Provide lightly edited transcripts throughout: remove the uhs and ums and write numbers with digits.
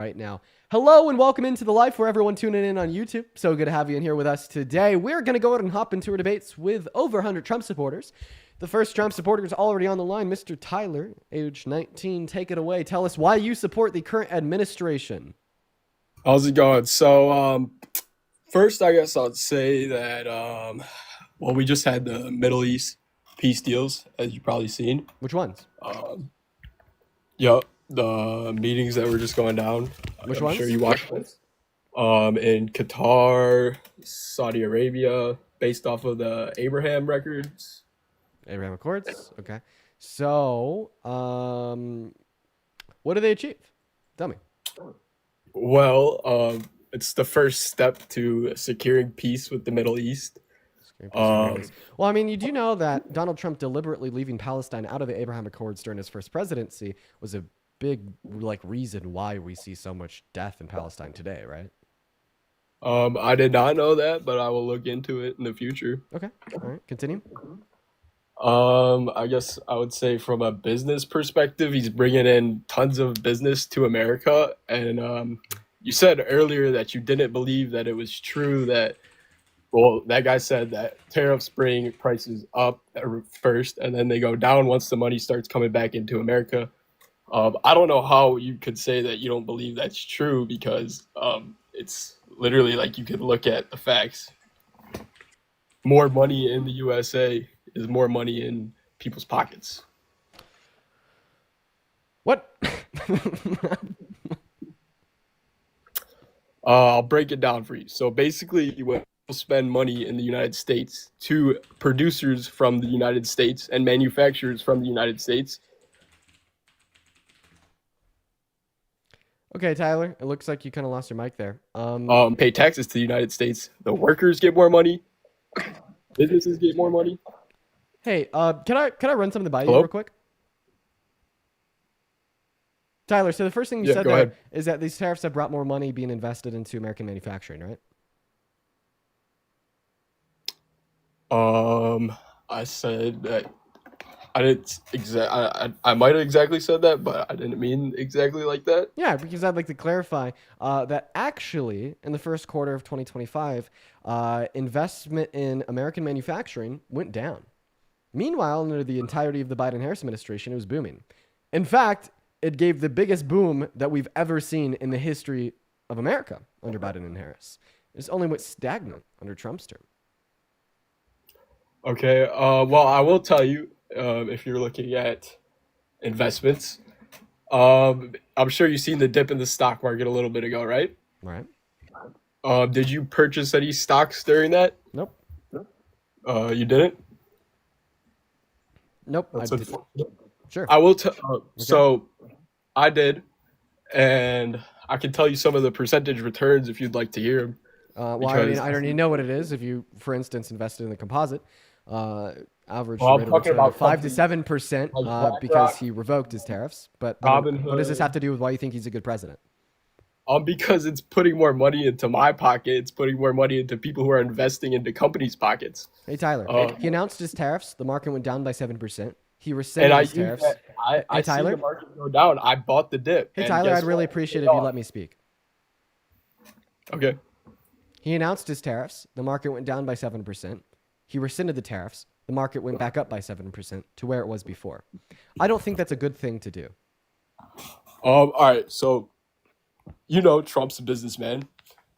right now. Hello and welcome into the live for everyone tuning in on YouTube. So good to have you in here with us today. We're going to go ahead and hop into our debates with over 100 Trump supporters. The first Trump supporter is already on the line, Mr. Tyler, age 19. Take it away. Tell us why you support the current administration. How's it going? First, I guess I'd say that, we just had the Middle East peace deals, as you've probably seen. Which ones? Um, yep, the meetings that were just going down. Which I'm sure ones? you watched this. In Qatar, Saudi Arabia, based off of the Abraham records. Abraham Accords. Okay. So, what do they achieve? Tell me. It's the first step to securing peace with the Middle East. Um, Well, I mean, you do know that Donald Trump deliberately leaving Palestine out of the Abraham Accords during his first presidency was a big reason why we see so much death in Palestine today, right? I did not know that, but I will look into it in the future. Okay. All right. Continue. I guess I would say from a business perspective, he's bringing in tons of business to America. And you said earlier that you didn't believe that it was true that, well, that guy said that tariffs bring prices up first and then they go down once the money starts coming back into America. I don't know how you could say that you don't believe that's true because it's literally like you could look at the facts. More money in the USA is more money in people's pockets. What? I'll break it down for you. So basically, when people spend money in the United States to producers from the United States and manufacturers from the United States. Okay, Tyler. It looks like you kind of lost your mic there. Pay taxes to the United States. The workers get more money. Businesses get more money. Hey, can I run something by you Hello? real quick? Tyler, so the first thing you Yeah, said go there ahead. is that these tariffs have brought more money being invested into American manufacturing, right? I said that I didn't I might have exactly said that, but I didn't mean exactly like that. Yeah, because I'd like to clarify that actually in the first quarter of 2025, investment in American manufacturing went down. Meanwhile, under the entirety of the Biden-Harris administration, it was booming. In fact, it gave the biggest boom that we've ever seen in the history of America under Biden and Harris. It only went stagnant under Trump's term. Okay. I will tell you, if you're looking at investments, I'm sure you've seen the dip in the stock market a little bit ago, right? All right? Did you purchase any stocks during that? Nope. You didn't? Nope. I That's did. unfortunate. Sure. I will tell. Okay. I did, and I can tell you some of the percentage returns if you'd like to hear them. Well, I already, Because, I already know what it is. If you, for instance, invested in the composite, uh, average well, I'm rate of talking return of about 5 to 7%, like because BlackRock, he revoked his tariffs. But I don't. What does this Robinhood. have to do with why you think he's a good president? Because it's putting more money into my pocket. It's putting more money into people who are investing into companies' pockets. Hey, Tyler. Uh, He announced his tariffs. The market went down by 7%. He and rescinded I his use tariffs. that. I Hey, see the Tyler. market go down. I bought the dip, Hey, and Tyler. I'd guess really what? It appreciate paid if you let off. me speak. Okay. He announced his tariffs. The market went down by 7%. He rescinded the tariffs. The market went back up by 7% to where it was before. I don't think that's a good thing to do. All right. So Trump's a businessman,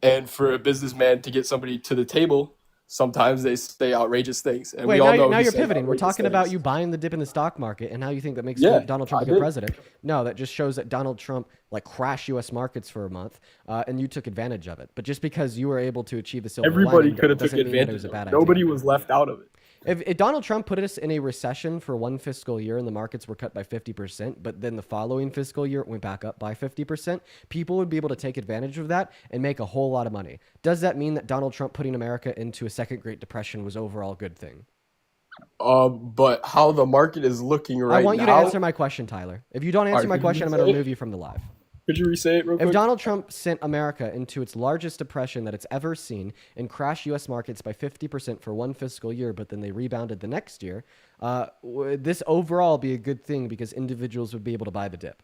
and for a businessman to get somebody to the table, sometimes they say outrageous things, and we Wait, all now know he you're says pivoting. We're outrageous talking about things. you buying the dip in the stock market and how you think that makes Yeah, Donald Trump I a good did. president. No, that just shows that Donald Trump crashed U.S. markets for a month, and you took advantage of it. But just because you were able to achieve the silver Everybody lining could have took doesn't mean that it was advantage a of it. bad idea. Nobody was left out of it. If Donald Trump put us in a recession for one fiscal year and the markets were cut by 50%, but then the following fiscal year it went back up by 50%, people would be able to take advantage of that and make a whole lot of money. Does that mean that Donald Trump putting America into a second Great Depression was overall a good thing? But how the market is looking I right want you to now. answer my question, Tyler. If you don't All answer right, my could you question, I'm going to re-say remove it? you from the live. Could you re-say it real If quick? Donald Trump sent America into its largest depression that it's ever seen and crashed U.S. markets by 50% for one fiscal year, but then they rebounded the next year, would this overall be a good thing because individuals would be able to buy the dip?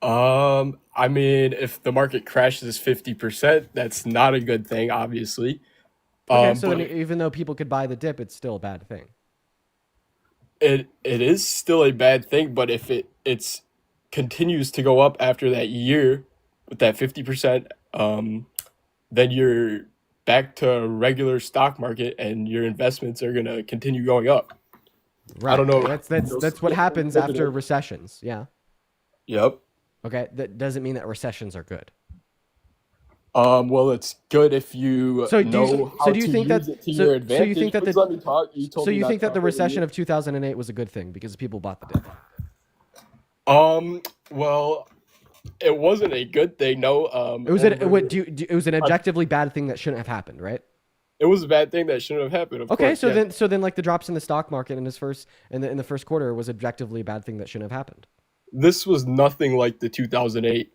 I mean, if the market crashes 50%, that's not a good thing, obviously. Okay, so then But even though people could buy the dip, it's still a bad thing. it is still a bad thing. But if it's continues to go up after that year with that 50%, then you're back to regular stock market, and your investments are gonna continue going up. I Right. don't know. That's what happens after recessions. Yeah. Yep. Okay. That doesn't mean that recessions are good. Well, it's good if you So do you know so how do you to think that use it to your so you think advantage. that Please the let me talk. You told so me you not think to that the talk over recession you. of 2008 was a good thing because people bought the dip? Well, it wasn't a good thing. No. It was Over. it was an objectively bad thing that shouldn't have happened, right? It was a bad thing that shouldn't have happened. Of Okay, course, yes. so then like the drops in the stock market in his first in the first quarter was objectively a bad thing that shouldn't have happened. This was nothing like the 2008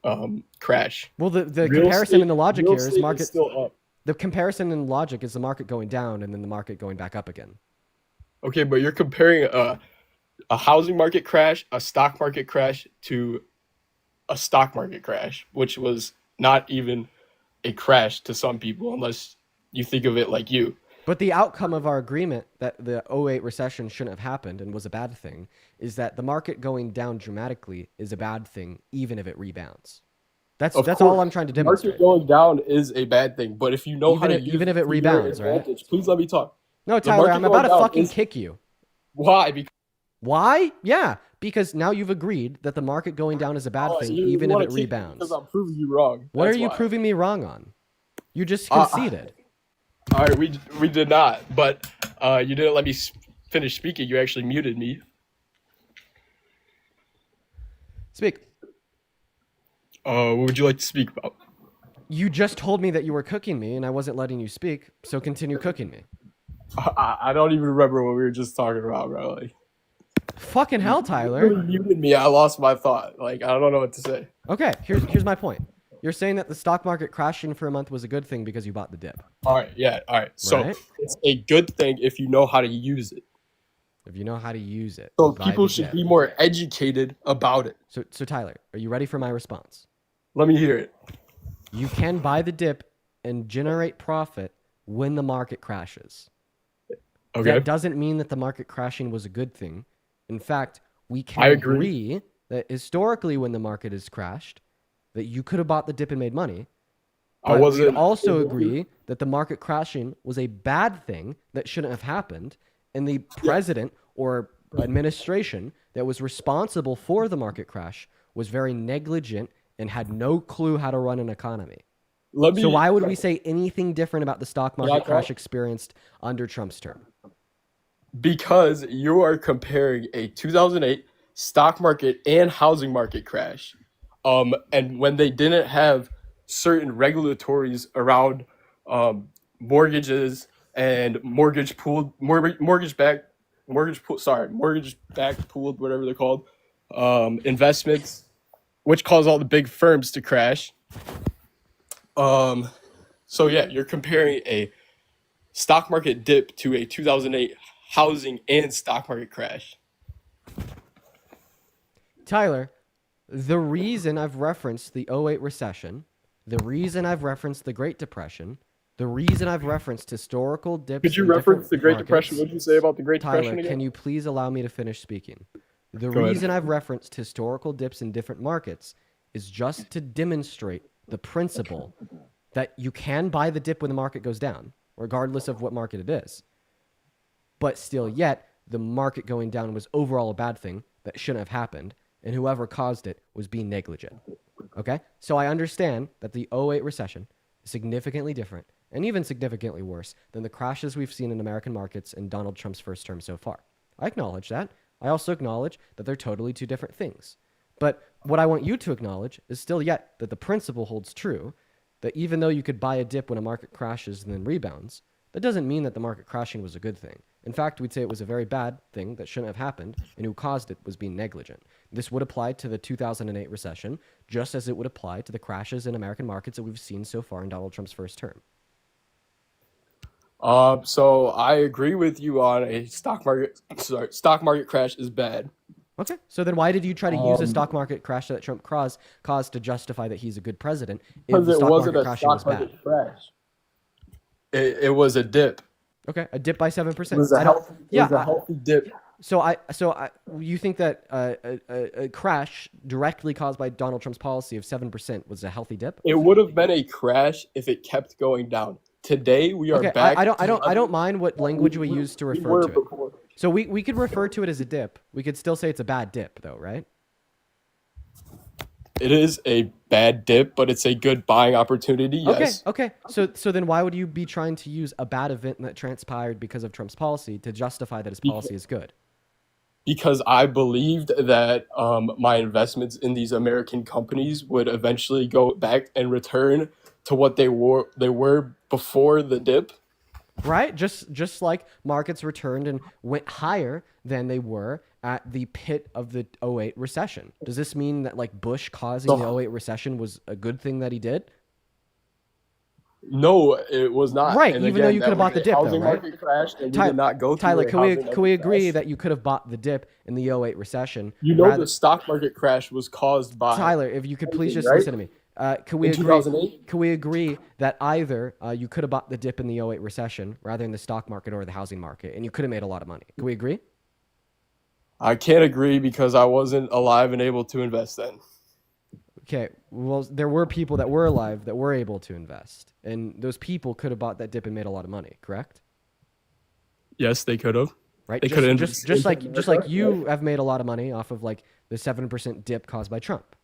crash. Well, the comparison and the logic Real here is estate is market. still up. The comparison and logic is the market going down and then the market going back up again. Okay, but you're comparing a housing market crash, a stock market crash, to a stock market crash, which was not even a crash to some people, unless you think of it like you. But the outcome of our agreement that the '08 recession shouldn't have happened and was a bad thing is that the market going down dramatically is a bad thing, even if it rebounds. Of That's course, all I'm trying to market demonstrate. going down is a bad thing, but if you know how to use Even if it it to your rebounds, right? advantage, please let me talk. No, The Tyler, market I'm about going to down fucking is kick you. why? Because Why? Yeah, because now you've agreed that the market going down is a bad thing, you even if want it to kick me because rebounds. I'm proving you wrong. What are That's you why. proving me wrong on? You just Uh, conceded. all right, we did not, but you didn't let me finish speaking. You actually muted me. Speak. What would you like to speak about? You just told me that you were cooking me and I wasn't letting you speak, so continue cooking me. I don't even remember what we were just talking about, bro. Like, Fucking hell, you really Tyler. muted me. I lost my thought. Like, I don't know what to say. Okay, here's my point. You're saying that the stock market crashing for a month was a good thing because you bought the dip, All right, yeah, all right. So right? it's a good thing if you know how to use it. If you know how to use it, So buy people the should dip. be more educated about it. So Tyler, are you ready for my response? Let me hear it. You can buy the dip and generate profit when the market crashes. Okay, That doesn't mean that the market crashing was a good thing. In fact, we can I agree. agree that historically when the market has crashed, that you could have bought the dip and made money. I But we'd wasn't. also agree that the market crashing was a bad thing that shouldn't have happened. And the president or administration that was responsible for the market crash was very negligent and had no clue how to run an economy. Let So me. why would we say anything different about the stock Can I market crash talk? experienced under Trump's term? Because you are comparing a 2008 stock market and housing market crash. And when they didn't have certain regulatories around mortgages and mortgage backed pooled, whatever they're called, investments, which caused all the big firms to crash. Um, so yeah, you're comparing a stock market dip to a 2008 housing and stock market crash. Tyler, the reason I've referenced the '08 recession, the reason I've referenced the Great Depression, the reason I've referenced historical dips Could you in reference different the Great Depression? markets. What did you say about the Great Tyler, Depression can again? you please allow me to finish speaking? The Go reason ahead. I've referenced historical dips in different markets is just to demonstrate the principle that you can buy the dip when the market goes down, regardless of what market it is. But still, yet, the market going down was overall a bad thing that shouldn't have happened, and whoever caused it was being negligent. Okay? So I understand that the '08 recession is significantly different and even significantly worse than the crashes we've seen in American markets in Donald Trump's first term so far. I acknowledge that. I also acknowledge that they're totally two different things. But what I want you to acknowledge is still yet that the principle holds true that even though you could buy a dip when a market crashes and then rebounds, that doesn't mean that the market crashing was a good thing. In fact, we'd say it was a very bad thing that shouldn't have happened, and who caused it was being negligent. This would apply to the 2008 recession, just as it would apply to the crashes in American markets that we've seen so far in Donald Trump's first term. So I agree with you on stock market crash is bad. Okay. So then why did you try to use a Um, stock market crash that Trump caused to justify that he's a good president if because the it stock wasn't market a crashing was stock bad? market crash. It was a dip. Okay. A dip by It 7%. was a I don't, healthy. It yeah. was a healthy dip. You think that a crash directly caused by Donald Trump's policy of 7% was a healthy dip? It would have been a crash if it kept going down. Today we are Okay. I back don't, I to don't, I don't levels mind what that language we use to we refer were to it. before. So we could refer to it as a dip. We could still say it's a bad dip though, right? It is a bad dip, but it's a good buying opportunity. Okay, Yes, okay. So then why would you be trying to use a bad event that transpired because of Trump's policy to justify that his policy is good? because I believed that my investments in these American companies would eventually go back and return to what they were before the dip. Right? Just like markets returned and went higher than they were at the pit of the '08 recession. Does this mean that like Bush causing the So '08 recession was a good thing that he did? no, it was not. Right, And even though again, you could that have was bought the a dip though, housing right? market crash, and we Ty- did not go through Tyler, a can we housing can we market agree crash. that you could have bought the dip in the '08 recession You know, rather the stock market crash was caused by Tyler, if you could please anything, just right? listen to me. Can we In agree? 2008, Can we agree that either you could have bought the dip in the '08 recession rather than the stock market or the housing market, and you could have made a lot of money? Can we agree? I can't agree because I wasn't alive and able to invest then. Okay. Well, there were people that were alive that were able to invest, and those people could have bought that dip and made a lot of money. Correct? Yes, they could have. Right? They could have Just like you have made a lot of money off of like the 7% dip caused by Trump.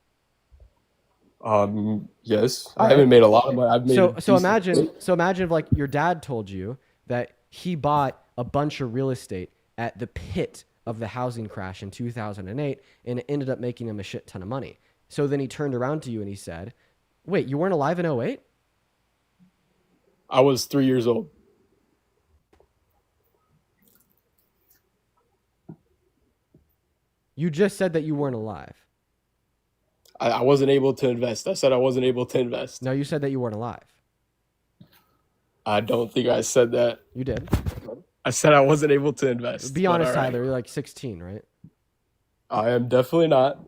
Yes, All I right. haven't made a lot of money. I've made So imagine if like your dad told you that he bought a bunch of real estate at the pit of the housing crash in 2008 and it ended up making him a shit ton of money. So then he turned around to you and he said, "Wait, you weren't alive in '08?" I was 3 years old. You just said that you weren't alive. I wasn't able to invest. I said I wasn't able to invest. No, you said that you weren't alive. I don't think I said that. You did. I said I wasn't able to invest. Be but honest, all right. Tyler. You're like 16, right? I am definitely not.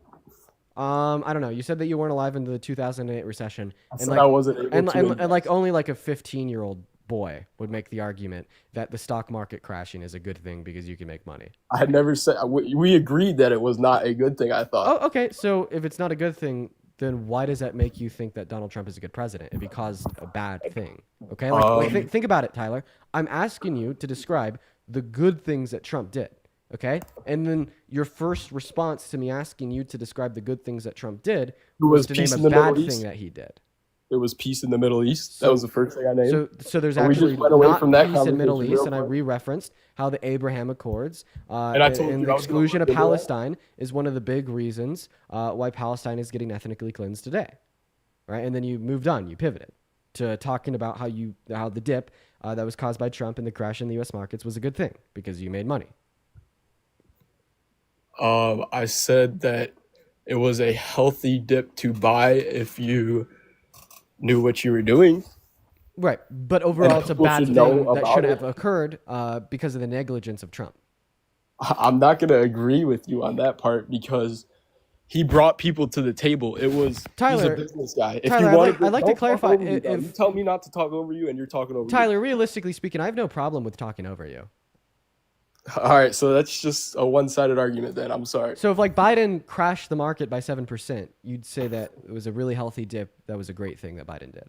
I don't know. You said that you weren't alive in the 2008 recession, I and said like, I wasn't able and, to and, invest. and like only like a 15-year-old boy would make the argument that the stock market crashing is a good thing because you can make money. I had never said. We agreed that it was not a good thing. I thought. Oh, okay. So if it's not a good thing, then why does that make you think that Donald Trump is a good president if he caused a bad thing? Okay, think about it, Tyler. I'm asking you to describe the good things that Trump did. Okay, and then your first response to me asking you to describe the good things that Trump did was to name peace a in the bad Middle East. thing that he did. It was peace in the Middle East. So- That was the first thing I named. So there's But we just actually went away not from that peace in Middle conversation East, real and I quick. re-referenced how the Abraham Accords And I told and you the I was gonna exclusion of look into that. Palestine is one of the big reasons why Palestine is getting ethnically cleansed today, right? And then you moved on, you pivoted to talking about how the dip that was caused by Trump and the crash in the U.S. markets was a good thing because you made money. I said that it was a healthy dip to buy if you knew what you were doing. Right, but overall, it's a people bad should know thing that about should it. have occurred because of the negligence of Trump. I'm not going to agree with you on that part because he brought people to the table. He's Tyler- a business guy. If Tyler, you want I'd like to don't talk clarify over me, though. if- You tell me not to talk over you, and you're talking over me. Tyler, realistically speaking, I have no problem with talking over you. All right, so that's just a one-sided argument. Then I'm sorry. So if like Biden crashed the market by 7%, you'd say that it was a really healthy dip. That was a great thing that Biden did.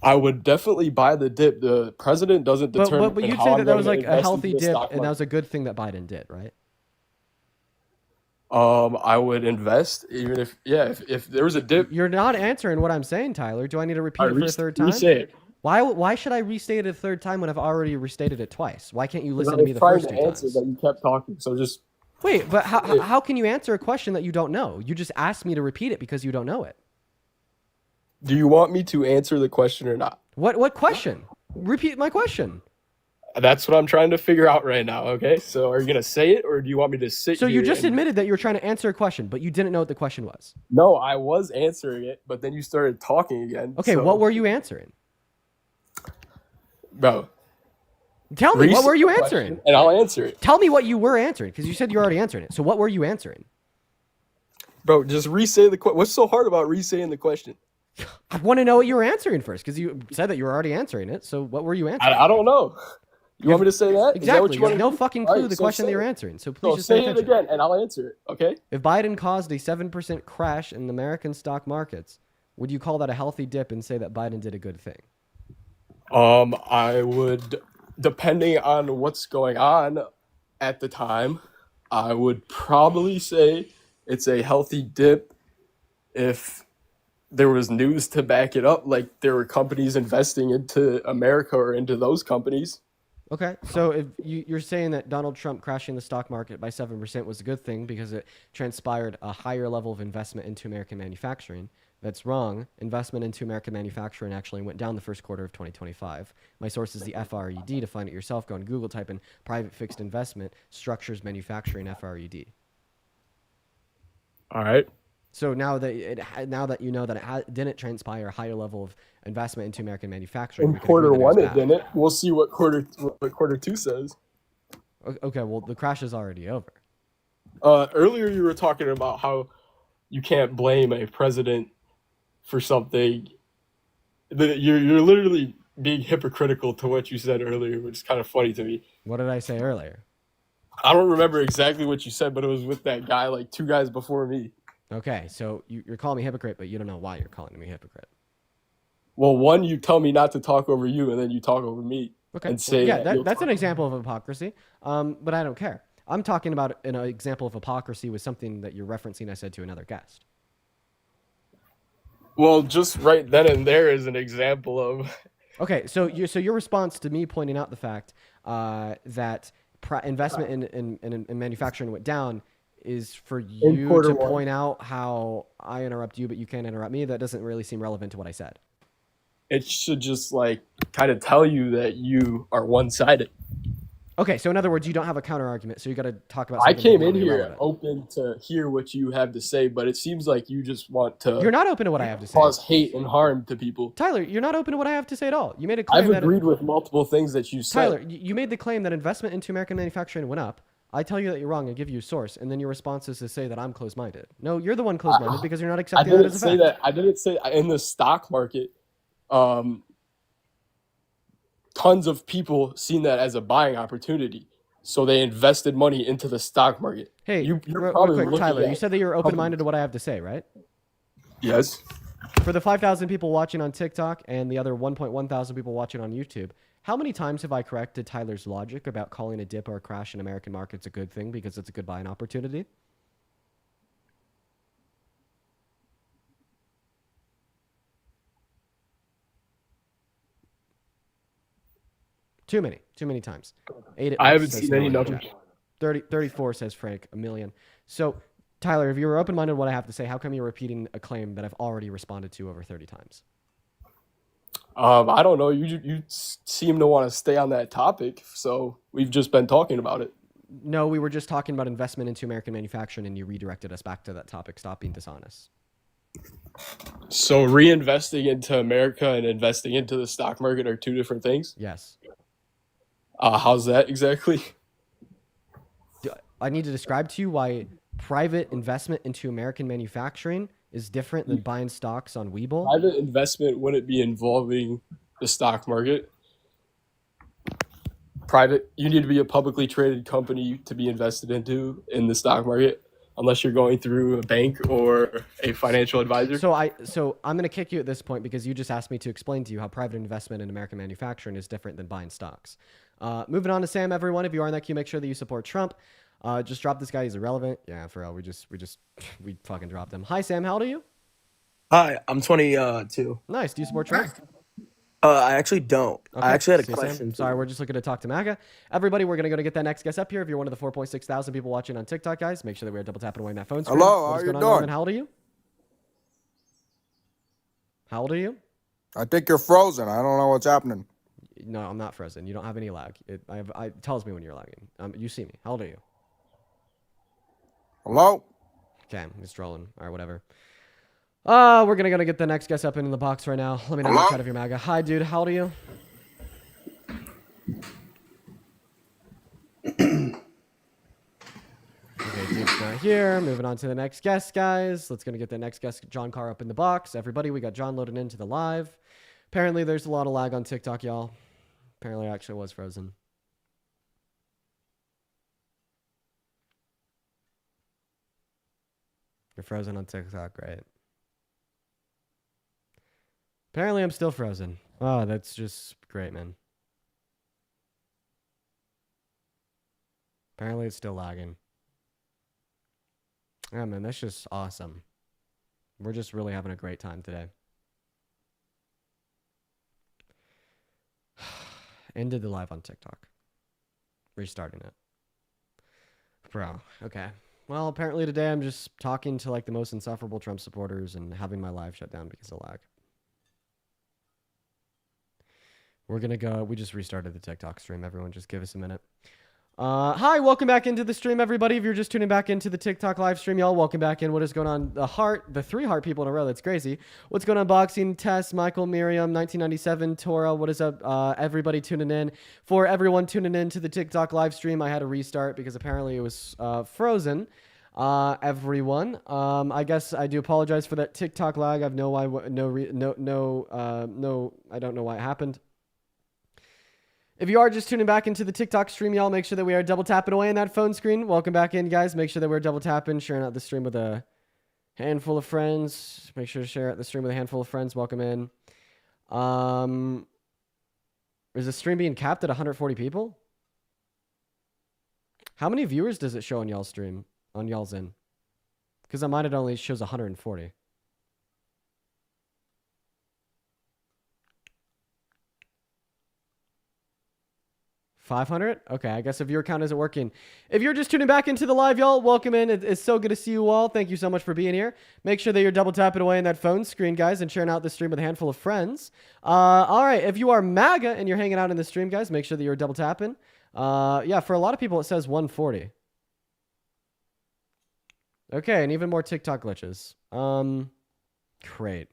I would definitely buy the dip. The president doesn't determine. But you'd how say I'm that that was gonna like a invest into healthy the dip, stock and that market. was a good thing that Biden did, right? I would invest even if there was a dip. You're not answering what I'm saying, Tyler. Do I need to repeat I it for a third time? Resay it. Why should I restate it a third time when I've already restated it twice? Why can't you Because listen I to me was the trying first to two answer, times? but you kept talking. So just Wait, but how can you answer a question that you don't know? You just asked me to repeat it because you don't know it. do you want me to answer the question or not? What question? Repeat my question. That's what I'm trying to figure out right now. Okay, so are you gonna say it or do you want me to sit So here? you just and- admitted that you were trying to answer a question, but you didn't know what the question was. No, I was answering it, but then you started talking again. Okay, so- what were you answering? bro? Tell me, what Restate were you the answering? question, and I'll answer it. Tell me what you were answering, because you said you're already answering it. So what were you answering? Bro, just re-say the question. What's so hard about re-saying the question? I want to know what you were answering first, because you said that you were already answering it. So what were you answering? I don't know. You want me to say that? Is that what Exactly. you You want have to no do? fucking All clue right, the so question that say you're it. answering. So So please just pay say it attention. again, and I'll answer it. Okay? If Biden caused a 7% crash in the American stock markets, would you call that a healthy dip and say that Biden did a good thing? I would, depending on what's going on at the time, I would probably say it's a healthy dip if there was news to back it up, like there were companies investing into America or into those companies. Okay, so if you're saying that Donald Trump crashing the stock market by 7% was a good thing because it transpired a higher level of investment into American manufacturing. That's wrong. Investment into American manufacturing actually went down the first quarter of 2025. My source is the FRED. To find it yourself, go on Google, type in private fixed investment, structures manufacturing FRED. All right. So now that you know that it didn't transpire a higher level of investment into American manufacturing, In we can agree quarter that it was one, it bad. didn't. We'll see what quarter two says. Okay, well, the crash is already over. Earlier, you were talking about how you can't blame a president for something. You're literally being hypocritical to what you said earlier, which is kind of funny to me. What did I say earlier? I don't remember exactly what you said, but it was with that guy, like two guys before me. Okay, so you're calling me hypocrite, but you don't know why you're calling me hypocrite. Well, one, you tell me not to talk over you, and then you talk over me Okay, and well, say yeah, that you'll that's an talk. example of hypocrisy. But I don't care. I'm talking about an example of hypocrisy with something that you're referencing. I said to another guest. Well, just right then and there is an example of. Okay, so your response to me pointing out the fact that investment in manufacturing went down is for In you quarter to one. point out how I interrupt you, but you can't interrupt me. That doesn't really seem relevant to what I said. It should just like kind of tell you that you are one-sided. Okay, so in other words, you don't have a counter argument, so you got to talk about I something came in completely here irrelevant. open to hear what you have to say, but it seems like you just want You're to not open to what I have to say. cause hate and harm to people. Tyler, you're not open to what I have to say at all. You made a claim I've that agreed with multiple things that you said. Tyler, you made the claim that investment into American manufacturing went up. I tell you that you're wrong and give you a source, and then your response is to say that I'm closed-minded. No, you're the one closed-minded because you're not I accepting that didn't as a say fact. that. I didn't say in the stock market. Um, Tons of people seen that as a buying opportunity, so they invested money into the stock market. Hey, You're real probably quick, looking Tyler, you at said that you're open-minded to companies. what I have to say, right? Yes. For the 5,000 people watching on TikTok and the other 1.1 thousand people watching on YouTube, how many times have I corrected Tyler's logic about calling a dip or a crash in American markets a good thing because it's a good buying opportunity? Too many times. 8 at I least, haven't says seen any Noah in the numbers. chat. 34 says Frank, a million. So, Tyler, if you were open-minded to what I have to say, how come you're repeating a claim that I've already responded to over 30 times? I don't know. You seem to want to stay on that topic, so we've just been talking about it. No, we were just talking about investment into American manufacturing, and you redirected us back to that topic. Stop being dishonest. So reinvesting into America and investing into the stock market are two different things. Yes. How's that exactly? I need to describe to you why private investment into American manufacturing is different than buying stocks on Webull. Private investment wouldn't be involving the stock market. You need to be a publicly traded company to be invested into in the stock market, unless you're going through a bank or a financial advisor. So I'm going to kick you at this point because you just asked me to explain to you how private investment in American manufacturing is different than buying stocks. Moving on to Sam, everyone. If you are in that queue, make sure that you support Trump. Just drop this guy. He's irrelevant. Yeah, for real. We fucking dropped him. Hi, Sam. How old are you? Hi, I'm 22. Nice. Do you support Trump? I actually don't. Okay. I actually had a See, Sam? question. for Sorry, you. we're just looking to talk to MAGA. Everybody, we're going to go to get that next guest up here. If you're one of the 4.6 thousand people watching on TikTok, guys, make sure that we're double tapping away on that phone screen. Hello, What how is you going on, Norman? doing? How old are you? How old are you? I think you're frozen. I don't know what's happening. No, I'm not frozen. You don't have any lag. It tells me when you're lagging. You see me. How old are you? Hello? Okay, I'm just trolling or whatever. We're gonna get the next guest up in the box right now. Let me know in the chat if you're MAGA. Hi, dude. How old are you? Luke's not here. Moving on to the next guest, guys. Let's gonna get the next guest, John Carr, up in the box. Everybody, we got John loaded into the live. Apparently, there's a lot of lag on TikTok, y'all. Apparently, I actually was frozen. You're frozen on TikTok, right? Apparently, I'm still frozen. Oh, that's just great, man. Apparently, it's still lagging. Yeah, man, that's just awesome. We're just really having a great time today. Ended the live on TikTok. Restarting it. Bro, okay. Well, apparently today I'm just talking to like the most insufferable Trump supporters and having my live shut down because of lag. We're gonna go. We just restarted the TikTok stream. Everyone, just give us a minute. Hi, welcome back into the stream, everybody. If you're just tuning back into the TikTok live stream, y'all, welcome back in. What is going on? The 3 heart people in a row. That's crazy. What's going on? Boxing, Tess, Michael, Miriam, 1997, Tora. What is up? Everybody tuning in. For everyone tuning in to the TikTok live stream, I had to restart because apparently it was frozen. Everyone, I guess I do apologize for that TikTok lag. I have no why, I don't know why it happened. If you are just tuning back into the TikTok stream, y'all, make sure that we are double tapping away on that phone screen. Welcome back in, guys. Make sure that we're double tapping, sharing out the stream with a handful of friends. Make sure to share out the stream with a handful of friends. Welcome in. Is the stream being capped at 140 people? How many viewers does it show on y'all's stream? On y'all's end? Because on mine it only shows 140. 500? Okay, I guess if your account isn't working. If you're just tuning back into the live, y'all, welcome in. It's so good to see you all. Thank you so much for being here. Make sure that you're double tapping away on that phone screen, guys, and sharing out the stream with a handful of friends. All right, if you are MAGA and you're hanging out in the stream, guys, make sure that you're double tapping. Yeah, for a lot of people, it says 140. Okay, and even more TikTok glitches. Great.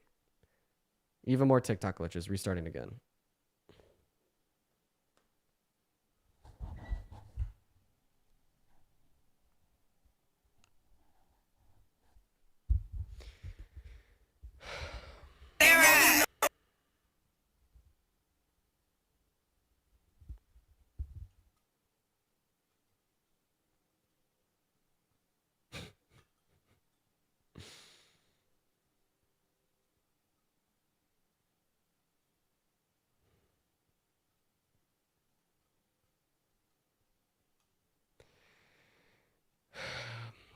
Even more TikTok glitches. Restarting again.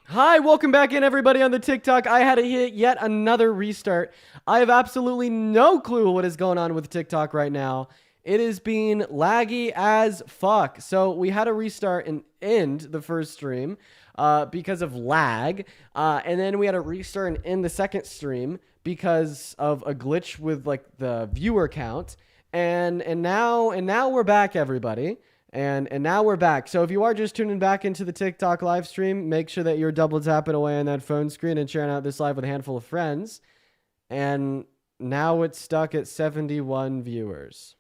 Hi, welcome back in, everybody, on the TikTok. I had to hit yet another restart. I have absolutely no clue what is going on with TikTok right now. It is being laggy as fuck. So we had to restart and end the first stream because of lag. And then we had to restart and end the second stream because of a glitch with like the viewer count. And now we're back, everybody. And now we're back. So if you are just tuning back into the TikTok live stream, make sure that you're double tapping away on that phone screen and sharing out this live with a handful of friends. And now it's stuck at 71 viewers.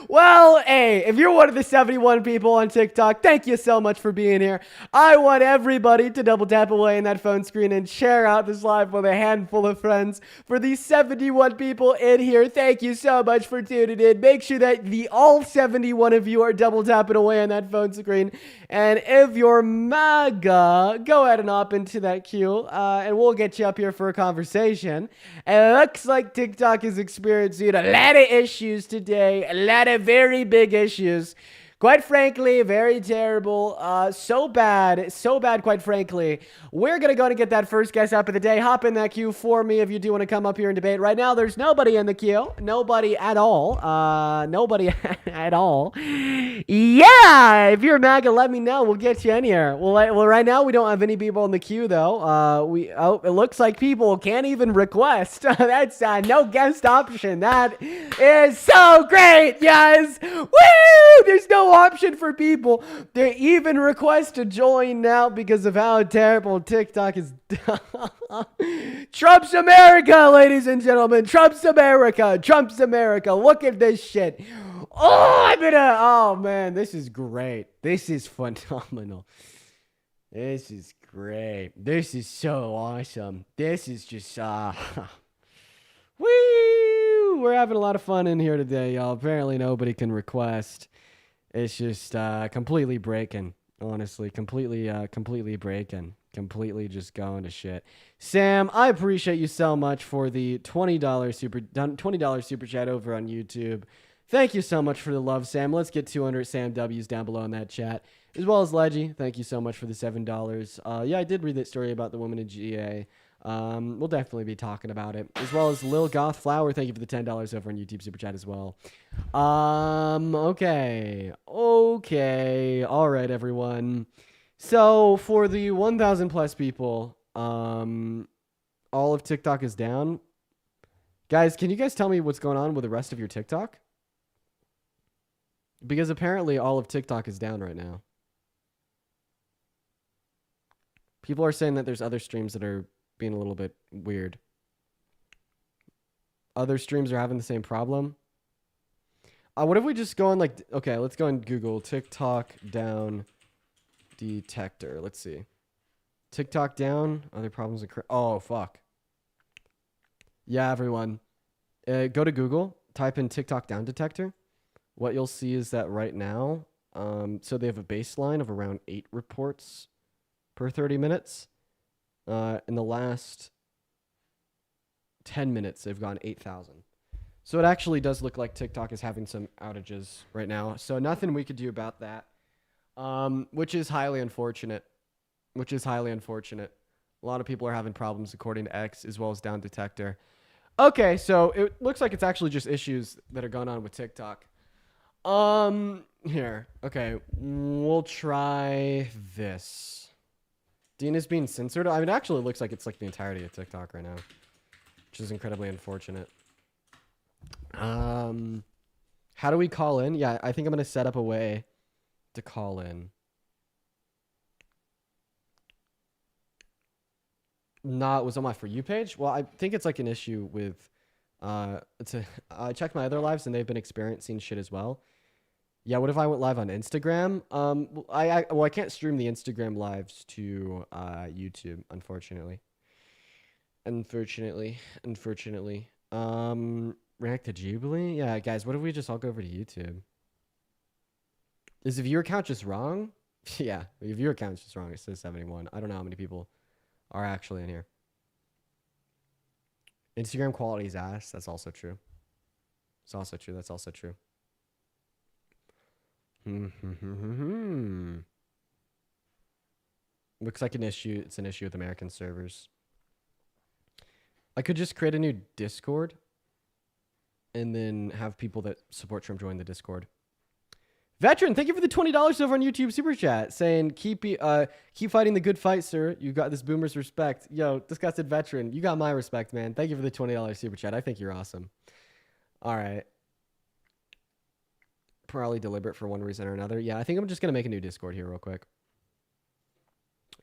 Well, hey, if you're one of the 71 people on TikTok, thank you so much for being here. I want everybody to double tap away in that phone screen and share out this live with a handful of friends. For these 71 people in here, thank you so much for tuning in. Make sure that all 71 of you are double tapping away on that phone screen. And if you're MAGA, go ahead and hop into that queue, and we'll get you up here for a conversation. And it looks like TikTok is experiencing a lot of issues today, a lot of very big issues. Quite frankly, very terrible. So bad, quite frankly. We're going to go and get that first guest up of the day. Hop in that queue for me if you do want to come up here and debate. Right now, there's nobody in the queue. Nobody at all. Nobody at all. Yeah, if you're MAGA, let me know. We'll get you in here. Well, right now, we don't have any people in the queue, though. It looks like people can't even request. That's no guest option. That is so great, yes. Woo! There's no option for people to even request to join now because of how terrible TikTok is. Trump's America, ladies and gentlemen. Trump's America. Trump's America. Look at this shit. Oh man, this is great. This is phenomenal. This is great. This is so awesome. This is just woo! We're having a lot of fun in here today, y'all. Apparently nobody can request. It's just completely breaking. Honestly, completely breaking. Completely just going to shit. Sam, I appreciate you so much for the $20 super chat over on YouTube. Thank you so much for the love, Sam. Let's get 200 Sam W's down below in that chat. As well as Leggy, thank you so much for the $7. Yeah, I did read that story about the woman in GA. We'll definitely be talking about it. As well as Lil Goth Flower, thank you for the $10 over on YouTube Super Chat as well. Okay. All right, everyone. So for the 1,000 plus people, all of TikTok is down. Guys, can you guys tell me what's going on with the rest of your TikTok? Because apparently all of TikTok is down right now. People are saying that there's other streams that are being a little bit weird. Other streams are having the same problem. What if we just go on okay, let's go on Google TikTok down detector. Let's see. TikTok down. Other problems. Oh, fuck. Yeah, everyone. Go to Google. Type in TikTok down detector. What you'll see is that right now, so they have a baseline of around 8 reports per 30 minutes. In the last 10 minutes, they've gone 8,000. So it actually does look like TikTok is having some outages right now. So nothing we could do about that, which is highly unfortunate. A lot of people are having problems according to X as well as Down Detector. Okay, so it looks like it's actually just issues that are going on with TikTok. Here. Okay, we'll try this. Dean is being censored. I mean, it actually looks like it's like the entirety of TikTok right now, which is incredibly unfortunate. How do we call in? Yeah, I think I'm going to set up a way to call in. No, it was on my For You page. Well, I think it's like an issue with, I checked my other lives and they've been experiencing shit as well. Yeah, what if I went live on Instagram? I can't stream the Instagram lives to YouTube, unfortunately. React to Jubilee? Yeah, guys, what if we just all go over to YouTube? Is the viewer count just wrong? Yeah, the viewer count's just wrong. It says 71. I don't know how many people are actually in here. Instagram quality is ass. That's also true. That's also true. Looks like an issue. It's an issue with American servers. I could just create a new Discord and then have people that support Trump join the Discord. Veteran, thank you for the $20 over on YouTube Super Chat, saying keep fighting the good fight, sir. You got this boomer's respect. Yo, disgusted veteran, you got my respect, man. Thank you for the $20 Super Chat. I think you're awesome. All right. Probably deliberate for one reason or another. Yeah, I think I'm just going to make a new Discord here real quick.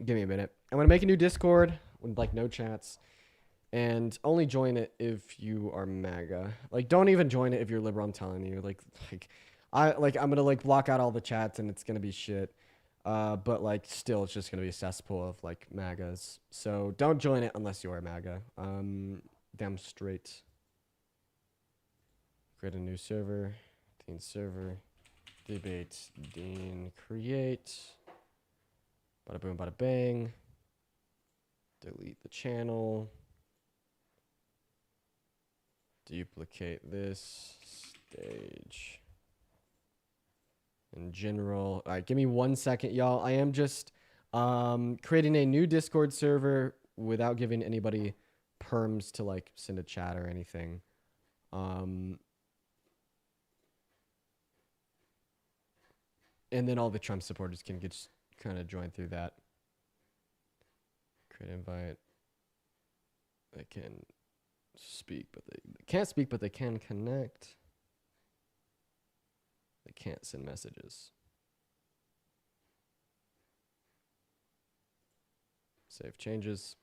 Give me a minute. I'm going to make a new Discord with like no chats and only join it if you are MAGA. Like, don't even join it if you're liberal, I'm telling you. I'm going to like block out all the chats and it's going to be shit. But like still it's just going to be a cesspool of like MAGAs. So don't join it unless you are MAGA. Damn straight. Create a new server. Dean server, debate, Dean create, bada boom, bada bang, delete the channel, duplicate this stage in general. All right, give me 1 second, y'all. I am just creating a new Discord server without giving anybody perms to like send a chat or anything. And then all the Trump supporters can just kind of join through that. Create invite. They can speak, but they can't speak, but they can connect. They can't send messages. Save changes.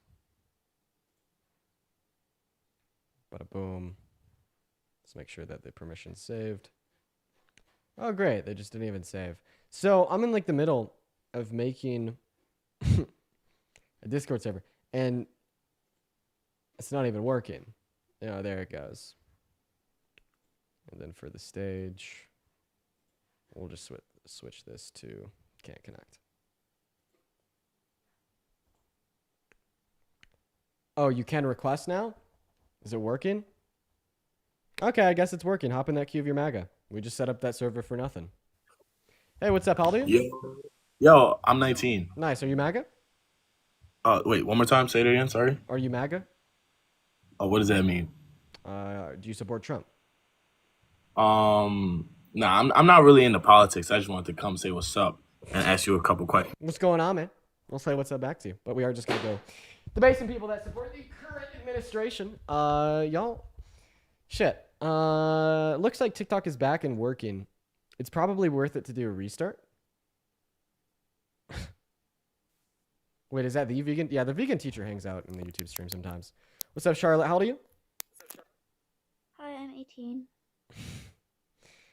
Bada boom. Let's make sure that the permission's saved. Oh, great. They just didn't even save. So I'm in like the middle of making a Discord server, and it's not even working. Oh, there it goes. And then for the stage, we'll just switch this to can't connect. Oh, you can request now? Is it working? Okay, I guess it's working. Hop in that queue of your MAGA. We just set up that server for nothing. Hey, what's up, Aldi? Yo, I'm 19. Nice. Are you MAGA? Wait, one more time. Say it again. Sorry. Are you MAGA? Oh, what does that mean? Do you support Trump? Nah, I'm not really into politics. I just wanted to come say what's up and ask you a couple questions. What's going on, man? We'll say what's up back to you. But we are just going to go debate some people that support the current administration. Y'all, shit. Looks like TikTok is back and working. It's probably worth it to do a restart. Wait, is that the vegan? Yeah, the vegan teacher hangs out in the YouTube stream sometimes. What's up, Charlotte? How old are you? Hi, I'm 18.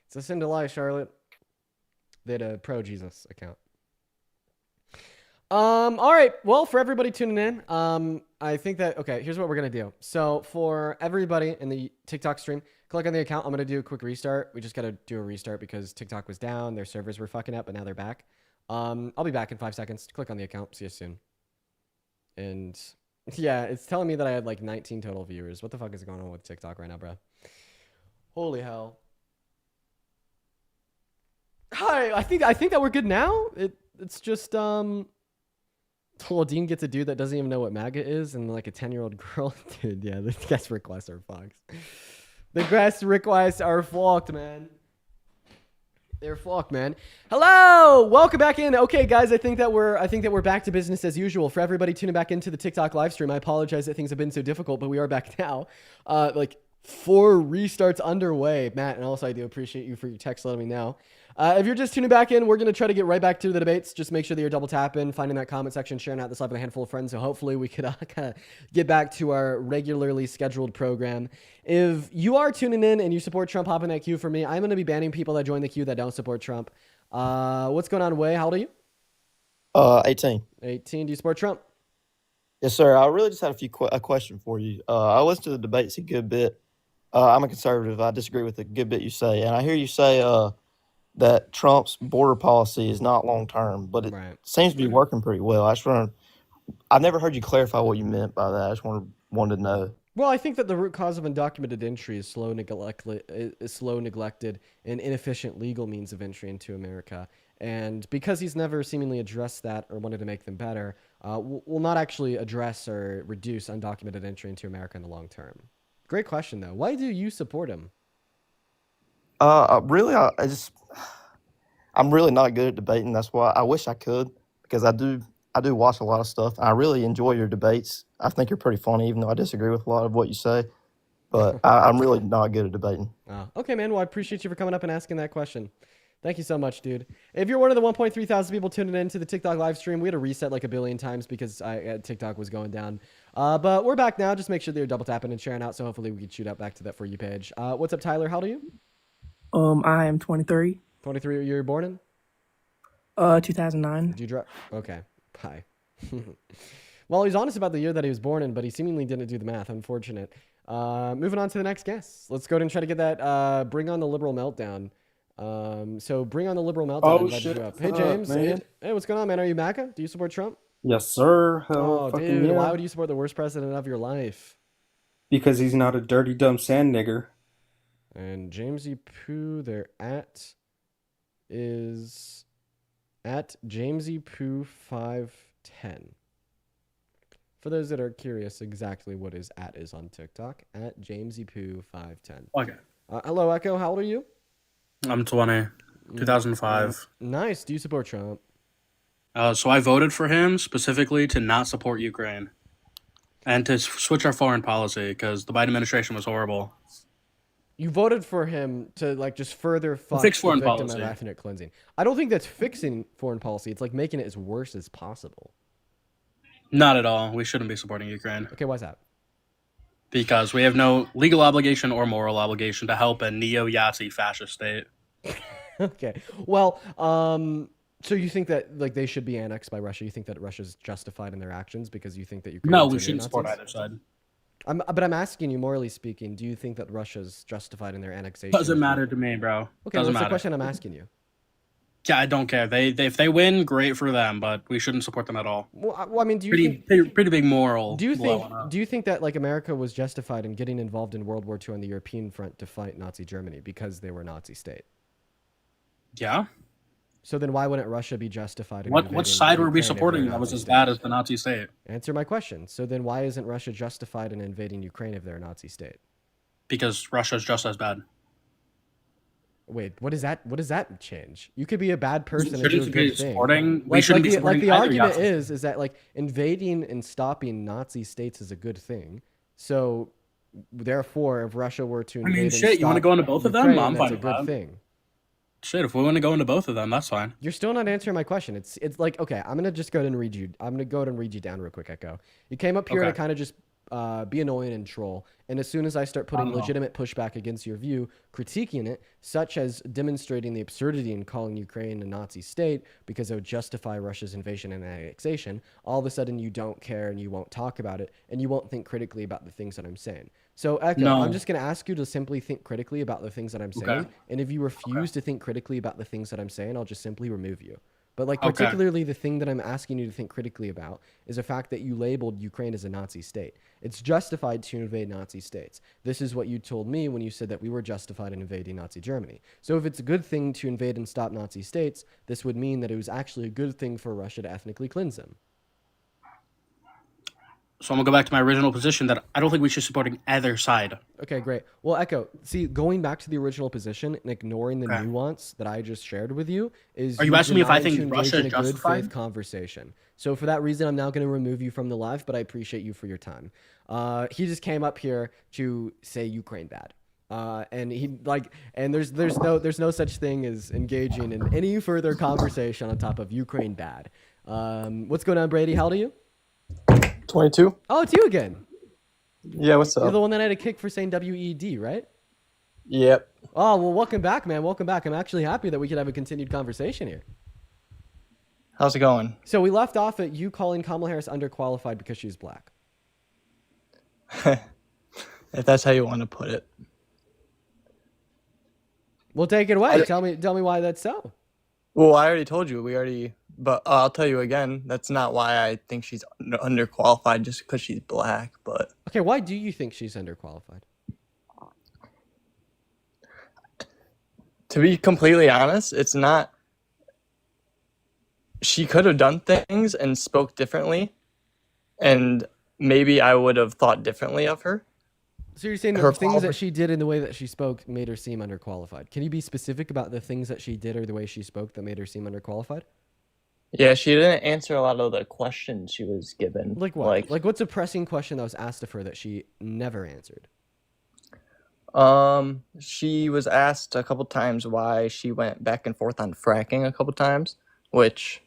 It's a sin to lie, Charlotte. They had a pro Jesus account. All right. Well, for everybody tuning in, I think that, okay, here's what we're going to do. So for everybody in the TikTok stream, click on the account. I'm going to do a quick restart. We just got to do a restart because TikTok was down. Their servers were fucking up, but now they're back. I'll be back in 5 seconds. Click on the account. See you soon. And yeah, it's telling me that I had like 19 total viewers. What the fuck is going on with TikTok right now, bro? Holy hell. Hi, I think that we're good now. It's just Dean gets a dude that doesn't even know what MAGA is, and like a 10-year-old girl. Dude, yeah, the guest requests are fucked. The guest requests are fucked, man. They're fucked, man. Hello, welcome back in. Okay, guys, I think that we're back to business as usual. For everybody tuning back into the TikTok live stream, I apologize that things have been so difficult, but we are back now. Like 4 restarts underway, Matt, and also I do appreciate you for your text letting me know. If you're just tuning back in, we're going to try to get right back to the debates. Just make sure that you're double tapping, finding that comment section, sharing out this live with a handful of friends. So hopefully we could kind of get back to our regularly scheduled program. If you are tuning in and you support Trump, hop in that queue for me. I'm going to be banning people that join the queue that don't support Trump. What's going on, Way? How old are you? 18. 18. Do you support Trump? Yes, sir. I really just had a question for you. I listened to the debates a good bit. I'm a conservative. I disagree with a good bit you say. And I hear you say that Trump's border policy is not long-term, but it seems to be working pretty well. I've never heard you clarify what you meant by that. I just wanted to know. Well, I think that the root cause of undocumented entry is slow, neglected, and inefficient legal means of entry into America. And because he's never seemingly addressed that or wanted to make them better, will not actually address or reduce undocumented entry into America in the long term. Great question, though. Why do you support him? Really, I'm really not good at debating. That's why I wish I could, because I do watch a lot of stuff. I really enjoy your debates. I think you're pretty funny, even though I disagree with a lot of what you say. But I'm really not good at debating. Okay, man. Well, I appreciate you for coming up and asking that question. Thank you so much, dude. If you're one of the 1.3 thousand people tuning in to the TikTok live stream, we had to reset like a billion times because TikTok was going down. But we're back now. Just make sure that you're double tapping and sharing out, so hopefully we can shoot up back to that For You page. What's up, Tyler? How old are you? I am 23. 23. You were born in? 2009. Did you drop? Okay. Bye. Well, he's honest about the year that he was born in, but he seemingly didn't do the math. Unfortunate. Moving on to the next guest. Let's go ahead and try to get that Bring on the Liberal Meltdown. So Bring on the Liberal Meltdown. Oh, Invited shit. you up. Hey, James. Man. Hey, what's going on, man? Are you MAGA? Do you support Trump? Yes, sir. Hell, Oh, fucking dude. yeah. Why would you support the worst president of your life? Because he's not a dirty, dumb sand nigger. And Jamesy Poo, their at is at Jamesy Poo 510. For those that are curious exactly what his at is on TikTok, at Jamesy Poo 510. Okay. Hello, Echo. How old are you? I'm 20, 2005. Nice. Do you support Trump? So I voted for him specifically to not support Ukraine and to switch our foreign policy because the Biden administration was horrible. You voted for him to like just further fuck Fix the foreign victim policy. of ethnic cleansing. I don't think that's fixing foreign policy. It's like making it as worse as possible. Not at all. We shouldn't be supporting Ukraine Okay, why's that? because we have no legal obligation or moral obligation to help a neo-Yahtzee fascist state. Okay. Well, so you think that like they should be annexed by Russia? You think that Russia's justified in their actions because you think that Ukraine? No, we shouldn't support either side. But I'm asking you, morally speaking, do you think that Russia's justified in their annexation? Doesn't matter to me, bro. Okay, Doesn't what's the matter. question I'm asking you? Yeah, I don't care. They if they win, great for them, but we shouldn't support them at all. Well, I mean, do you Pretty big moral. do you blow think on us. do you think that like America was justified in getting involved in World War II on the European front to fight Nazi Germany because they were a Nazi state? Yeah. So then why wouldn't Russia be justified in What invading side were we Ukraine if they're supporting a that was Nazi as state? bad as the Nazi state? Answer my question. So then why isn't Russia justified in invading Ukraine if they're a Nazi state? Because Russia's just as bad. Wait, what does that change? You could be a bad person and do a Shouldn't good be thing. supporting. We shouldn't be supporting the either argument Yahtzee. is that like invading and stopping Nazi states is a good thing. So therefore, if Russia were to invade, and shit, you wanna stop go into both of them? Ukraine, I'm that's fine a with good that. thing. Shit, if we want to go into both of them, that's fine. You're still not answering my question. It's like, okay, I'm gonna just go ahead and read you. I'm gonna go ahead and read you down real quick, Echo. You came up here to Okay. kind of just be annoying and troll. And as soon as I start putting know. legitimate pushback against your view, critiquing it, such as demonstrating the absurdity in calling Ukraine a Nazi state because it would justify Russia's invasion and annexation, all of a sudden you don't care and you won't talk about it and you won't think critically about the things that I'm saying. So, Echo, No. I'm just going to ask you to simply think critically about the things that I'm saying. Okay. And if you refuse to think critically about the things that I'm saying, I'll just simply remove you. But like Okay. particularly the thing that I'm asking you to think critically about is the fact that you labeled Ukraine as a Nazi state. It's justified to invade Nazi states. This is what you told me when you said that we were justified in invading Nazi Germany. So if it's a good thing to invade and stop Nazi states, this would mean that it was actually a good thing for Russia to ethnically cleanse them. So I'm gonna go back to my original position that I don't think we should supporting either side. Okay, great. Well, Echo, see, going back to the original position and ignoring the Okay. nuance that I just shared with you is Are you asking me if I denying think to Russia engage is in a good justified? faith conversation. So for that reason, I'm now going to remove you from the live, but I appreciate you for your time. He just came up here to say Ukraine bad. And he like, and there's no such thing as engaging in any further conversation on top of Ukraine bad. What's going on, Brady? How old are you? 22? Oh, it's you again. Yeah, what's You're up? the one that had a kick for saying WED, right? Yep. Oh, well, welcome back, man. Welcome back. I'm actually happy that we could have a continued conversation here. How's it going? So we left off at you calling Kamala Harris underqualified because she's black. If that's how you want to put it. Well, take it away. Tell me why that's so. Well, I already told you. But I'll tell you again. That's not why I think she's underqualified just because she's black. But Okay, why do you think she's underqualified? to be completely honest, it's not. She could have done things and spoke differently, and maybe I would have thought differently of her. So you're saying that Her the things that qualification- she did and the way that she spoke made her seem underqualified. Can you be specific about the things that she did or the way she spoke that made her seem underqualified? Yeah, she didn't answer a lot of the questions she was given. Like what? Like what's a pressing question that was asked of her that she never answered? She was asked a couple times why she went back and forth on fracking a couple times, which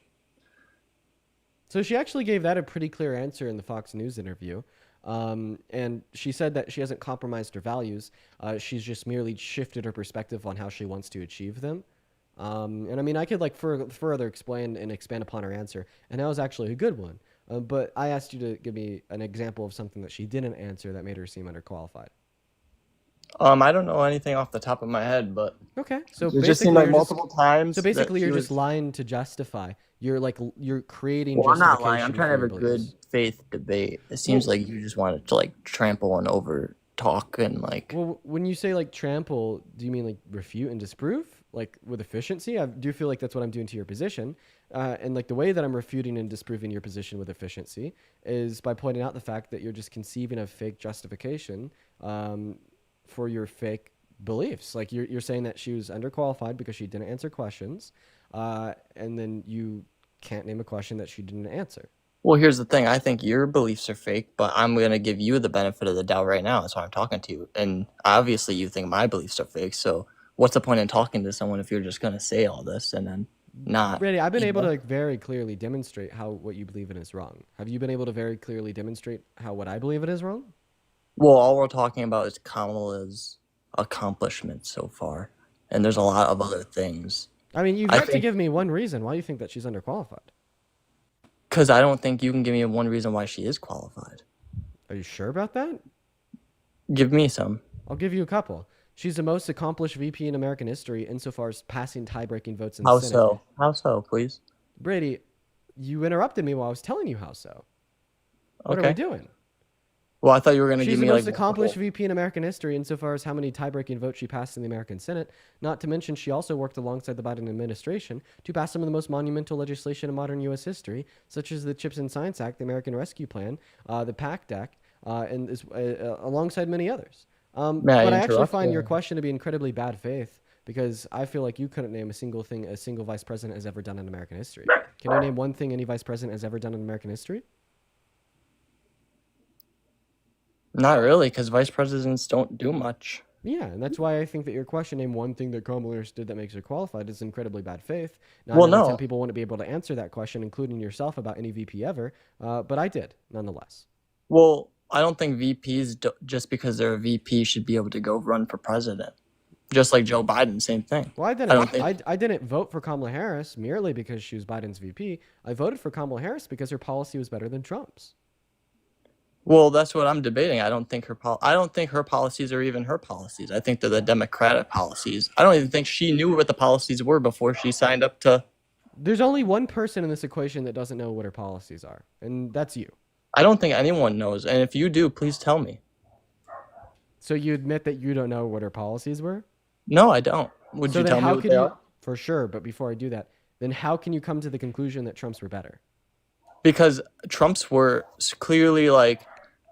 So she actually gave that a pretty clear answer in the Fox News interview. And she said that she hasn't compromised her values. She's just merely shifted her perspective on how she wants to achieve them. And I mean, I could like further explain and expand upon her answer. And that was actually a good one. But I asked you to give me an example of something that she didn't answer that made her seem underqualified. I don't know anything off the top of my head, but Okay. So it just seemed like you're just- multiple times. So that basically, she you're was- just lying to justify. You're creating. Well, I'm not lying. I'm justification trying to have for a your good beliefs. faith debate. It seems like you just wanted to like trample and over talk and like. Well, when you say like trample, do you mean like refute and disprove, like with efficiency? I do feel like that's what I'm doing to your position, and like the way that I'm refuting and disproving your position with efficiency is by pointing out the fact that you're just conceiving of fake justification for your fake beliefs. Like you're saying that she was underqualified because she didn't answer questions, and then you can't name a question that she didn't answer. Well, here's the thing. I think your beliefs are fake, but I'm gonna give you the benefit of the doubt right now. That's why I'm talking to you, and obviously you think my beliefs are fake. So what's the point in talking to someone if you're just gonna say all this and then? not. Brady, I've been able to evil. like very clearly demonstrate how what you believe in is wrong. Have you been able to very clearly demonstrate how what I believe it is wrong? Well, all we're talking about is Kamala's accomplishments so far, and there's a lot of other things. I mean, you've I yet to think give me one reason why you think that she's underqualified. because I don't think you can give me one reason why she is qualified. Are you sure about that? Give me some. I'll give you a couple. She's the most accomplished VP in American history insofar as passing tie-breaking votes in the How Senate. so? How so, please? Brady, you interrupted me while I was telling you how so. What are we Okay. doing? Well, I thought you were going to She's give the me most like accomplished multiple. VP in American history insofar as how many tie-breaking votes she passed in the American Senate. Not to mention, she also worked alongside the Biden administration to pass some of the most monumental legislation in modern U.S. history, such as the CHIPS and Science Act, the American Rescue Plan, the PACT Act, and alongside many others. May I But I actually interrupt? find your question to be incredibly bad faith because I feel like you couldn't name a single thing a single vice president has ever done in American history. Can you name one thing any vice president has ever done in American history? Not really, because vice presidents don't do much. Yeah, and that's why I think that your question, name one thing that Kamala Harris did that makes her qualified, is incredibly bad faith. Not Well, out of 10 no. people wouldn't be able to answer that question, including yourself, about any VP ever, but I did, nonetheless. Well, I don't think VPs, just because they're a VP, should be able to go run for president. Just like Joe Biden, same thing. Well, I I don't didn't. think. I didn't vote for Kamala Harris merely because she was Biden's VP. I voted for Kamala Harris because her policy was better than Trump's. Well, that's what I'm debating. I don't think her policies are even her policies. I think they're the Democratic policies. I don't even think she knew what the policies were before she signed up to. There's only one person in this equation that doesn't know what her policies are, and that's you. I don't think anyone knows. And if you do, please tell me. So you admit that you don't know what her policies were? No, I don't. Would So you then tell me how what could they you? are? For sure, but before I do that, then how can you come to the conclusion that Trump's were better? Because Trump's were clearly like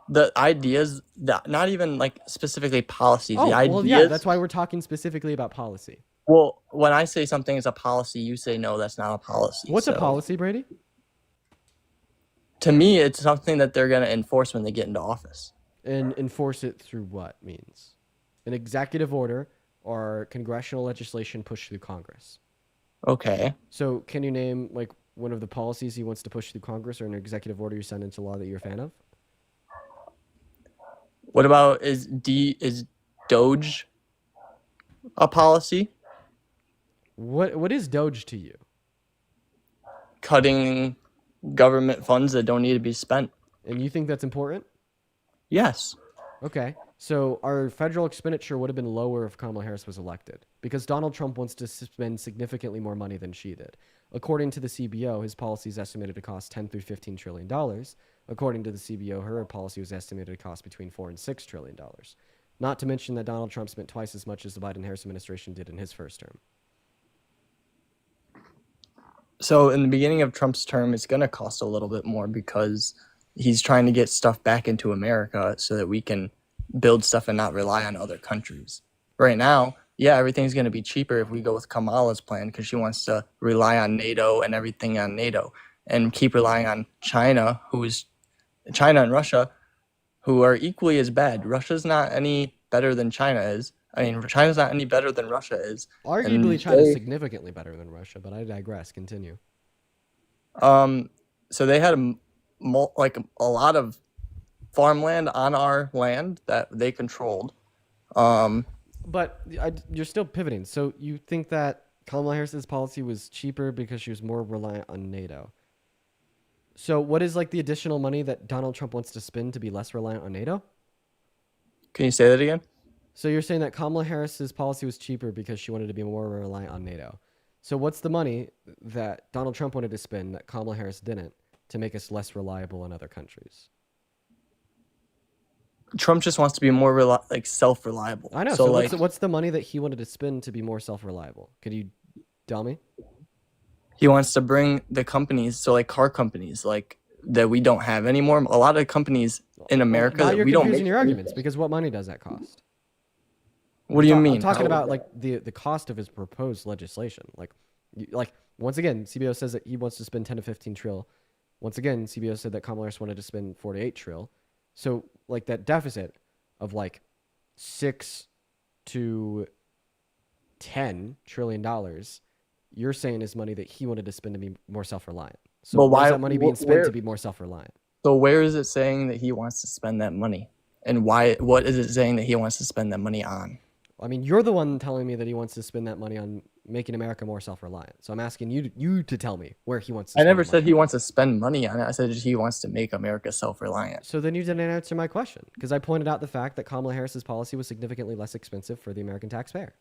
the ideas that not even like specifically policies. The ideas. Well, yeah, that's why we're talking specifically about policy. Well, when I say something is a policy, you say no, that's not a policy. What's a So, policy, Brady? To me, it's something that they're going to enforce when they get into office. And enforce it through what means? An executive order or congressional legislation pushed through Congress. Okay. So can you name like one of the policies he wants to push through Congress or an executive order you send into law that you're a fan of? What about is Doge a policy? What is Doge to you? Cutting government funds that don't need to be spent. And you think that's important? Yes. Okay. So our federal expenditure would have been lower if Kamala Harris was elected because Donald Trump wants to spend significantly more money than she did. According to the CBO, his policy is estimated to cost $10 through $15 trillion. According to the CBO, her policy was estimated to cost between $4 and $6 trillion. Not to mention that Donald Trump spent twice as much as the Biden-Harris administration did in his first term. So in the beginning of Trump's term, it's going to cost a little bit more because he's trying to get stuff back into America so that we can build stuff and not rely on other countries. Right now, yeah, everything's going to be cheaper if we go with Kamala's plan because she wants to rely on NATO and everything on NATO and keep relying on China and Russia, who are equally as bad. Russia's not any better than China is. I mean, China's not any better than Russia is. Arguably, And China's they- significantly better than Russia, but I digress. Continue. So they had a lot of farmland on our land that they controlled. But you're still pivoting. So you think that Kamala Harris's policy was cheaper because she was more reliant on NATO. So what is like the additional money that Donald Trump wants to spend to be less reliant on NATO? Can you say that again? So you're saying that Kamala Harris's policy was cheaper because she wanted to be more reliant on NATO. So what's the money that Donald Trump wanted to spend that Kamala Harris didn't to make us less reliable in other countries? Trump just wants to be more self-reliable. I know. So, So what's the money that he wanted to spend to be more self-reliable? Could you tell me? he wants to bring the companies, so like car companies, like that we don't have anymore. A lot of companies in America Now that you're we don't confusing make. your arguments because what money does that cost? What do you mean? I'm talking How- about like the cost of his proposed legislation. Like once again, CBO says that he wants to spend 10 to 15 trill. Once again, CBO said that Kamala Harris wanted to spend 4 to 8 trill. So like that deficit of like $6 to $10 trillion you're saying is money that he wanted to spend to be more self-reliant. So But where's why? that money being spent Where? to be more self-reliant? So where is it saying that he wants to spend that money, and why? What is it saying that he wants to spend that money on? I mean, you're the one telling me that he wants to spend that money on making America more self-reliant. So I'm asking you to tell me where he wants to I spend never the said money. he wants to spend money on it. I said he wants to make America self-reliant. So then you didn't answer my question, because I pointed out the fact that Kamala Harris's policy was significantly less expensive for the American taxpayer,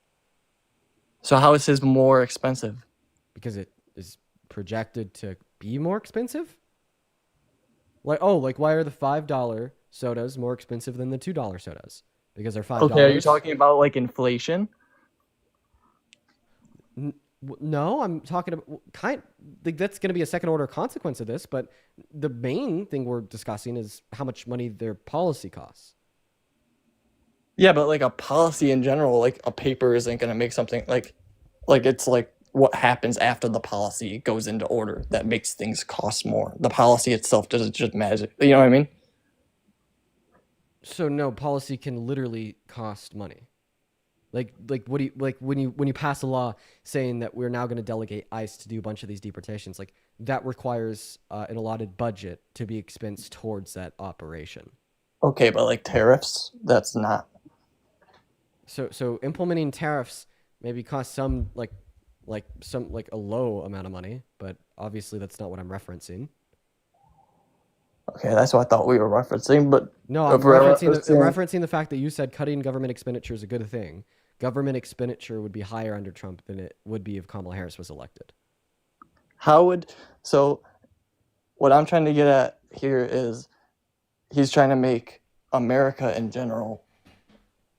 So how is his more expensive? because it is projected to be more expensive. Like why are the $5 sodas more expensive than the $2 sodas? Because they're $5. Okay, are you talking about like inflation? No, I'm talking about like that's going to be a second order consequence of this, but the main thing we're discussing is how much money their policy costs. Yeah, but like a policy in general, like a paper isn't going to make something like it's like what happens after the policy goes into order that makes things cost more. The policy itself doesn't just magic. You know what I mean? So no, policy can literally cost money. Like what do you like when you pass a law saying that we're now going to delegate ICE to do a bunch of these deportations, like that requires an allotted budget to be expensed towards that operation. Okay, but like tariffs, that's not. So implementing tariffs maybe cost some like a low amount of money, but obviously that's not what I'm referencing. Okay, that's what I thought we were referencing, but No, I'm if we're referencing the fact that you said cutting government expenditure is a good thing. Government expenditure would be higher under Trump than it would be if Kamala Harris was elected. So what I'm trying to get at here is he's trying to make America in general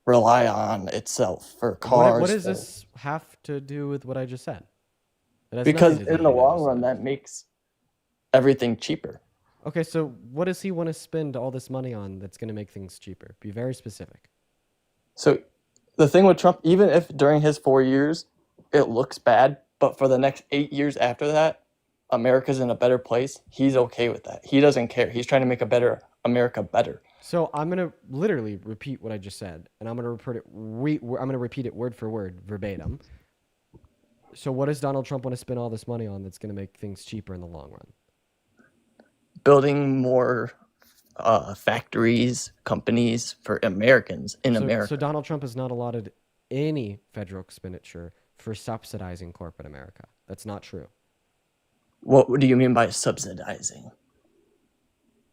rely on itself for cars. What does this have to do with what I just said? It has Because nothing to do in with the what I long just run, said. that makes everything cheaper. Okay, so what does he want to spend all this money on that's going to make things cheaper? Be very specific. So the thing with Trump, even if during his 4 years it looks bad, but for the next 8 years after that, America's in a better place, he's okay with that. He doesn't care. He's trying to make a better America better. So I'm going to literally repeat what I just said, and I'm going to repeat it word for word, verbatim. So what does Donald Trump want to spend all this money on that's going to make things cheaper in the long run? Building more factories, companies for Americans in America. So Donald Trump has not allotted any federal expenditure for subsidizing corporate America. That's not true. What do you mean by subsidizing?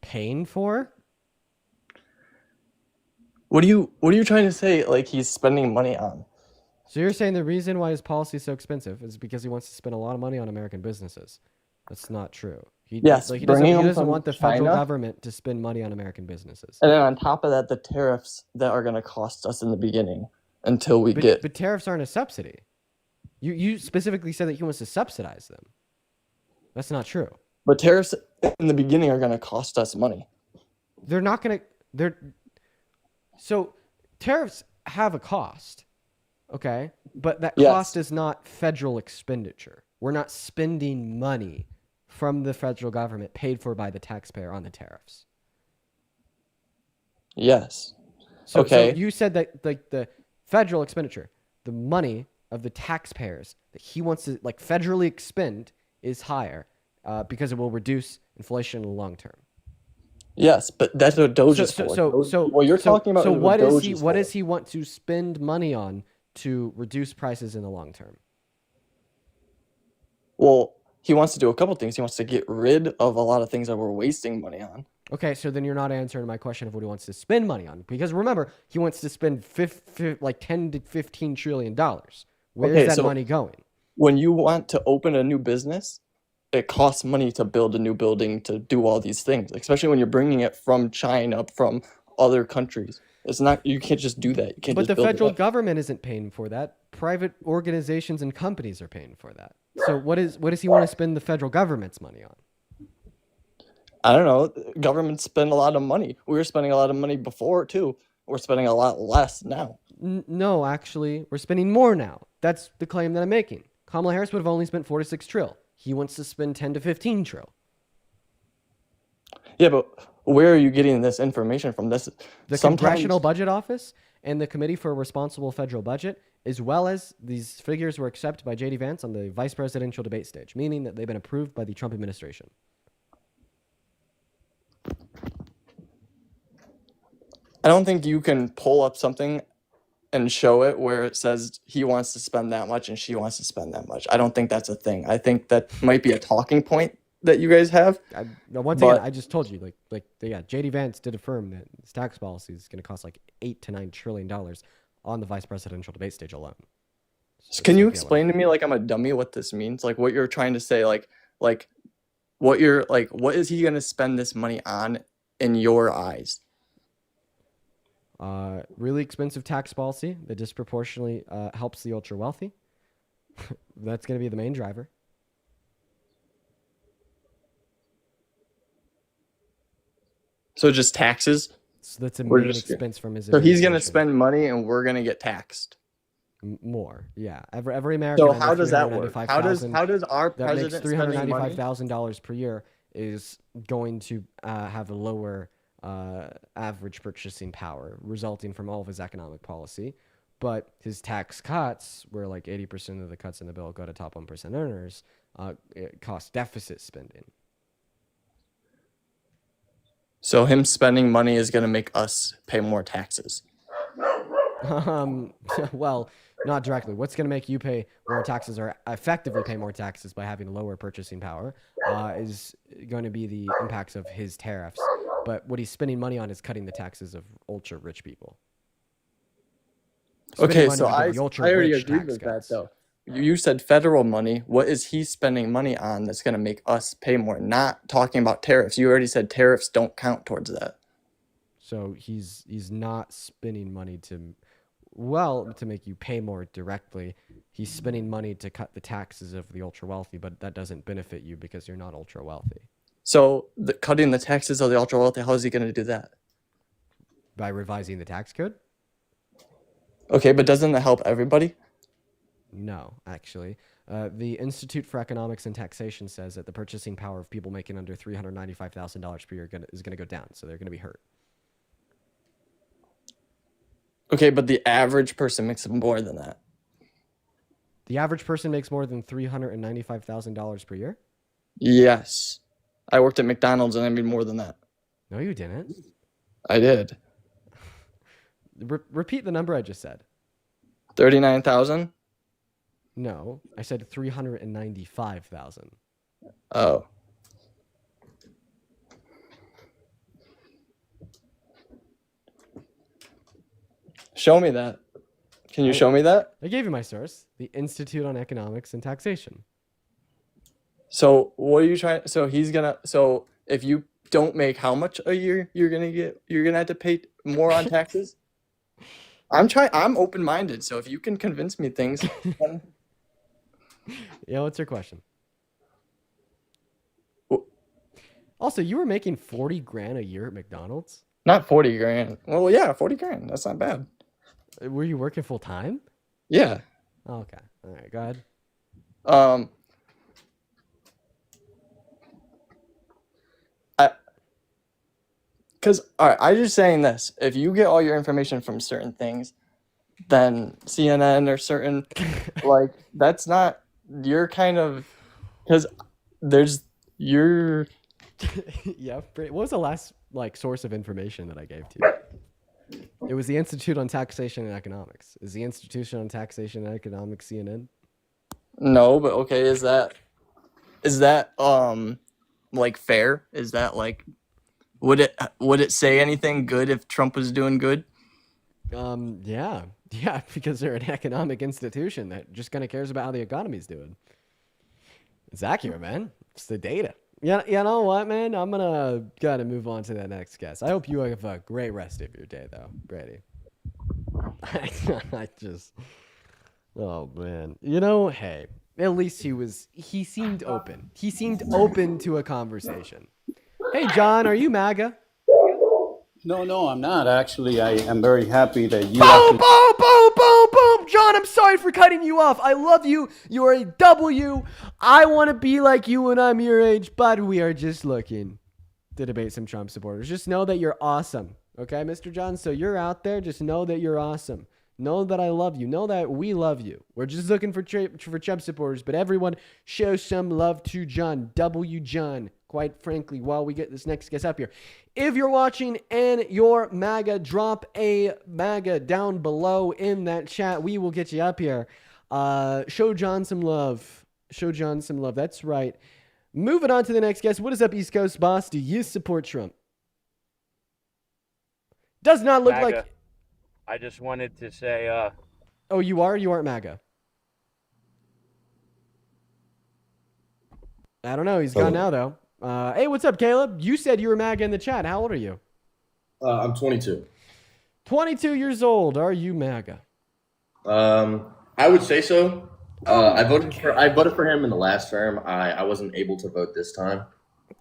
Paying for? What are you trying to say? Like he's spending money on? So you're saying the reason why his policy is so expensive is because he wants to spend a lot of money on American businesses. That's not true. Yes, he bringing them doesn't from want the federal China. government to spend money on American businesses. And then on top of that, the tariffs that are going to cost us in the beginning until we get. But tariffs aren't a subsidy. You specifically said that he wants to subsidize them. That's not true. But tariffs in the beginning are going to cost us money. They're not going to. So tariffs have a cost, okay? But that Yes. cost is not federal expenditure. We're not spending money from the federal government paid for by the taxpayer on the tariffs. Yes. So Okay. you said that like the federal expenditure, the money of the taxpayers that he wants to like federally expend is higher because it will reduce inflation in the long term. Yes, but that's what Doge is for. What you're talking about So is what Doge what does he want to spend money on to reduce prices in the long term? Well, he wants to do a couple things. He wants to get rid of a lot of things that we're wasting money on. Okay, so then you're not answering my question of what he wants to spend money on, because remember, he wants to spend like 10 to 15 trillion dollars. Where's that money going? When you want to open a new business, it costs money to build a new building, to do all these things, especially when you're bringing it from China, from other countries. It's not, you can't just do that. You can't But just the build it federal up. government isn't paying for that. Private organizations and companies are paying for that. So what does he want to spend the federal government's money on? I don't know. Governments spend a lot of money. We were spending a lot of money before too. We're spending a lot less now. No, actually, we're spending more now. That's the claim that I'm making. Kamala Harris would have only spent 4 to 6 trill. He wants to spend 10 to 15 trill. Yeah, but where are you getting this information from? The Congressional Budget Office and the Committee for a Responsible Federal Budget, as well as these figures were accepted by J.D. Vance on the vice presidential debate stage, meaning that they've been approved by the Trump administration. I don't think you can pull up something and show it where it says he wants to spend that much and she wants to spend that much. I don't think that's a thing. I think that might be a talking point that you guys have. Once But- again, I just told you, J.D. Vance did affirm that his tax policy is going to cost like $8 to $9 trillion on the vice presidential debate stage alone. So Can you it's like, explain to me like I'm a dummy what this means? Like what you're trying to say, like what you're like, what is he gonna spend this money on in your eyes? Really expensive tax policy that disproportionately helps the ultra wealthy. That's going to be the main driver. So just taxes. So that's a We're main just- expense from his. So he's gonna administration. spend money and we're gonna get taxed. More. Yeah, every American. So under how does that work? How does $395,000 our that makes president spending money? $395,000 per year is going to have a lower average purchasing power resulting from all of his economic policy. But his tax cuts, where like 80% of the cuts in the bill go to top 1% earners, it costs deficit spending. So him spending money is gonna make us pay more taxes. Well, not directly. What's going to make you pay more taxes or effectively pay more taxes by having lower purchasing power is going to be the impacts of his tariffs. But what he's spending money on is cutting the taxes of ultra rich people. Spending Okay, money so to give I the ultra already rich agreed tax with that cuts. though. You said federal money. What is he spending money on that's gonna make us pay more? Not talking about tariffs. You already said tariffs don't count towards that. So he's not spending money to make you pay more directly. He's spending money to cut the taxes of the ultra wealthy, but that doesn't benefit you because you're not ultra wealthy. So cutting the taxes of the ultra wealthy, how is he gonna do that? By revising the tax code? Okay, but doesn't that help everybody? No, actually. The Institute for Economics and Taxation says that the purchasing power of people making under $395,000 per year is going to go down, so they're going to be hurt. Okay, but the average person makes more than that. The average person makes more than $395,000 per year? Yes. I worked at McDonald's and I made more than that. No, you didn't. I did. Repeat the number I just said. 39,000? No, I said 395,000. Oh. Show me that. Can you show me that? I gave you my source, the Institute on Economics and Taxation. So what are you trying? So he's gonna. So if you don't make how much a year, you're gonna have to pay more on taxes. I'm open minded. So if you can convince me things, Yeah, what's your question? Wh- Also, you were making 40 grand a year at McDonald's? not 40 grand. Well, yeah, 40 grand. That's not bad. Were you working full time? Yeah. Oh, okay. All right, go ahead. Because all right, I'm just saying this: if you get all your information from certain things, then CNN or certain like that's not your kind of because there's your Yeah. What was the last source of information that I gave to you? It was the Institute on Taxation and Economics. Is the Institution on Taxation and Economics CNN? no, but okay, is that like fair? Is that like would it say anything good if Trump was doing good? Yeah, because they're an economic institution that just kind of cares about how the economy's doing. It's accurate, man. It's the data. Yeah, you know what, man? I'm gotta move on to that next guest. I hope you have a great rest of your day, though, Brady. Oh man. Hey, at least he seemed open. He seemed open to a conversation. Hey, John, are you MAGA? No, I'm not. Actually, I am very happy that you. Boom, boom, boom, boom, boom. John, I'm sorry for cutting you off. I love you. You are a W. I want to be like you when I'm your age, but we are just looking to debate some Trump supporters. Just know that you're awesome. Okay, Mr. John. So you're out there. Just know that you're awesome. Know that I love you. Know that we love you. We're just looking for Trump supporters, but everyone show some love to John W. John. Quite frankly, while we get this next guest up here, if you're watching and you're MAGA, drop a MAGA down below in that chat. We will get you up here. Show John some love. Show John some love. That's right. Moving on to the next guest. What is up, East Coast boss? Do you support Trump? Does not look MAGA. like. I just wanted to say, Oh, you are? You aren't MAGA? I don't know. He's gone now, though. Hey, what's up, Caleb? You said you were MAGA in the chat. How old are you? I'm 22. 22 years old. Are you MAGA? I would say so. I voted for him in the last term. I wasn't able to vote this time.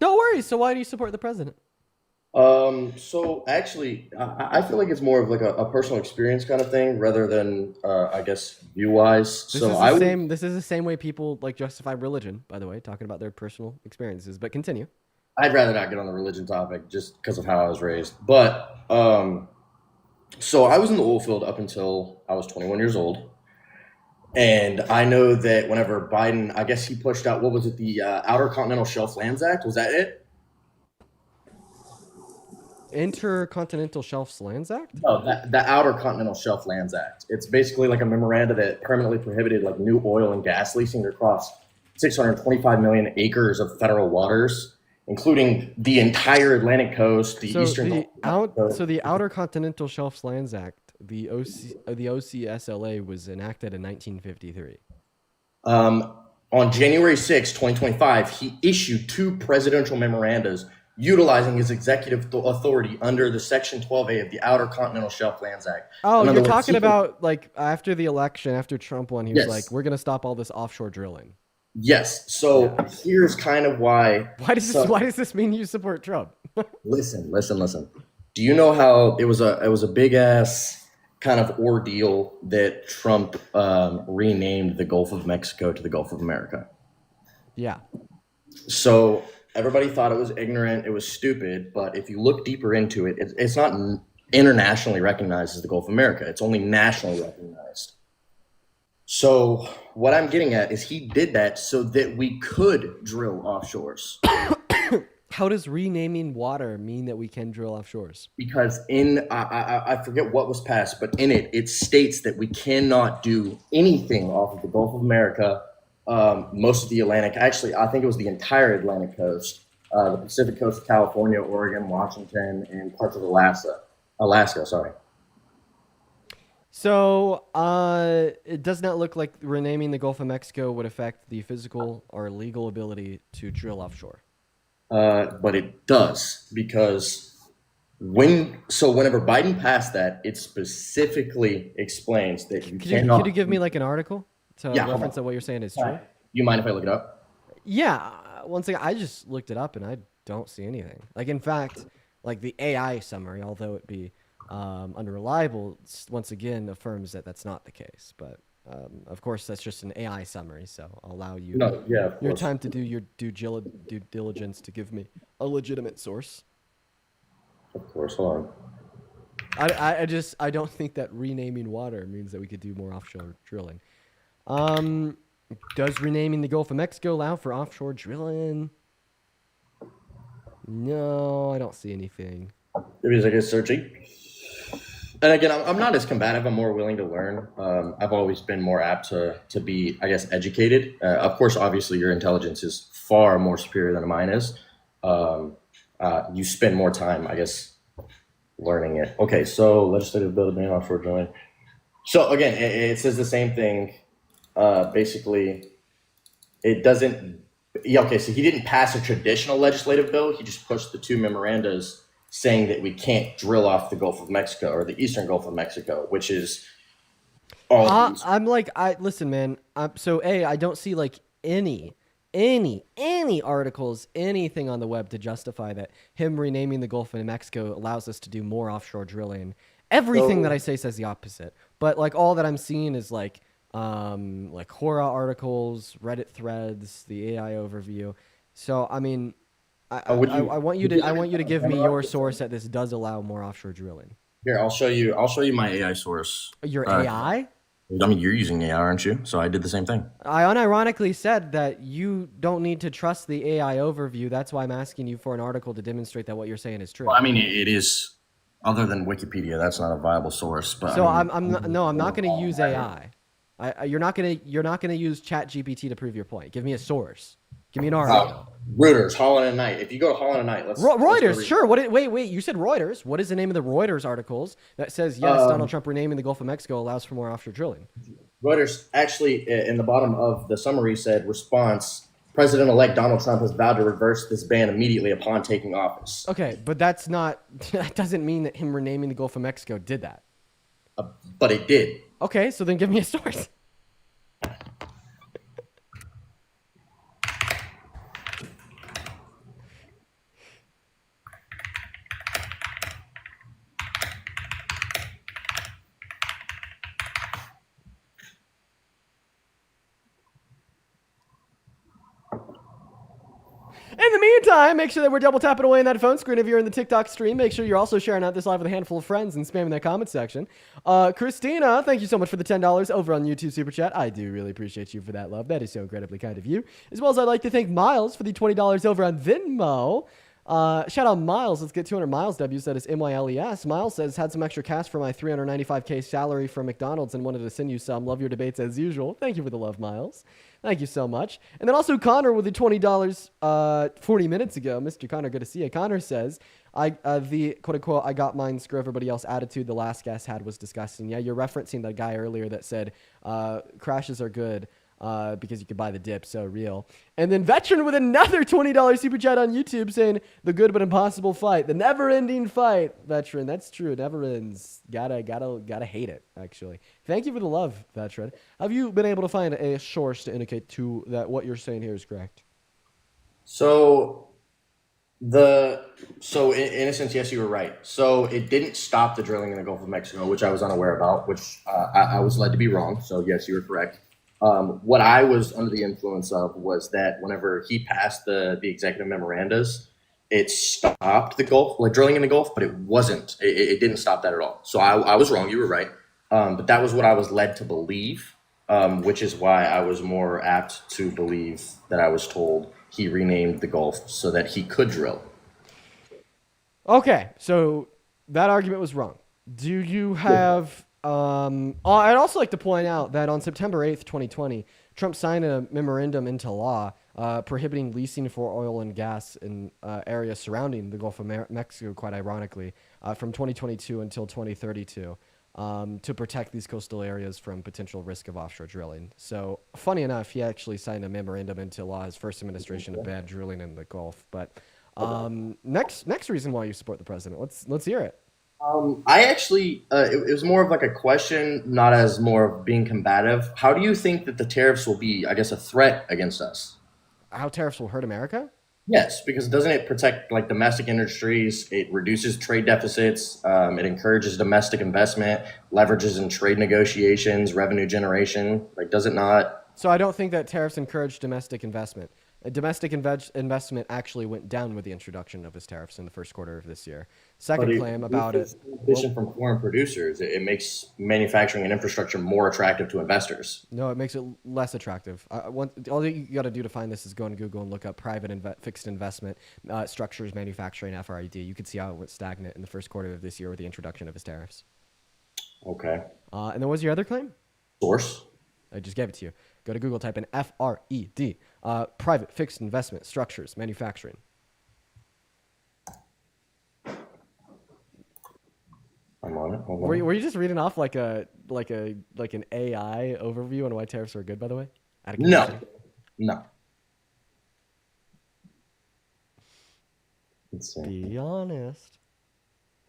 No worries. So why do you support the president? So actually, I feel like it's more of like a personal experience kind of thing rather than, I guess, view-wise. This is the same way people like justify religion, by the way, talking about their personal experiences. But continue. I'd rather not get on the religion topic just because of how I was raised. But so I was in the oil field up until I was 21 years old. And I know that whenever Biden, I guess he pushed out, what was it, the Outer Continental Shelf Lands Act? Was that it? Intercontinental Shelf Lands Act? No, the Outer Continental Shelf Lands Act. It's basically like a memoranda that permanently prohibited like new oil and gas leasing across 625 million acres of federal waters, including the entire Atlantic coast, the eastern. So the Outer Continental Shelf Lands Act, the OCSLA, was enacted in 1953. On January 6, 2025, he issued 2 presidential memorandas utilizing his executive authority under the Section 12A of the Outer Continental Shelf Lands Act. Oh, you're talking about like after the election, after Trump won, he was Yes. like, we're going to stop all this offshore drilling. Yes. So here's kind of why. Why does this mean you support Trump? Listen. Do you know how it was a big ass kind of ordeal that Trump renamed the Gulf of Mexico to the Gulf of America? Yeah. So everybody thought it was ignorant, it was stupid, but if you look deeper into it, it's not internationally recognized as the Gulf of America. It's only nationally recognized. So what I'm getting at is he did that so that we could drill offshores. How does renaming water mean that we can drill offshores? Because I forget what was passed, but in it states that we cannot do anything off of the Gulf of America, most of the Atlantic. Actually, I think it was the entire Atlantic coast, the Pacific coast of California, Oregon, Washington, and parts of Alaska, sorry. So it does not look like renaming the Gulf of Mexico would affect the physical or legal ability to drill offshore. But it does, because whenever Biden passed that, it specifically explains that you cannot. Could you give me like an article to Yeah, reference that what you're saying is true? You mind if I look it up? Yeah. Once again, I just looked it up and I don't see anything. Like, in fact, like the AI summary, although it be unreliable, once again affirms that that's not the case. But of course, that's just an AI summary, so I'll allow you your time to do your due diligence to give me a legitimate source. Of course, hold on. I don't think that renaming water means that we could do more offshore drilling. Does renaming the Gulf of Mexico allow for offshore drilling? No, I don't see anything. Maybe it's like it's searching. And again, I'm not as combative. I'm more willing to learn. I've always been more apt to be, I guess, educated. Of course, obviously, your intelligence is far more superior than mine is. You spend more time, I guess, learning it. Okay, so legislative bill to ban offshore drilling. So again, it says the same thing. Basically, it doesn't. Yeah, okay, so he didn't pass a traditional legislative bill. He just pushed the 2 memorandas saying that we can't drill off the Gulf of Mexico or the eastern Gulf of Mexico, which is all. I'm like, listen, man. I don't see like any articles, anything on the web to justify that him renaming the Gulf of Mexico allows us to do more offshore drilling. Everything that I say says the opposite. But like all that I'm seeing is like Quora articles, Reddit threads, the AI overview. So I mean, I want you to give me your source that this does allow more offshore drilling. Here, I'll show you. I'll show you my AI source. Your AI? I mean, you're using AI, aren't you? So I did the same thing. I unironically said that you don't need to trust the AI overview. That's why I'm asking you for an article to demonstrate that what you're saying is true. Well, I mean, it is. Other than Wikipedia, that's not a viable source. But so I mean, I'm not going to use AI. You're not going to use ChatGPT to prove your point. Give me a source. Give me an article. Reuters, Holland and Knight. If you go to Holland and Knight, Reuters, sure. Wait. You said Reuters. What is the name of the Reuters articles that says yes, Donald Trump renaming the Gulf of Mexico allows for more offshore drilling? Reuters actually, in the bottom of the summary, said response: President-elect Donald Trump has vowed to reverse this ban immediately upon taking office. Okay, but that's not. That doesn't mean that him renaming the Gulf of Mexico did that. But it did. Okay, so then give me a source. In the meantime, make sure that we're double tapping away in that phone screen if you're in the TikTok stream. Make sure you're also sharing out this live with a handful of friends and spamming that comment section. Christina, thank you so much for the $10 over on YouTube Super Chat. I do really appreciate you for that love. That is so incredibly kind of you. As well as I'd like to thank Miles for the $20 over on Venmo. Shout out Miles. Let's get 200 Miles W's. That is MYLES. Miles says, had some extra cash for my $395K salary from McDonald's and wanted to send you some. Love your debates as usual. Thank you for the love, Miles. Thank you so much. And then also Connor with the $20 40 minutes ago. Mr. Connor, good to see you. Connor says, the quote-unquote, I got mine, screw everybody else attitude the last guest had was disgusting. Yeah, you're referencing the guy earlier that said crashes are good. Because you could buy the dip, so real. And then Veteran with another $20 super chat on YouTube saying, the good but impossible fight. The never-ending fight, Veteran. That's true. It never ends. Gotta hate it, actually. Thank you for the love, Veteran. Have you been able to find a source to indicate to that what you're saying here is correct? So in a sense, yes, you were right. So it didn't stop the drilling in the Gulf of Mexico, which I was unaware about, which I was led to be wrong. So yes, you were correct. What I was under the influence of was that whenever he passed the executive memorandas, it stopped the Gulf, like drilling in the Gulf, but it wasn't. It didn't stop that at all. So I was wrong. You were right. But that was what I was led to believe, which is why I was more apt to believe that I was told he renamed the Gulf so that he could drill. Okay, so that argument was wrong. Do you have... I'd also like to point out that on September 8th, 2020, Trump signed a memorandum into law prohibiting leasing for oil and gas in areas surrounding the Gulf of Mexico, quite ironically, from 2022 until 2032 to protect these coastal areas from potential risk of offshore drilling. So, funny enough, he actually signed a memorandum into law, his first administration, to ban drilling in the Gulf. But next reason why you support the president, let's hear it. I actually, it was more of like a question, not as more of being combative. How do you think that the tariffs will be, I guess, a threat against us? How tariffs will hurt America? Yes, because doesn't it protect like domestic industries? It reduces trade deficits. It encourages domestic investment, leverages in trade negotiations, revenue generation. Like, does it not? So I don't think that tariffs encourage domestic investment. Domestic investment actually went down with the introduction of his tariffs in the first quarter of this year. Second claim about it. Competition from foreign producers. It makes manufacturing and infrastructure more attractive to investors. No, it makes it less attractive. All you got to do to find this is go to Google and look up private fixed investment structures manufacturing FRED. You can see how it went stagnant in the first quarter of this year with the introduction of his tariffs. Okay. And then what was your other claim? Source. I just gave it to you. Go to Google, type in FRED, private fixed investment structures manufacturing. I'm on it. Hold on. Were you just reading off like an AI overview on why tariffs are good? By the way, No. Let's see. Be honest.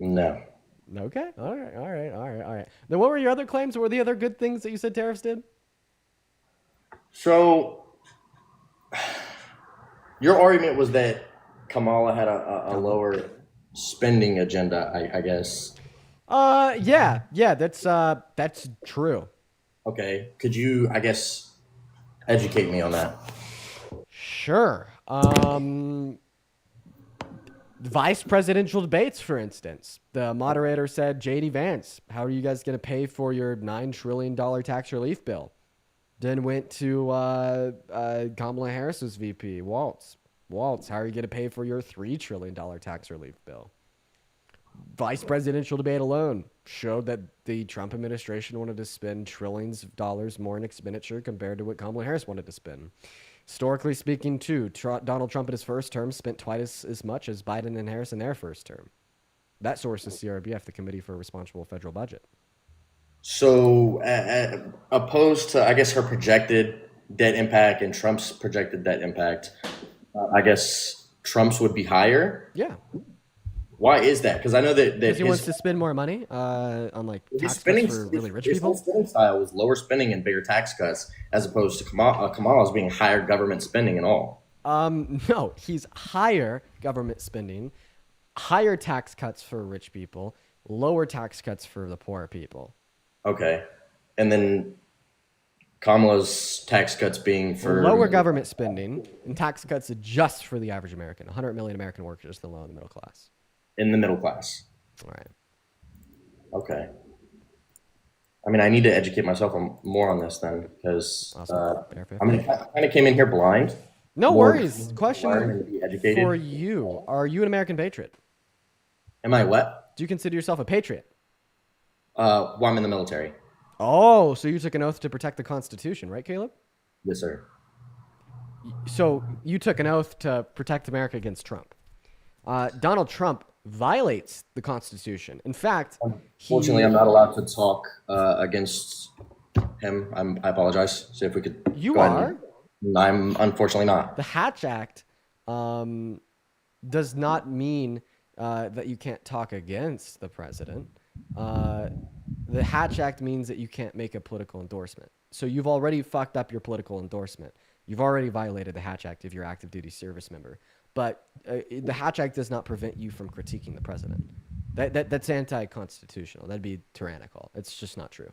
No. Okay. All right. Then what were your other claims? What were the other good things that you said tariffs did? So, your argument was that Kamala had a lower spending agenda, I guess. Yeah, that's true. Okay, could you, I guess, educate me on that? Sure. Vice presidential debates, for instance. The moderator said, J.D. Vance, how are you guys going to pay for your $9 trillion tax relief bill? Then went to Kamala Harris's VP, Waltz. Waltz, how are you going to pay for your $3 trillion tax relief bill? Vice presidential debate alone showed that the Trump administration wanted to spend trillions of dollars more in expenditure compared to what Kamala Harris wanted to spend. Historically speaking, too, Donald Trump in his first term spent twice as much as Biden and Harris in their first term. That source is CRBF, the Committee for a Responsible Federal Budget. So, opposed to, I guess, her projected debt impact and Trump's projected debt impact, I guess Trump's would be higher. Yeah. Why is that? Because I know that Because he wants to spend more money on like tax spending cuts for really rich his people. whole spending style was lower spending and bigger tax cuts, as opposed to Kamala's being higher government spending and all. No, he's higher government spending, higher tax cuts for rich people, lower tax cuts for the poor people. Okay, and then Kamala's tax cuts being for lower government spending and tax cuts just for the average American, 100 million American workers, the low and the middle class. in the middle class. All right. Okay. I mean, I need to educate myself more on this then, because I mean, I kind of came in here blind. No worries. Question and be educated. for you: are you an American patriot? Am I what? Do you consider yourself a patriot? Well, I'm in the military. Oh, so you took an oath to protect the Constitution, right, Caleb? Yes, sir. So you took an oath to protect America against Trump. Donald Trump violates the Constitution. In fact, Unfortunately, I'm not allowed to talk against him. I apologize. So if we could. You go ahead are. and- I'm unfortunately not. The Hatch Act does not mean that you can't talk against the president. The Hatch Act means that you can't make a political endorsement. So you've already fucked up your political endorsement. You've already violated the Hatch Act if you're an active duty service member. But the Hatch Act does not prevent you from critiquing the president. That's anti-constitutional. That'd be tyrannical. It's just not true.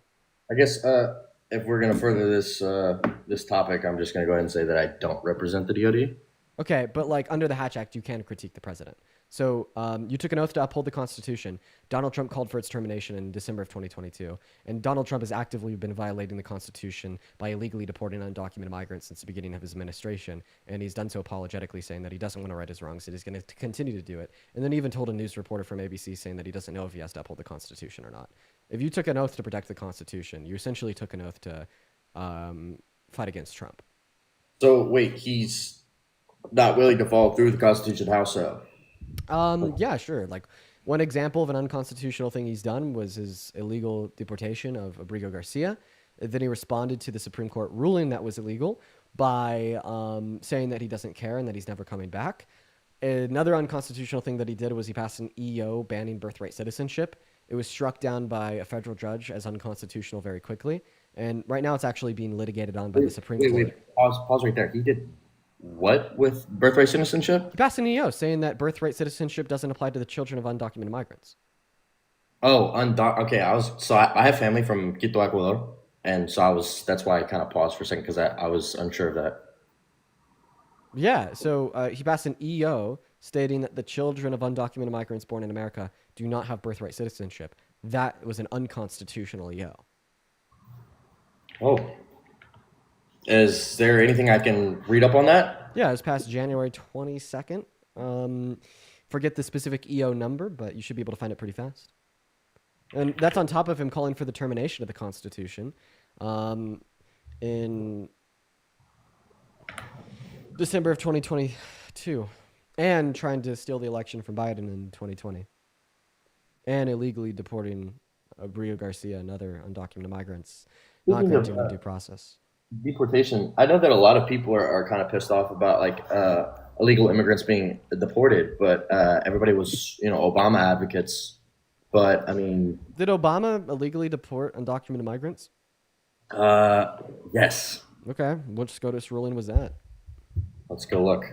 I guess if we're gonna further this topic, I'm just gonna go ahead and say that I don't represent the DoD. Okay, but like under the Hatch Act, you can critique the president. So you took an oath to uphold the Constitution. Donald Trump called for its termination in December of 2022. And Donald Trump has actively been violating the Constitution by illegally deporting undocumented migrants since the beginning of his administration. And he's done so apologetically, saying that he doesn't want to right his wrongs, that he's going to continue to do it. And then he even told a news reporter from ABC saying that he doesn't know if he has to uphold the Constitution or not. If you took an oath to protect the Constitution, you essentially took an oath to fight against Trump. So wait, he's not willing to follow through with the Constitution. How so? Yeah, sure. Like one example of an unconstitutional thing he's done was his illegal deportation of Abrigo Garcia. Then he responded to the Supreme Court ruling that was illegal by saying that he doesn't care and that he's never coming back. Another unconstitutional thing that he did was he passed an EO banning birthright citizenship. It was struck down by a federal judge as unconstitutional very quickly. And right now it's actually being litigated on by the Supreme Court. Wait. Pause right there. He did what with birthright citizenship? He passed an EO saying that birthright citizenship doesn't apply to the children of undocumented migrants. Oh, okay. I have family from Quito, Ecuador, and so that's why I kind of paused for a second because I was unsure of that. Yeah, so he passed an EO stating that the children of undocumented migrants born in America do not have birthright citizenship. That was an unconstitutional EO. Oh. Is there anything I can read up on that? Yeah, it was passed January 22nd. Forget the specific EO number, but you should be able to find it pretty fast. And that's on top of him calling for the termination of the Constitution in December of 2022 and trying to steal the election from Biden in 2020 and illegally deporting Abrigo Garcia and other undocumented migrants, not granting them due process. Deportation. I know that a lot of people are kind of pissed off about like illegal immigrants being deported, but everybody was, Obama advocates. But I mean, did Obama illegally deport undocumented migrants? Yes. Okay, which SCOTUS ruling was that? Let's go look.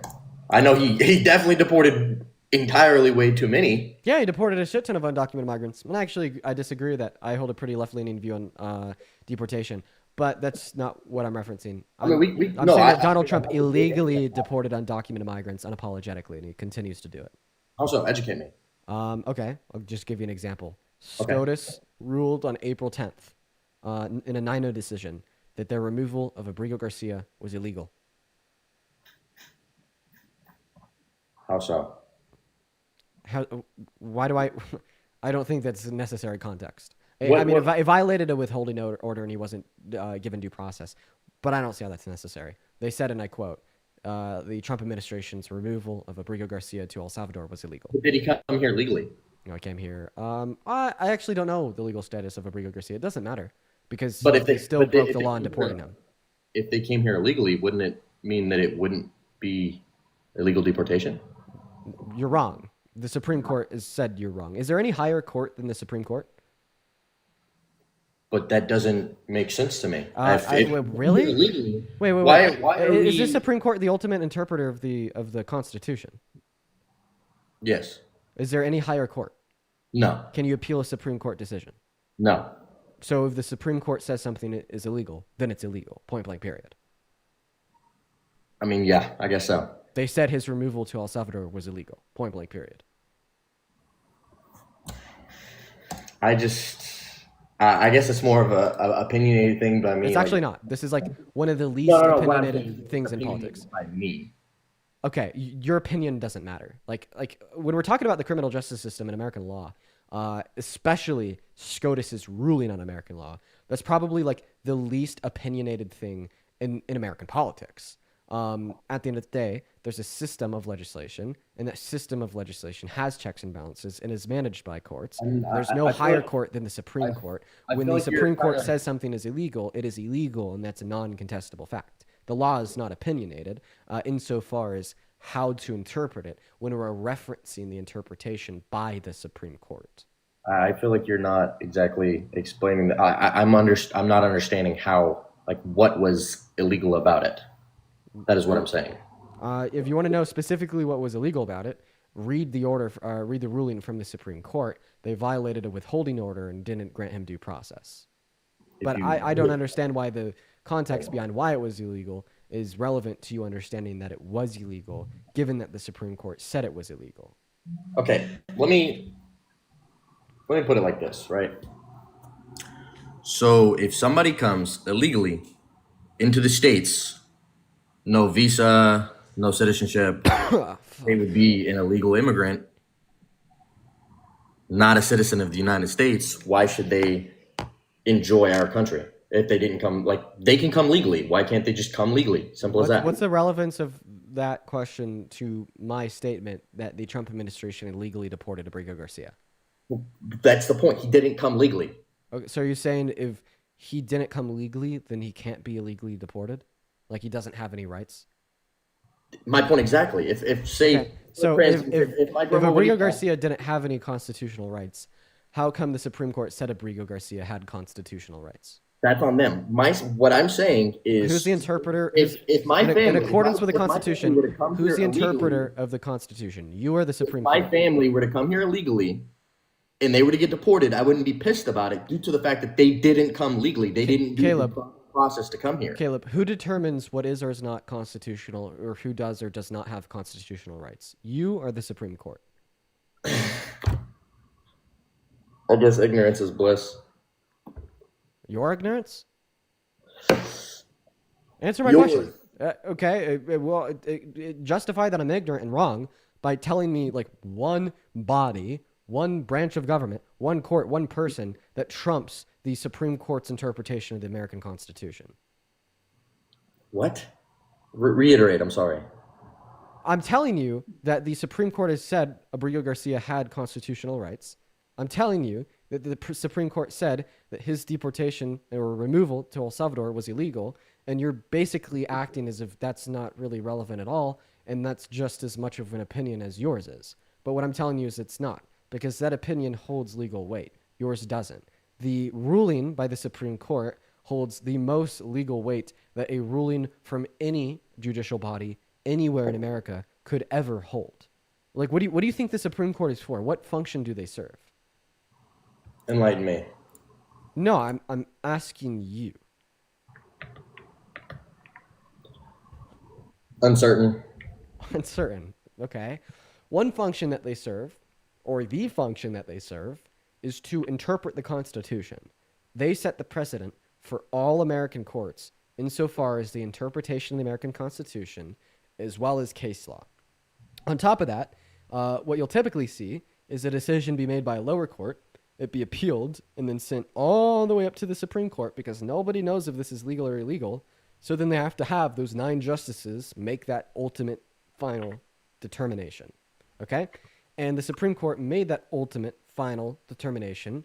I know he definitely deported entirely way too many. Yeah, he deported a shit ton of undocumented migrants. And actually, I disagree with that. I hold a pretty left-leaning view on deportation. But that's not what I'm referencing. I'm saying that Donald Trump illegally deported undocumented migrants unapologetically, and he continues to do it. Also, educate me. Okay, I'll just give you an example. Okay. SCOTUS ruled on April 10th in a 9-0 decision that their removal of Abrigo Garcia was illegal. How so? How? Why do I? I don't think that's necessary context. What- I mean, what- it violated a withholding order and he wasn't given due process, but I don't see how that's necessary. They said, and I quote, the Trump administration's removal of Abrigo Garcia to El Salvador was illegal. Did he come here legally? You know, I came here. I actually don't know the legal status of Abrigo Garcia. It doesn't matter because But if they they still but they- broke if the they law in came deporting here- him. If they came here illegally, wouldn't it mean that it wouldn't be illegal deportation? You're wrong. The Supreme Court has said you're wrong. Is there any higher court than the Supreme Court? But that doesn't make sense to me. Really? Illegally, Wait. Why are Is we- the Supreme Court the ultimate interpreter of the Constitution? Yes. Is there any higher court? No. Can you appeal a Supreme Court decision? No. So if the Supreme Court says something is illegal, then it's illegal. Point blank. Period. I mean, yeah, I guess so. They said his removal to El Salvador was illegal. Point blank. Period. I guess it's more of a opinionated thing, but I mean, It's actually not. This is like one of the least what I'm opinionated saying, things in opinionated politics. by me. Okay, your opinion doesn't matter. Like when we're talking about the criminal justice system in American law, especially SCOTUS's ruling on American law, that's probably like the least opinionated thing in American politics. At the end of the day, there's a system of legislation, and that system of legislation has checks and balances and is managed by courts. There's no I feel higher like- court than the Supreme Court. I When feel the like you're Supreme Court trying to- says something is illegal, it is illegal, and that's a non-contestable fact. The law is not opinionated insofar as how to interpret it when we're referencing the interpretation by the Supreme Court. I feel like you're not exactly explaining that. I'm not understanding how, like, what was illegal about it. That is what I'm saying. If you want to know specifically what was illegal about it, read the ruling from the Supreme Court. They violated a withholding order and didn't grant him due process. But I don't understand why the context behind why it was illegal is relevant to you understanding that it was illegal, given that the Supreme Court said it was illegal. Okay, let me put it like this, right? So if somebody comes illegally into the States, no visa, no citizenship, they would be an illegal immigrant, not a citizen of the United States. Why should they enjoy our country if they didn't come? Like, they can come legally. Why can't they just come legally? Simple as that. What's the relevance of that question to my statement that the Trump administration illegally deported Abrigo Garcia? That's the point. He didn't come legally. Okay, so you're saying if he didn't come legally, then he can't be illegally deported? Like he doesn't have any rights? My point exactly. If say, Okay, so for if instance, my if grandma would Abrigo eat- Garcia didn't have any constitutional rights, how come the Supreme Court said Abrigo Garcia had constitutional rights? That's on them. What I'm saying is, Who's the interpreter? If my in family, accordance with the if my family Constitution, were to come who's the here illegally- interpreter of the Constitution? You are the Supreme my Court. family were to come here illegally and they were to get deported, I wouldn't be pissed about it due to the fact that they didn't come legally. They didn't do Caleb. the process to come here. Caleb, who determines what is or is not constitutional, or who does or does not have constitutional rights? You or the Supreme Court? I guess ignorance is bliss. Your ignorance? Answer my Yours. question. Okay, justify that I'm ignorant and wrong by telling me like one body, one branch of government, one court, one person that trumps the Supreme Court's interpretation of the American Constitution. What? Reiterate. I'm sorry. I'm telling you that the Supreme Court has said Abrigo Garcia had constitutional rights. I'm telling you that the Supreme Court said that his deportation or removal to El Salvador was illegal, and you're basically acting as if that's not really relevant at all, and that's just as much of an opinion as yours is. But what I'm telling you is it's not, because that opinion holds legal weight. Yours doesn't. The ruling by the Supreme Court holds the most legal weight that a ruling from any judicial body anywhere in America could ever hold. Like, what do you think the Supreme Court is for? What function do they serve? Enlighten me. No, I'm asking you. Uncertain. Uncertain. Okay. One function that they serve, or the function that they serve, is to interpret the Constitution. They set the precedent for all American courts insofar as the interpretation of the American Constitution as well as case law. On top of that, what you'll typically see is a decision be made by a lower court, it be appealed, and then sent all the way up to the Supreme Court because nobody knows if this is legal or illegal. So then they have to have those 9 justices make that ultimate final determination. Okay? And the Supreme Court made that ultimate final determination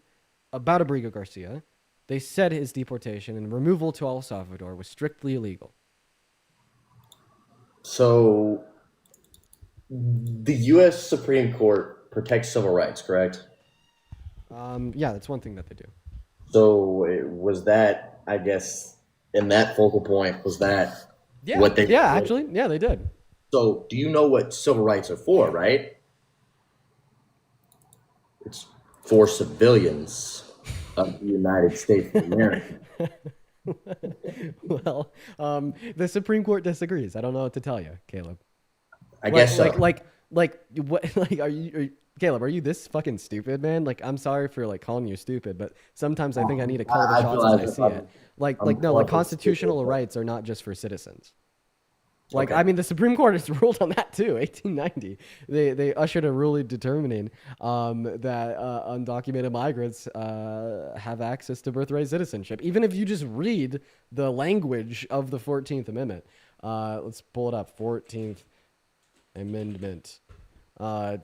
about Abrigo Garcia. They said his deportation and removal to El Salvador was strictly illegal. So the U.S. Supreme Court protects civil rights, correct? Yeah, that's one thing that they do. So was that, I guess, in that focal point, was that what they... Yeah, actually, yeah, they did. So do you know what civil rights are for, right? It's for civilians of the United States of America. Well, the Supreme Court disagrees. I don't know what to tell you, Caleb. I guess so. Like, what? Like, Caleb? Are you this fucking stupid, man? Like, I'm sorry for like calling you stupid, but sometimes I think I need to call the shots as I see it. Like constitutional rights are not just for citizens. Like, Okay. I mean, the Supreme Court has ruled on that too. 1890, they ushered a ruling determining that undocumented migrants have access to birthright citizenship. Even if you just read the language of the 14th Amendment, let's pull it up. 14th Amendment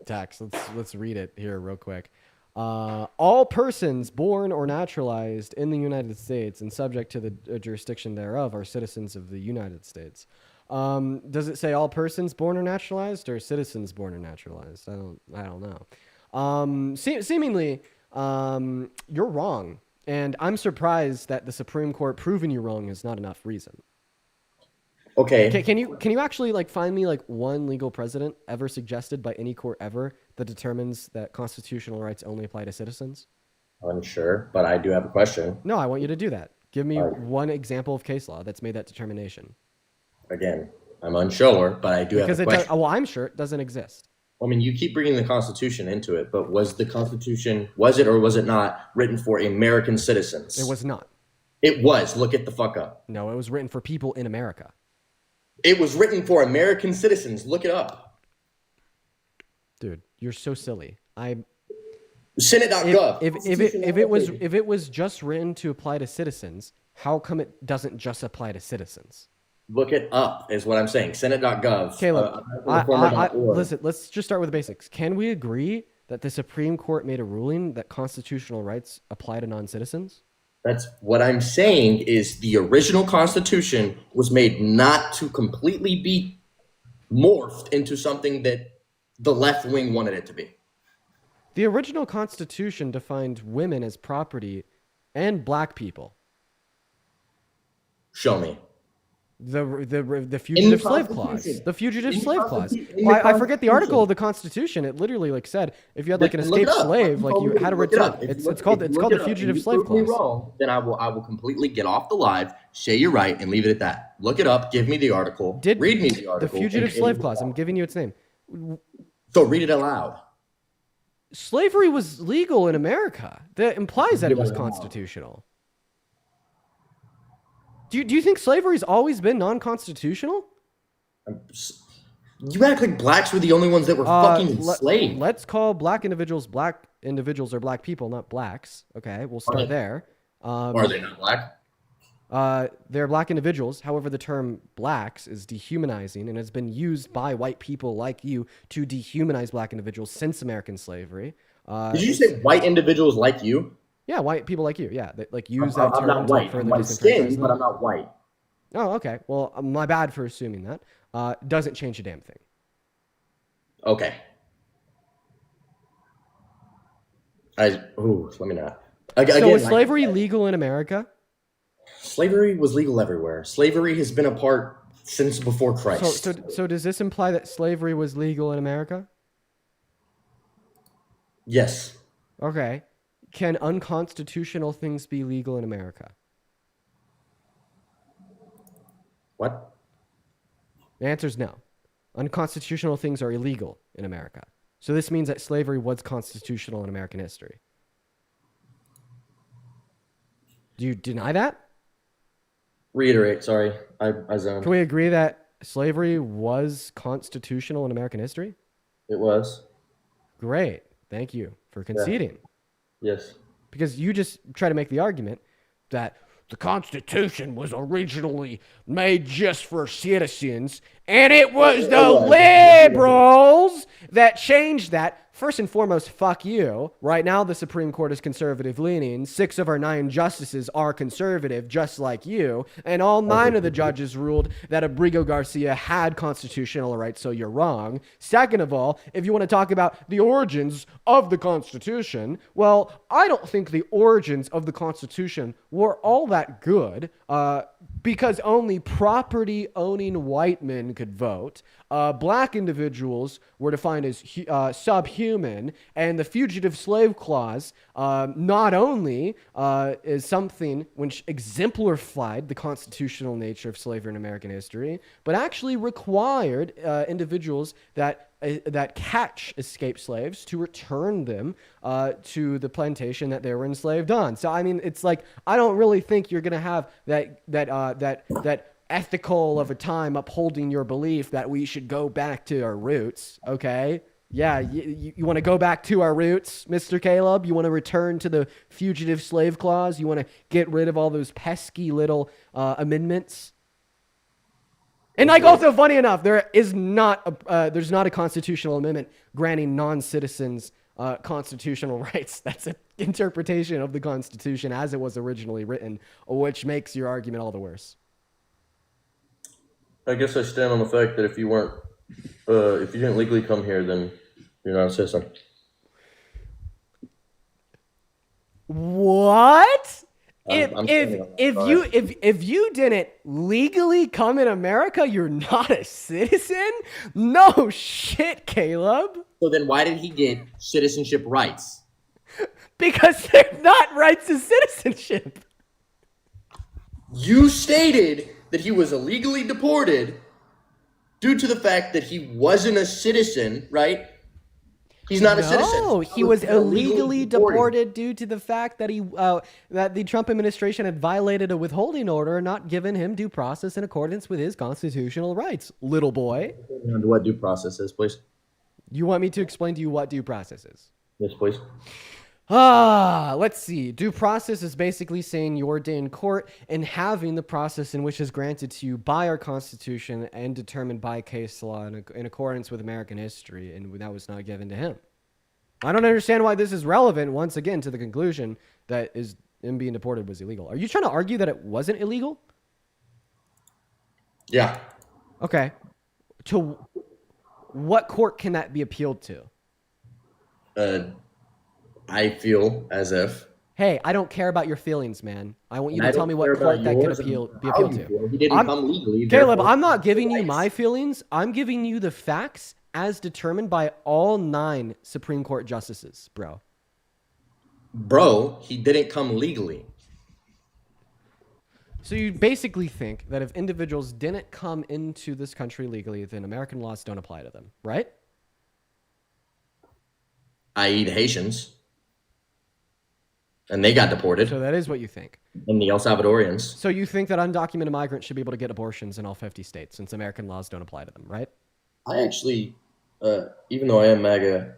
text. Let's read it here real quick. All persons born or naturalized in the United States and subject to the jurisdiction thereof are citizens of the United States. Does it say all persons born or naturalized or citizens born or naturalized? I don't know. Seemingly, you're wrong. And I'm surprised that the Supreme Court proving you wrong is not enough reason. Okay. Can you actually like find me like one legal precedent ever suggested by any court ever that determines that constitutional rights only apply to citizens? Unsure, but I do have a question. No, I want you to do that. Give me All right. one example of case law that's made that determination. Again, I'm unsure, but I do have a question. Well, I'm sure it doesn't exist. I mean, you keep bringing the Constitution into it, but was the Constitution, was it or was it not written for American citizens? It was not. It was. Look it the fuck up. No, it was written for people in America. It was written for American citizens. Look it up. Dude, you're so silly. Senate.gov. If it was just written to apply to citizens, how come it doesn't just apply to citizens? Look it up is what I'm saying. Senate.gov. Caleb, listen, let's just start with the basics. Can we agree that the Supreme Court made a ruling that constitutional rights apply to non-citizens? That's what I'm saying is the original Constitution was made not to completely be morphed into something that the left wing wanted it to be. The original Constitution defined women as property and black people. Show me. The fugitive slave clause. The fugitive slave clause. Well, I forget the article of the Constitution. It literally like said if you had like an escaped slave, like you had a return. It's called the fugitive slave clause. Wrong, then I will completely get off the live, say you're right, and leave it at that. Look it up. Give me the article. Read me the article. The fugitive slave clause. I'm giving you its name. So read it aloud. Slavery was legal in America. That implies that it was constitutional. Do you think slavery's always been non-constitutional? You act like blacks were the only ones that were fucking enslaved. Let's call black individuals or black people, not blacks. Okay, we'll start there. Are they not black? They're black individuals. However, the term blacks is dehumanizing and has been used by white people like you to dehumanize black individuals since American slavery. Did you say white individuals like you? Yeah, white people like you. Yeah, that like use that term. I'm not white. I'm white skinned, but I'm not white. Oh, okay. Well, my bad for assuming that. Doesn't change a damn thing. Okay. Let me not. Again, so was slavery legal in America? Slavery was legal everywhere. Slavery has been a part since before Christ. So does this imply that slavery was legal in America? Yes. Okay. Can unconstitutional things be legal in America? What? The answer is no. Unconstitutional things are illegal in America. So this means that slavery was constitutional in American history. Do you deny that? Reiterate, sorry. I zoned. Can we agree that slavery was constitutional in American history? It was. Great. Thank you for conceding. Yes. Because you just try to make the argument that the Constitution was originally made just for citizens, and it was the liberals that changed that. First and foremost, fuck you. Right now, the Supreme Court is conservative leaning. 6 of our 9 justices are conservative, just like you. And all 9 of the judges ruled that Abrigo Garcia had constitutional rights, so you're wrong. Second of all, if you want to talk about the origins of the Constitution, well, I don't think the origins of the Constitution were all that good, because only property-owning white men could vote. Black individuals were defined as subhuman, and the Fugitive Slave Clause not only is something which exemplified the constitutional nature of slavery in American history, but actually required individuals that catch escaped slaves to return them to the plantation that they were enslaved on. So I mean, it's like I don't really think you're gonna have that ethical of a time upholding your belief that we should go back to our roots. Okay, yeah, you want to go back to our roots, Mr. Caleb? You want to return to the Fugitive Slave Clause? You want to get rid of all those pesky little amendments? And like, also funny enough, there's not a constitutional amendment granting non-citizens constitutional rights. That's an interpretation of the Constitution as it was originally written, which makes your argument all the worse. I guess I stand on the fact that if you didn't legally come here, then you're not a citizen. What? If you didn't legally come in America, you're not a citizen? No shit, Caleb. So then why did he get citizenship rights? Because they're not rights of citizenship. You stated that he was illegally deported due to the fact that he wasn't a citizen, right? He's not a citizen. No, he was illegally deported due to the fact that that the Trump administration had violated a withholding order and not given him due process in accordance with his constitutional rights. Little boy. What due process is, please? You want me to explain to you what due process is? Yes, please. Let's see. Due process is basically saying you're day in court and having the process in which is granted to you by our Constitution and determined by case law in accordance with American history, and that was not given to him. I don't understand why this is relevant, once again, to the conclusion that him being deported was illegal. Are you trying to argue that it wasn't illegal? Yeah. Okay. To what court can that be appealed to? I feel as if. Hey, I don't care about your feelings, man. I want you to tell me what court that can be appealed to. He didn't come legally. Caleb, I'm not giving you my feelings. I'm giving you the facts as determined by all 9 Supreme Court justices, bro. Bro, he didn't come legally. So you basically think that if individuals didn't come into this country legally, then American laws don't apply to them, right? I.e. the Haitians. And they got deported. So that is what you think. And the El Salvadorians. So you think that undocumented migrants should be able to get abortions in all 50 states since American laws don't apply to them, right? I actually, even though I am MAGA,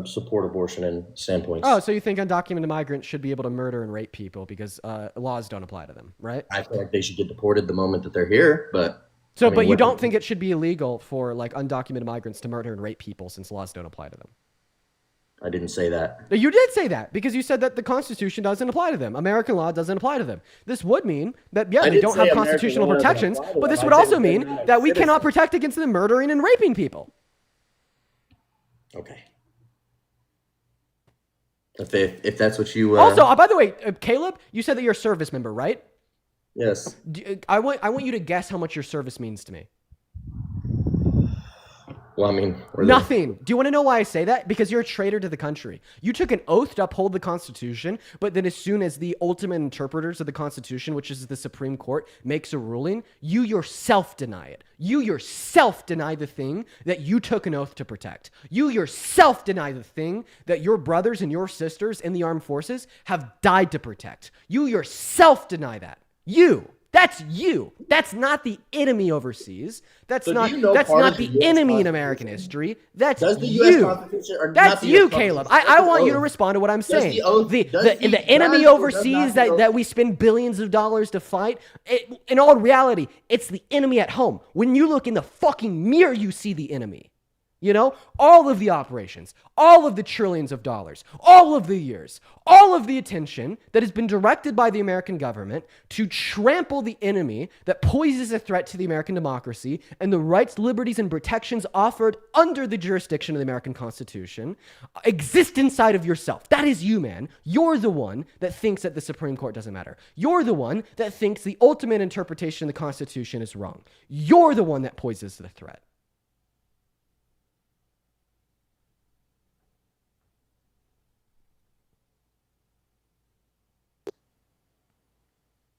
support abortion in standpoints. Oh, so you think undocumented migrants should be able to murder and rape people because laws don't apply to them, right? I feel like they should get deported the moment that they're here, but... So, but you don't think it should be illegal for like undocumented migrants to murder and rape people since laws don't apply to them? I didn't say that. You did say that because you said that the Constitution doesn't apply to them. American law doesn't apply to them. This would mean that, yeah, they don't have constitutional protections, but this would also mean that we cannot protect against them murdering and raping people. Okay. If that's what you... Also, by the way, Caleb, you said that you're a service member, right? Yes. I want you to guess how much your service means to me. Well, I mean, Nothing. Do you want to know why I say that? Because you're a traitor to the country. You took an oath to uphold the Constitution, but then as soon as the ultimate interpreters of the Constitution, which is the Supreme Court, makes a ruling, you yourself deny it. You yourself deny the thing that you took an oath to protect. You yourself deny the thing that your brothers and your sisters in the armed forces have died to protect. You yourself deny that. You. That's you. That's not the enemy overseas. That's not the enemy in American history. That's you. That's you, Caleb. I want you to respond to what I'm saying. The enemy overseas that we spend billions of dollars to fight, in all reality, it's the enemy at home. When you look in the fucking mirror, you see the enemy. You know, all of the operations, all of the trillions of dollars, all of the years, all of the attention that has been directed by the American government to trample the enemy that poses a threat to the American democracy and the rights, liberties, and protections offered under the jurisdiction of the American Constitution exist inside of yourself. That is you, man. You're the one that thinks that the Supreme Court doesn't matter. You're the one that thinks the ultimate interpretation of the Constitution is wrong. You're the one that poses the threat.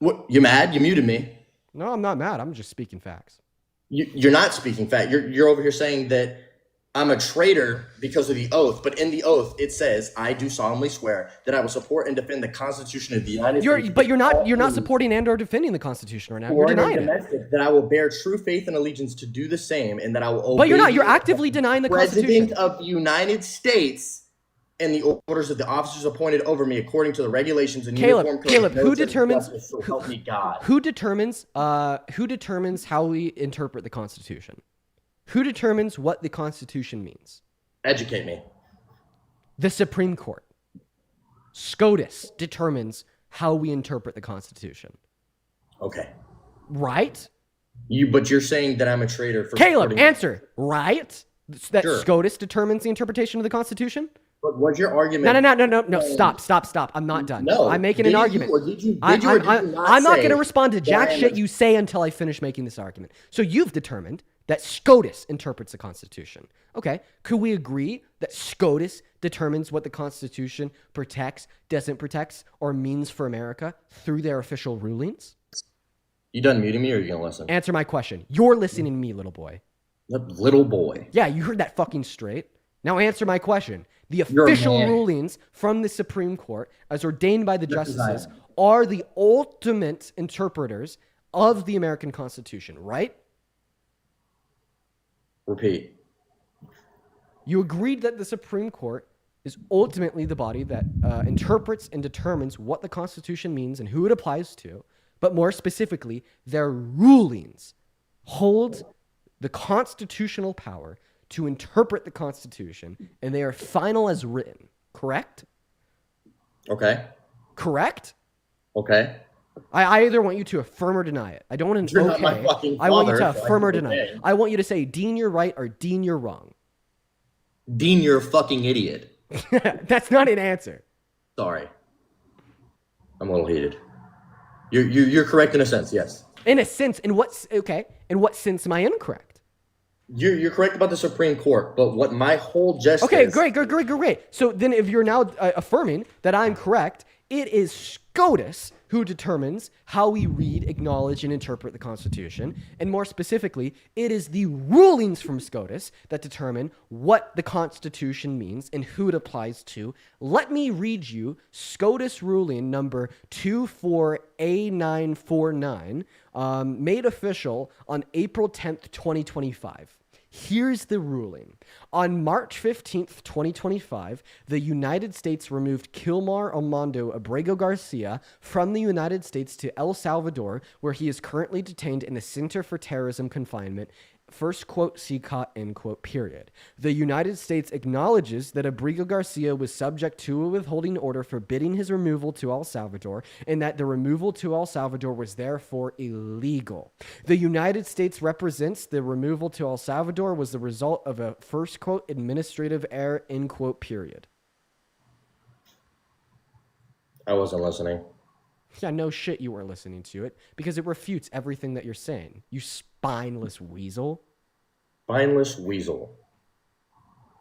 What, you mad? You muted me. No, I'm not mad. I'm just speaking facts. You're not speaking fact. You're over here saying that I'm a traitor because of the oath, but in the oath it says, "I do solemnly swear that I will support and defend the Constitution of the United States." But you're not supporting and/or defending the Constitution right now. You're denying it. That I will bear true faith and allegiance to do the same, and that I will obey. But you're not. You're actively denying the Constitution. President of the United States. And the orders of the officers appointed over me according to the regulations and uniform code. Caleb, who determines? So help me God. Who determines how we interpret the Constitution? Who determines what the Constitution means? Educate me. The Supreme Court. SCOTUS determines how we interpret the Constitution. Okay. Right? But you're saying that I'm a traitor for Caleb, answer. Right? That Sure. SCOTUS determines the interpretation of the Constitution? But what's your argument? No. Stop. I'm not done. No. I'm making an argument. I'm not going to respond to jack shit you say until I finish making this argument. So you've determined that SCOTUS interprets the Constitution. Okay. Could we agree that SCOTUS determines what the Constitution protects, doesn't protect, or means for America through their official rulings? You done muting me or are you going to listen? Answer my question. You're listening to me, little boy. Little boy. Yeah, you heard that fucking straight. Now answer my question. The official rulings from the Supreme Court, as ordained by the justices, are the ultimate interpreters of the American Constitution, right? Repeat. You agreed that the Supreme Court is ultimately the body that interprets and determines what the Constitution means and who it applies to, but more specifically, their rulings hold the constitutional power to interpret the Constitution, and they are final as written. Correct? Okay. Correct? Okay. I either want you to affirm or deny it. I don't want an You're okay. not my fucking I want you to father, so affirm or I can deny it. okay. I want you to say, Dean, you're right, or Dean, you're wrong. Dean, you're a fucking idiot. That's not an answer. Sorry. I'm a little heated. You're correct in a sense, yes. In a sense, in what sense am I incorrect? You're correct about the Supreme Court, but what my whole gist Okay, is... great. So then if you're now affirming that I'm correct, it is SCOTUS who determines how we read, acknowledge, and interpret the Constitution. And more specifically, it is the rulings from SCOTUS that determine what the Constitution means and who it applies to. Let me read you SCOTUS ruling number 24A949, made official on April 10th, 2025. Here's the ruling. On March 15th, 2025, the United States removed Kilmar Armando Abrego Garcia from the United States to El Salvador, where he is currently detained in the Center for Terrorism Confinement. First quote, CCOT, end quote, period. The United States acknowledges that Abrego Garcia was subject to a withholding order forbidding his removal to El Salvador and that the removal to El Salvador was therefore illegal. The United States represents the removal to El Salvador was the result of a first quote, administrative error, end quote, period. I wasn't listening. Yeah, no shit you weren't listening to it because it refutes everything that you're saying. You spineless weasel. Spineless weasel.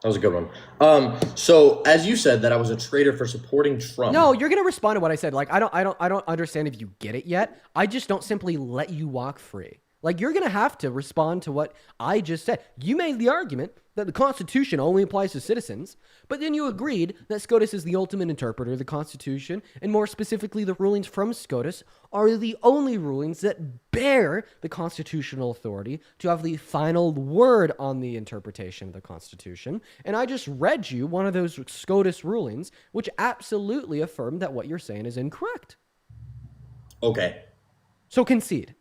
That was a good one. So as you said that I was a traitor for supporting Trump. No, you're gonna respond to what I said. Like, I don't understand if you get it yet. I just don't simply let you walk free. Like, you're gonna have to respond to what I just said. You made the argument that the Constitution only applies to citizens, but then you agreed that SCOTUS is the ultimate interpreter of the Constitution, and more specifically, the rulings from SCOTUS are the only rulings that bear the constitutional authority to have the final word on the interpretation of the Constitution. And I just read you one of those SCOTUS rulings, which absolutely affirmed that what you're saying is incorrect. Okay. So concede.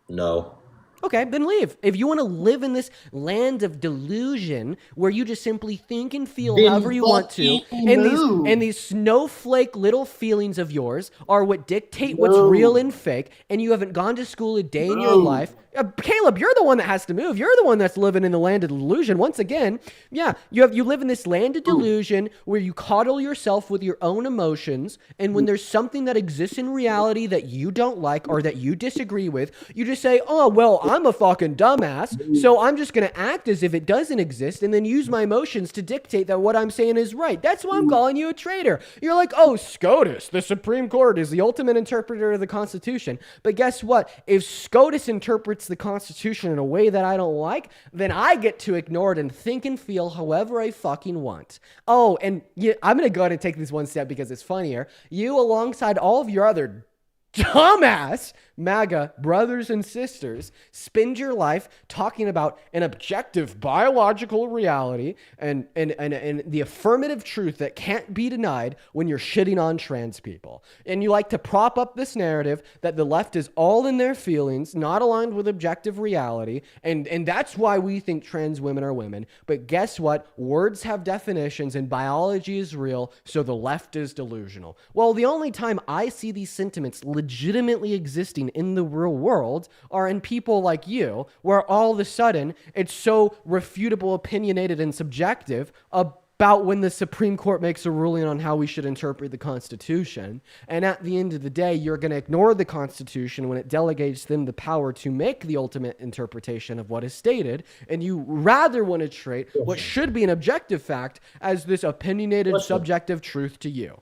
No. Okay, then leave. If you want to live in this land of delusion where you just simply think and feel Then however you want to, and these snowflake little feelings of yours are what dictate what's real and fake, and you haven't gone to school a day in your life. Caleb, you're the one that has to move. You're the one that's living in the land of delusion. Once again, yeah, you live in this land of delusion where you coddle yourself with your own emotions, and when there's something that exists in reality that you don't like or that you disagree with, you just say, oh, well, I'm a fucking dumbass, so I'm just going to act as if it doesn't exist and then use my emotions to dictate that what I'm saying is right. That's why I'm calling you a traitor. You're like, oh, SCOTUS, the Supreme Court, is the ultimate interpreter of the Constitution. But guess what? If SCOTUS interprets the Constitution in a way that I don't like, then I get to ignore it and think and feel however I fucking want. Oh, and I'm going to go ahead and take this one step because it's funnier. You, alongside all of your other dumbass MAGA brothers and sisters, spend your life talking about an objective biological reality and the affirmative truth that can't be denied when you're shitting on trans people. And you like to prop up this narrative that the left is all in their feelings, not aligned with objective reality, and that's why we think trans women are women. But guess what? Words have definitions and biology is real, so the left is delusional. Well, the only time I see these sentiments legitimately existing in the real world are in people like you, where all of a sudden it's so refutable, opinionated, and subjective about when the Supreme Court makes a ruling on how we should interpret the Constitution. And at the end of the day, you're going to ignore the Constitution when it delegates them the power to make the ultimate interpretation of what is stated. And you rather want to treat what should be an objective fact as this opinionated, subjective truth to you.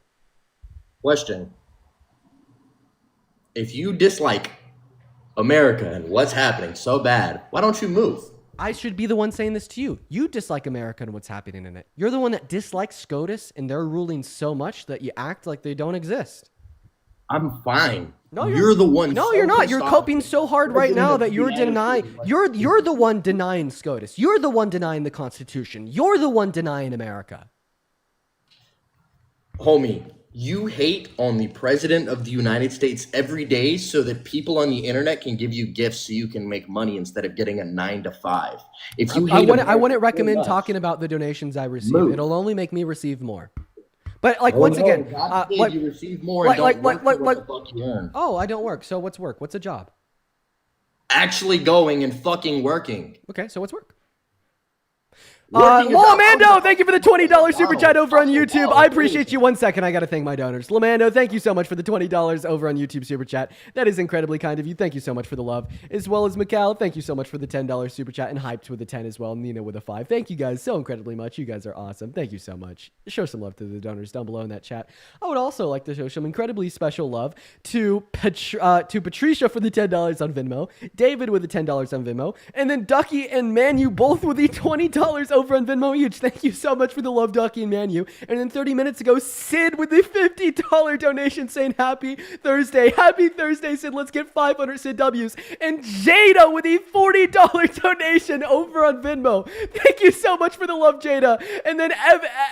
Question. If you dislike America and what's happening so bad, why don't you move? I should be the one saying this to you. You dislike America and what's happening in it. You're the one that dislikes SCOTUS and their rulings so much that you act like they don't exist. I'm fine. No, you're the one. No, you're not. You're coping so hard right now that you're denying. You're the one denying SCOTUS. You're the one denying the Constitution. You're the one denying America. Homie, you hate on the president of the United States every day so that people on the internet can give you gifts so you can make money instead of getting a 9-to-5. If you hate I wouldn't recommend talking about the donations I receive. Move. It'll only make me receive more. But like once again, God forbid you receive more and don't work for what the fuck you earn. Oh, I don't work. So what's work? What's a job? Actually going and fucking working. Okay, so what's work? Working is Lamando, thank you for the $20 super chat over on YouTube. I appreciate you. 1 second, I got to thank my donors. Lamando, thank you so much for the $20 over on YouTube super chat. That is incredibly kind of you. Thank you so much for the love. As well as Mikal, thank you so much for the $10 super chat, and Hyped with a 10 as well. Nina with a 5. Thank you guys so incredibly much. You guys are awesome. Thank you so much. Show some love to the donors down below in that chat. I would also like to show some incredibly special love to Patricia for the $10 on Venmo, David with the $10 on Venmo, and then Ducky and Manu both with the $20 over on Venmo each. Thank you so much for the love, Ducky and Manu. And then 30 minutes ago, Sid with the $50 donation saying happy Thursday. Happy Thursday, Sid. Let's get 500 Sid W's. And Jada with the $40 donation over on Venmo. Thank you so much for the love, Jada. And then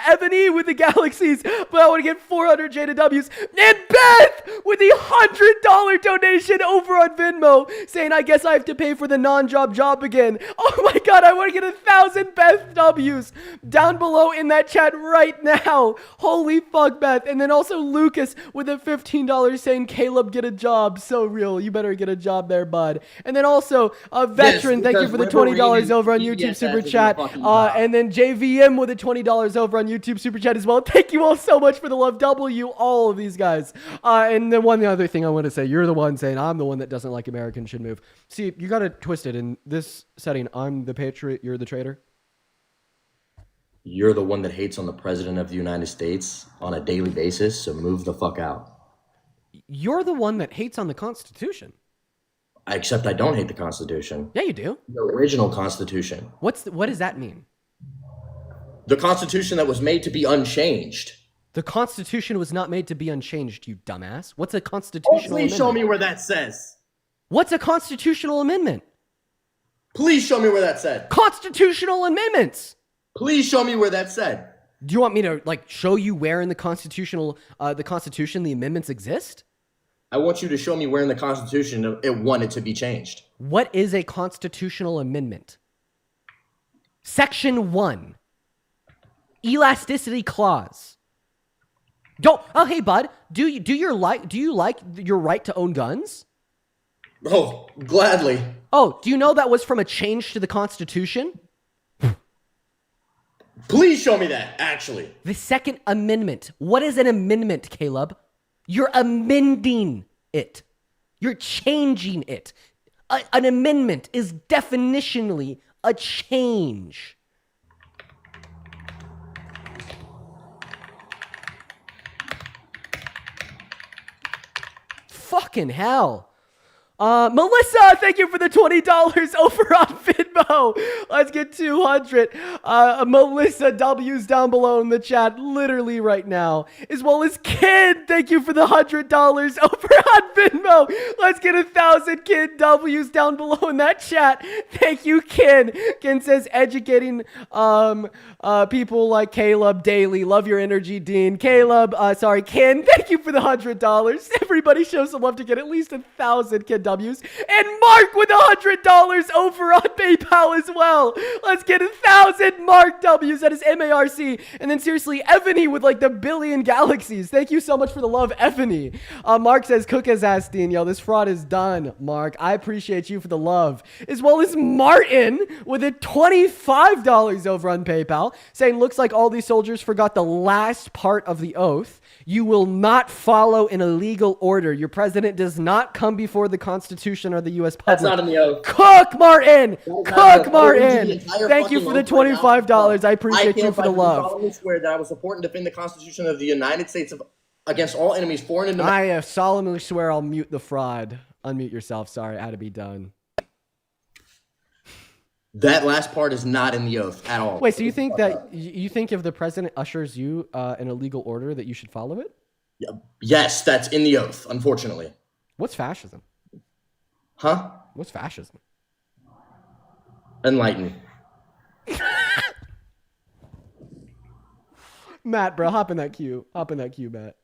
Ebony with the Galaxies. But I want to get 400 Jada W's. And Beth with the $100 donation over on Venmo saying, I guess I have to pay for the non-job job again. Oh my God, I want to get 1,000 Beth W's down below in that chat right now. Holy fuck, Beth. And then also Lucas with a $15 saying, Caleb, get a job. So real. You better get a job there, bud. And then also a veteran, thank you for the $20 over on YouTube Super Chat. And then JVM with a $20 over on YouTube Super Chat as well. Thank you all so much for the love. W, all of these guys. And then one other thing I want to say, you're the one saying I'm the one that doesn't like Americans should move. See, you got to twist it. In this setting, I'm the patriot, you're the traitor. You're the one that hates on the president of the United States on a daily basis, so move the fuck out. You're the one that hates on the Constitution. Except I don't hate the Constitution. Yeah, you do. The original Constitution. What does that mean? The Constitution that was made to be unchanged. The Constitution was not made to be unchanged, you dumbass. What's a constitutional amendment? Please show me where that says. What's a constitutional amendment? Please show me where that said. Constitutional amendments. Please show me where that said. Do you want me to show you where in the Constitution the amendments exist? I want you to show me where in the Constitution it wanted to be changed. What is a constitutional amendment? Section 1. Elasticity clause. Hey bud, do you like your right to own guns? Oh, gladly. Oh, do you know that was from a change to the Constitution? Please show me that, actually. The Second Amendment. What is an amendment, Caleb? You're amending it. You're changing it. An amendment is definitionally a change. Fucking hell. Melissa, thank you for the $20 over on Venmo. Let's get 200. Melissa W's down below in the chat, literally right now. As well as Ken, thank you for the $100 over on Venmo. Let's get 1,000 Ken W's down below in that chat. Thank you, Ken. Ken says educating people like Caleb daily. Love your energy, Dean. Ken, thank you for the $100. Everybody show some love to get at least 1,000 Ken W's. And Mark with $100 over on PayPal as well. Let's get 1,000 Mark W's. That is MARC. And then seriously, Ebony with the billion galaxies. Thank you so much for the love, Ebony. Mark says, cook his ass, Dean. Yo, this fraud is done, Mark. I appreciate you for the love. As well as Martin with a $25 over on PayPal, saying, looks like all these soldiers forgot the last part of the oath. You will not follow an illegal order. Your president does not come before the Constitution or the U.S. public. That's not in the oath. Cook, Martin! Cook, Martin! Thank you for the $25. I appreciate you for the love. I solemnly swear that I will support and defend the Constitution of the United States against all enemies, foreign and domestic. I solemnly swear I'll mute the fraud. Unmute yourself. Sorry, I had to be done. That last part is not in the oath at all. Wait, so you think if the president ushers you an illegal order that you should follow it? Yes, that's in the oath, unfortunately. What's fascism? Huh? What's fascism? Enlighten. Matt, bro, hop in that queue, Matt.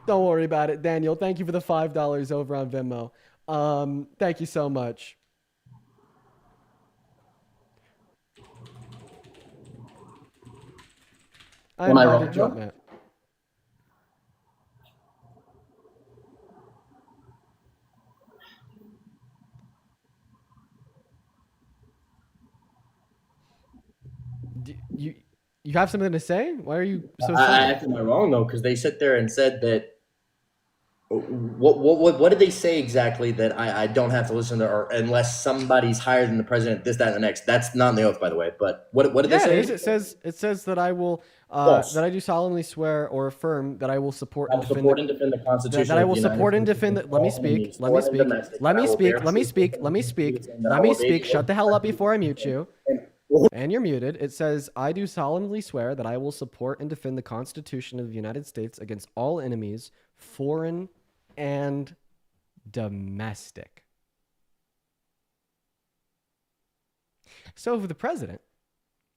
Don't worry about it. Daniel, thank you for the $5 over on Venmo. Thank you so much. I'm about to jump, Matt. You have something to say? Why are you so Am I wrong though? Because they sit there and said that. What did they say exactly that I don't have to listen to, or unless somebody's higher than the president, this, that, and the next? That's not in the oath, by the way. But what did they say? It says that I will that I do solemnly swear or affirm that I will support and defend the Constitution. That I will support and defend. Let me speak. Shut the hell up before I mute you. And you're muted. It says, I do solemnly swear that I will support and defend the Constitution of the United States against all enemies, foreign and domestic. So if the president,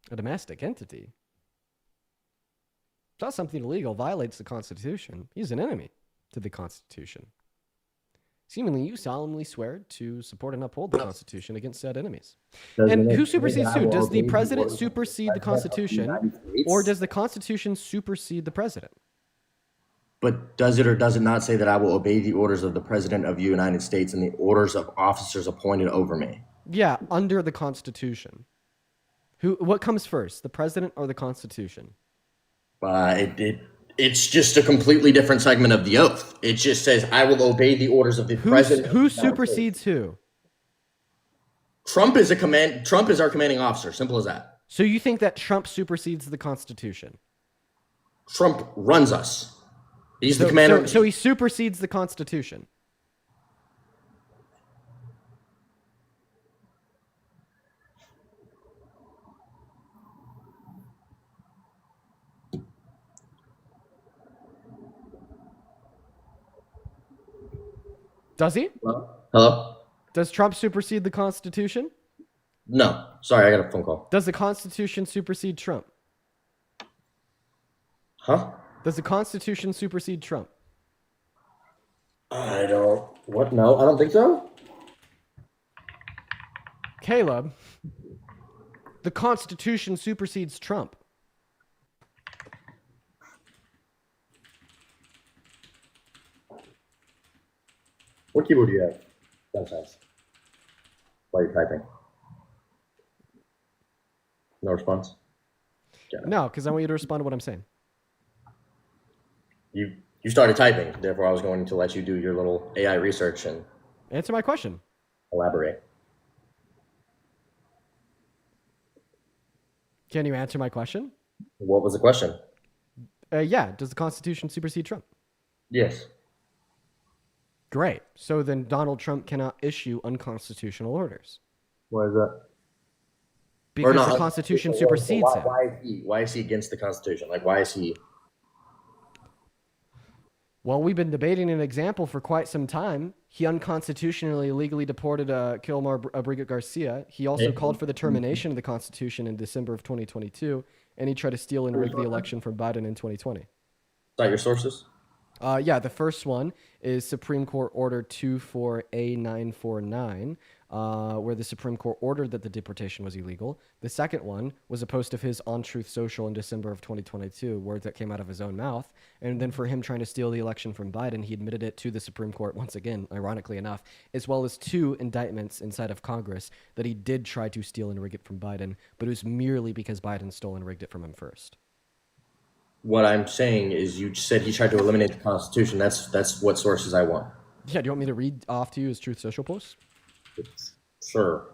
a domestic entity, does something illegal, violates the Constitution, he's an enemy to the Constitution. Seemingly, you solemnly swear to support and uphold the Constitution against said enemies. Doesn't And it who say that supersedes I who? will Does the obey president orders of supersede the President of the Constitution, United States? or does the Constitution supersede the president? But does it or does it not say that I will obey the orders of the President of the United States and the orders of officers appointed over me? Yeah, under the Constitution. What comes first, the president or the Constitution? It's just a completely different segment of the oath. It just says, I will obey the orders of the President. Who supersedes who? Trump is our commanding officer. Simple as that. So you think that Trump supersedes the Constitution? Trump runs us. He's the commander. So he supersedes the Constitution. Does he? Hello? Does Trump supersede the Constitution? No. Sorry, I got a phone call. Does the Constitution supersede Trump? Huh? Does the Constitution supersede Trump? I don't. What? No, I don't think so. Caleb, the Constitution supersedes Trump. What keyboard do you have? Sometimes. While you're typing. No response? No, because I want you to respond to what I'm saying. You started typing, therefore I was going to let you do your little AI research and Answer my question. elaborate. Can you answer my question? What was the question? Yeah. Does the Constitution supersede Trump? Yes. Great. So then Donald Trump cannot issue unconstitutional orders. Why is that? Because the Constitution supersedes him. Why is he against the Constitution? Like, why is he? Well, we've been debating an example for quite some time. He unconstitutionally illegally deported Kilmar Brigitte Garcia. He also called for the termination of the Constitution in December of 2022, and he tried to steal and rig the election from Biden in 2020. Is that your sources? Yeah, the first one is Supreme Court Order 24A949, where the Supreme Court ordered that the deportation was illegal. The second one was a post of his on Truth Social in December of 2022, words that came out of his own mouth. And then for him trying to steal the election from Biden, he admitted it to the Supreme Court once again, ironically enough, as well as 2 indictments inside of Congress that he did try to steal and rig it from Biden, but it was merely because Biden stole and rigged it from him first. What I'm saying is, you said he tried to eliminate the Constitution. That's what sources I want. Yeah, do you want me to read off to you his Truth Social post? Sure.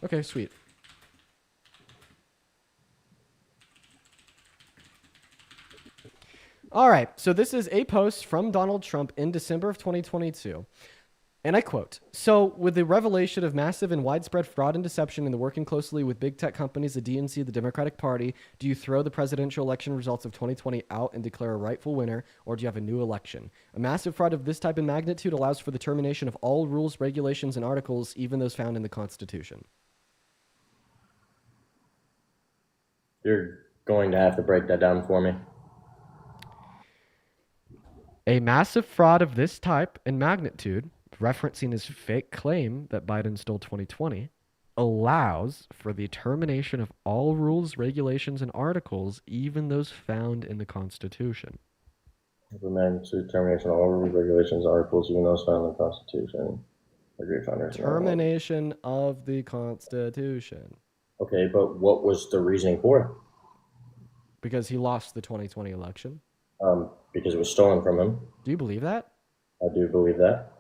Okay, sweet. All right, so this is a post from Donald Trump in December of 2022. And I quote, "So with the revelation of massive and widespread fraud and deception in the working closely with big tech companies, the DNC, the Democratic Party, do you throw the presidential election results of 2020 out and declare a rightful winner, or do you have a new election? A massive fraud of this type and magnitude allows for the termination of all rules, regulations, and articles, even those found in the Constitution." You're going to have to break that down for me. A massive fraud of this type and magnitude, referencing his fake claim that Biden stole 2020, allows for the termination of all rules, regulations, and articles, even those found in the Constitution. Termination of all rules, regulations, articles, even those found in the Constitution. Termination of the Constitution. Okay, but what was the reasoning for it? Because he lost the 2020 election. Because it was stolen from him. Do you believe that? I do believe that.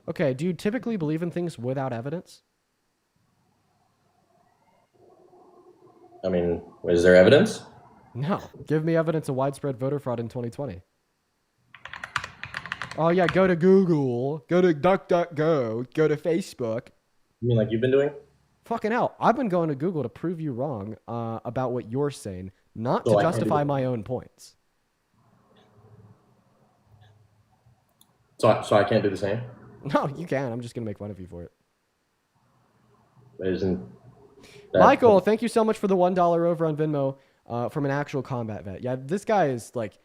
Okay, do you typically believe in things without evidence? I mean, is there evidence? No. Give me evidence of widespread voter fraud in 2020. Oh, yeah, go to Google, go to DuckDuckGo, go to Facebook. You mean like you've been doing? Fucking hell. I've been going to Google to prove you wrong about what you're saying, not to justify my own points. So I can't do the same? No, you can. I'm just going to make fun of you for it. Isn't that Michael, thank you so much for the $1 over on Venmo from an actual combat vet. Yeah, this guy is like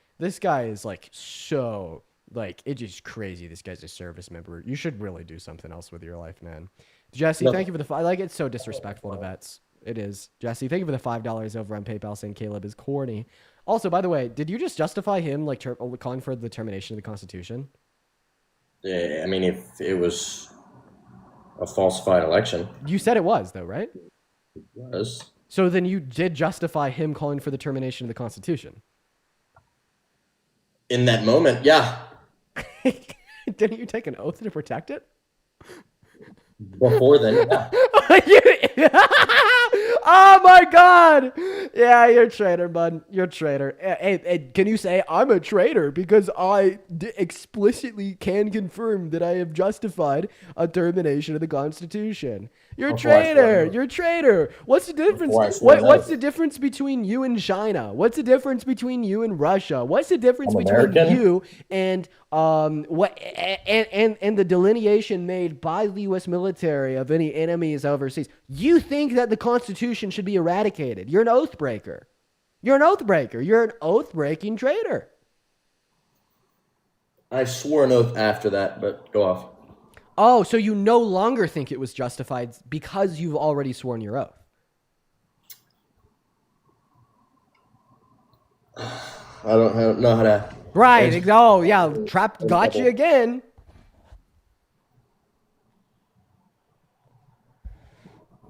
so Like, it's just crazy. This guy's a service member. You should really do something else with your life, man. Jesse, No. thank you for the like. It's so disrespectful to vets. It is. Jesse, thank you for the $5 over on PayPal saying Caleb is corny. Also, by the way, did you just justify him like calling for the termination of the Constitution? Yeah, I mean, if it was a falsified election, You said it was, though, right? it was. So then you did justify him calling for the termination of the Constitution. In that moment, yeah. Didn't you take an oath to protect it? Before then, yeah. Oh my God! Yeah, you're a traitor, bud. You're a traitor. Hey, can you say I'm a traitor because I explicitly can confirm that I have justified a termination of the Constitution? You're a Before I traitor. swear an oath. You're a traitor. What's the difference? Before I swear an What's oath. the difference between you and China? What's the difference between you and Russia? What's the difference I'm between American. you and and the delineation made by the U.S. military of any enemies overseas? You think that the Constitution should be eradicated? You're an oath breaker. You're an oath breaker. You're an oath breaking traitor. I swore an oath after that, but go off. Oh, so you no longer think it was justified because you've already sworn your oath? I don't know how to. Right. Oh, yeah. Trapped. Got you again.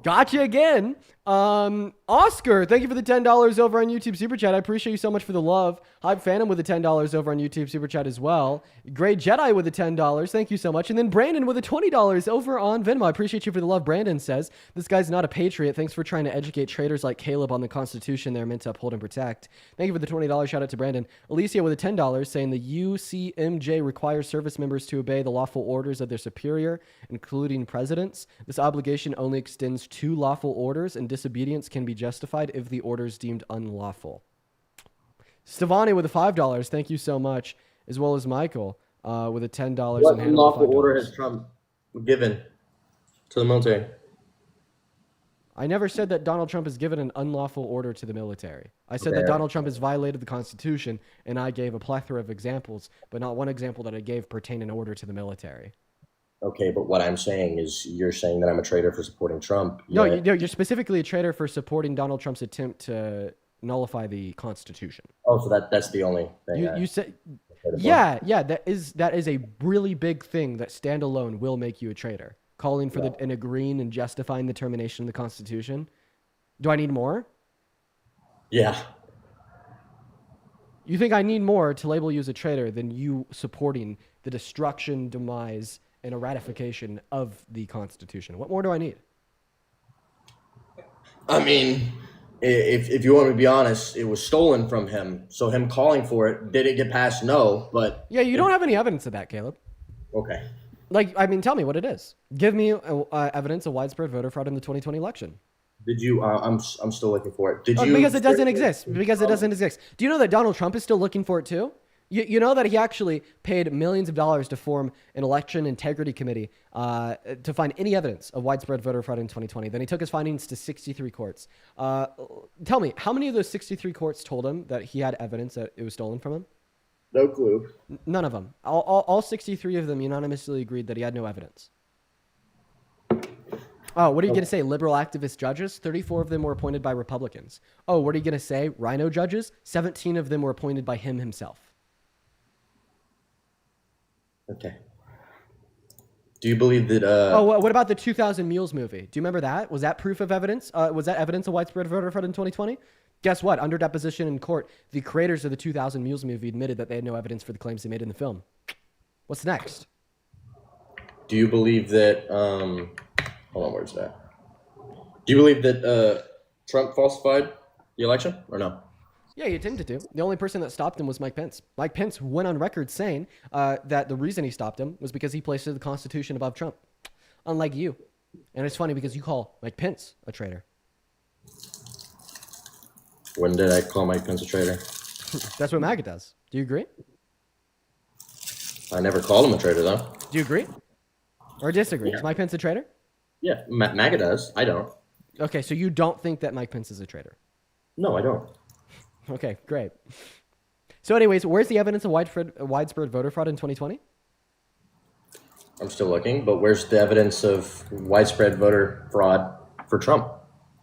Gotcha again. Oscar, thank you for the $10 over on YouTube Super Chat. I appreciate you so much for the love. Hype Phantom with the $10 over on YouTube Super Chat as well. Great Jedi with the $10. Thank you so much. And then Brandon with the $20 over on Venmo. I appreciate you for the love. Brandon says, this guy's not a patriot. Thanks for trying to educate traitors like Caleb on the Constitution they're meant to uphold and protect. Thank you for the $20. Shout out to Brandon. Alicia with the $10 saying the UCMJ requires service members to obey the lawful orders of their superior, including presidents. This obligation only extends to lawful orders, and disobedience can be justified if the order is deemed unlawful. Stevani with the $5, thank you so much, as well as Michael with the $10. What and Hannah with unlawful $5. order has Trump given to the military? I never said that Donald Trump has given an unlawful order to the military. I said that Donald Trump has violated the Constitution, and I gave a plethora of examples, but not one example that I gave pertained an order to the military. Okay, but what I'm saying is you're saying that I'm a traitor for supporting Trump. No, yet- you're specifically a traitor for supporting Donald Trump's attempt to nullify the Constitution. Oh, so that's the only thing. You said, yeah, that is a really big thing that standalone will make you a traitor. Calling for and agreeing and justifying the termination of the Constitution. Do I need more? Yeah. You think I need more to label you as a traitor than you supporting the destruction, demise, and a ratification of the Constitution? What more do I need? I mean, if you want me to be honest, it was stolen from him. So him calling for it, did it get passed? No, but Yeah, you don't have any evidence of that, Caleb. okay. Like, I mean, tell me what it is. Give me evidence of widespread voter fraud in the 2020 election. Did you? I'm still looking for it. Did Oh, you? because it doesn't exist. Because it doesn't exist. Do you know that Donald Trump is still looking for it too? You know that he actually paid millions of dollars to form an election integrity committee to find any evidence of widespread voter fraud in 2020. Then he took his findings to 63 courts. Tell me, how many of those 63 courts told him that he had evidence that it was stolen from him? No clue. None of them. All 63 of them unanimously agreed that he had no evidence. Oh, what are you going to say? Liberal activist judges? 34 of them were appointed by Republicans. Oh, what are you going to say? Rhino judges? 17 of them were appointed by him himself. Okay. Do you believe that? Oh, what about the 2000 Mules movie? Do you remember that? Was that proof of evidence? Was that evidence of widespread voter fraud in 2020? Guess what? Under deposition in court, the creators of the 2000 Mules movie admitted that they had no evidence for the claims they made in the film. What's next? Do you believe that? Hold on, where's that? Do you believe that Trump falsified the election or no? Yeah, he attempted to. The only person that stopped him was Mike Pence. Mike Pence went on record saying that the reason he stopped him was because he placed the Constitution above Trump. Unlike you. And it's funny because you call Mike Pence a traitor. When did I call Mike Pence a traitor? That's what MAGA does. Do you agree? I never called him a traitor, though. Do you agree? Or disagree? Is Mike Pence a traitor? Yeah, MAGA does. I don't. Okay, so you don't think that Mike Pence is a traitor? No, I don't. Okay, great. So, anyways, where's the evidence of widespread voter fraud in 2020? I'm still looking, but where's the evidence of widespread voter fraud for Trump?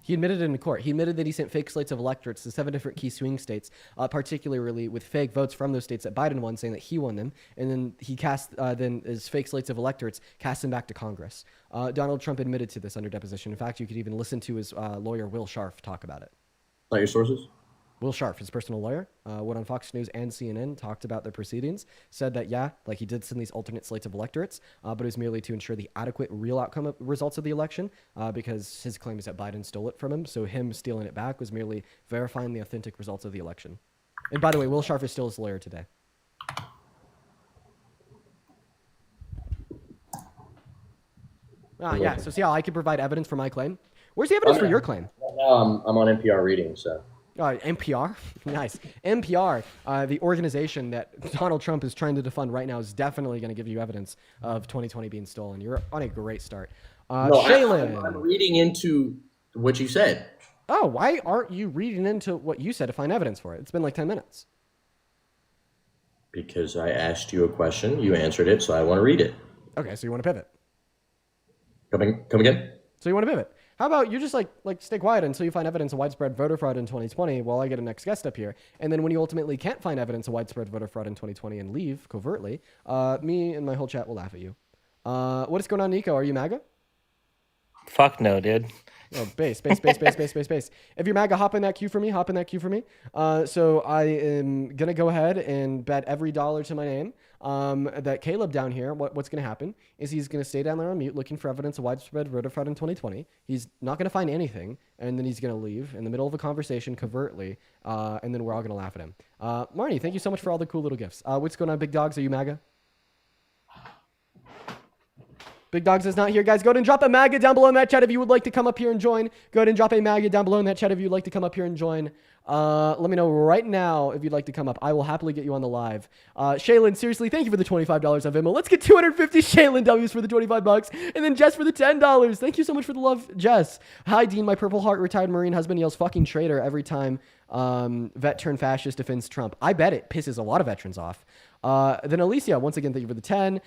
He admitted it in court. He admitted that he sent fake slates of electorates to 7 different key swing states, particularly with fake votes from those states that Biden won, saying that he won them. And then he cast then his fake slates of electorates, cast them back to Congress. Donald Trump admitted to this under deposition. In fact, you could even listen to his lawyer, Will Scharf, talk about it. Not your sources? Will Scharf, his personal lawyer, went on Fox News and CNN, talked about the proceedings, said that, yeah, like he did send these alternate slates of electorates, but it was merely to ensure the adequate real outcome results of the election, because his claim is that Biden stole it from him. So him stealing it back was merely verifying the authentic results of the election. And by the way, Will Scharf is still his lawyer today. Yeah, so see how I can provide evidence for my claim? Where's the evidence for your claim? Now I'm on NPR reading, so. NPR? Nice. NPR, the organization that Donald Trump is trying to defund right now, is definitely going to give you evidence of 2020 being stolen. You're on a great start. Shaylin. I'm reading into what you said. Oh, why aren't you reading into what you said to find evidence for it? It's been like 10 minutes. Because I asked you a question, you answered it, so I want to read it. Okay, so you want to pivot. Come again? So you want to pivot. How about you just like stay quiet until you find evidence of widespread voter fraud in 2020 while I get a next guest up here. And then when you ultimately can't find evidence of widespread voter fraud in 2020 and leave covertly, me and my whole chat will laugh at you. What is going on, Nico? Are you MAGA? Fuck no, dude. Oh, base. If you're MAGA, hop in that queue for me. So I am going to go ahead and bet every dollar to my name that Caleb down here, what's going to happen is he's going to stay down there on mute looking for evidence of widespread voter fraud in 2020. He's not going to find anything, and then he's going to leave in the middle of a conversation covertly, and then we're all going to laugh at him. Marnie, thank you so much for all the cool little gifts. What's going on, Big Dogs? Are you MAGA? Big Dogs is not here, guys. Go ahead and drop a MAGA down below in that chat if you would like to come up here and join. Go ahead and drop a MAGA down below in that chat if you'd like to come up here and join. Let me know right now if you'd like to come up. I will happily get you on the live. Shaylin, seriously, thank you for the $25 on Venmo. Let's get 250 Shaylin W's for the $25, and then Jess for the $10. Thank you so much for the love, Jess. Hi, Dean. My Purple Heart retired Marine husband yells fucking traitor every time vet turned fascist defends Trump. I bet it pisses a lot of veterans off. Then Alicia, once again, thank you for the 10.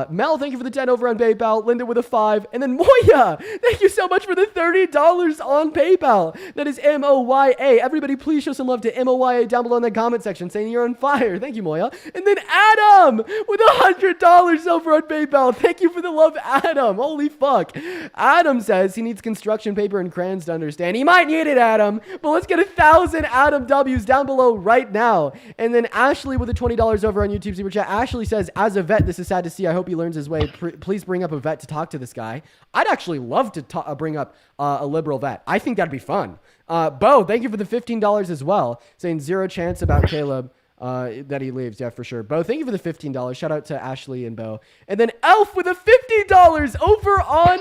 Mel, thank you for the 10 over on PayPal. Linda with a 5. And then Moya, thank you so much for the $30 on PayPal. That is MOYA. Everybody, please show some love to MOYA down below in the comment section saying you're on fire. Thank you, Moya. And then Adam with $100 over on PayPal. Thank you for the love, Adam. Holy fuck. Adam says he needs construction paper and crayons to understand. He might need it, Adam. But let's get 1,000 Adam W's down below right now. And then Ashley with the $20 over on YouTube Super Chat. Ashley says, as a vet, this is sad to see. I hope he learns his way. Please bring up a vet to talk to this guy. I'd actually love to bring up a liberal vet. I think that'd be fun. Bo, thank you for the $15 as well. Saying zero chance about Caleb that he leaves. Yeah, for sure. Bo, thank you for the $15. Shout out to Ashley and Bo. And then Elf with a $50 over on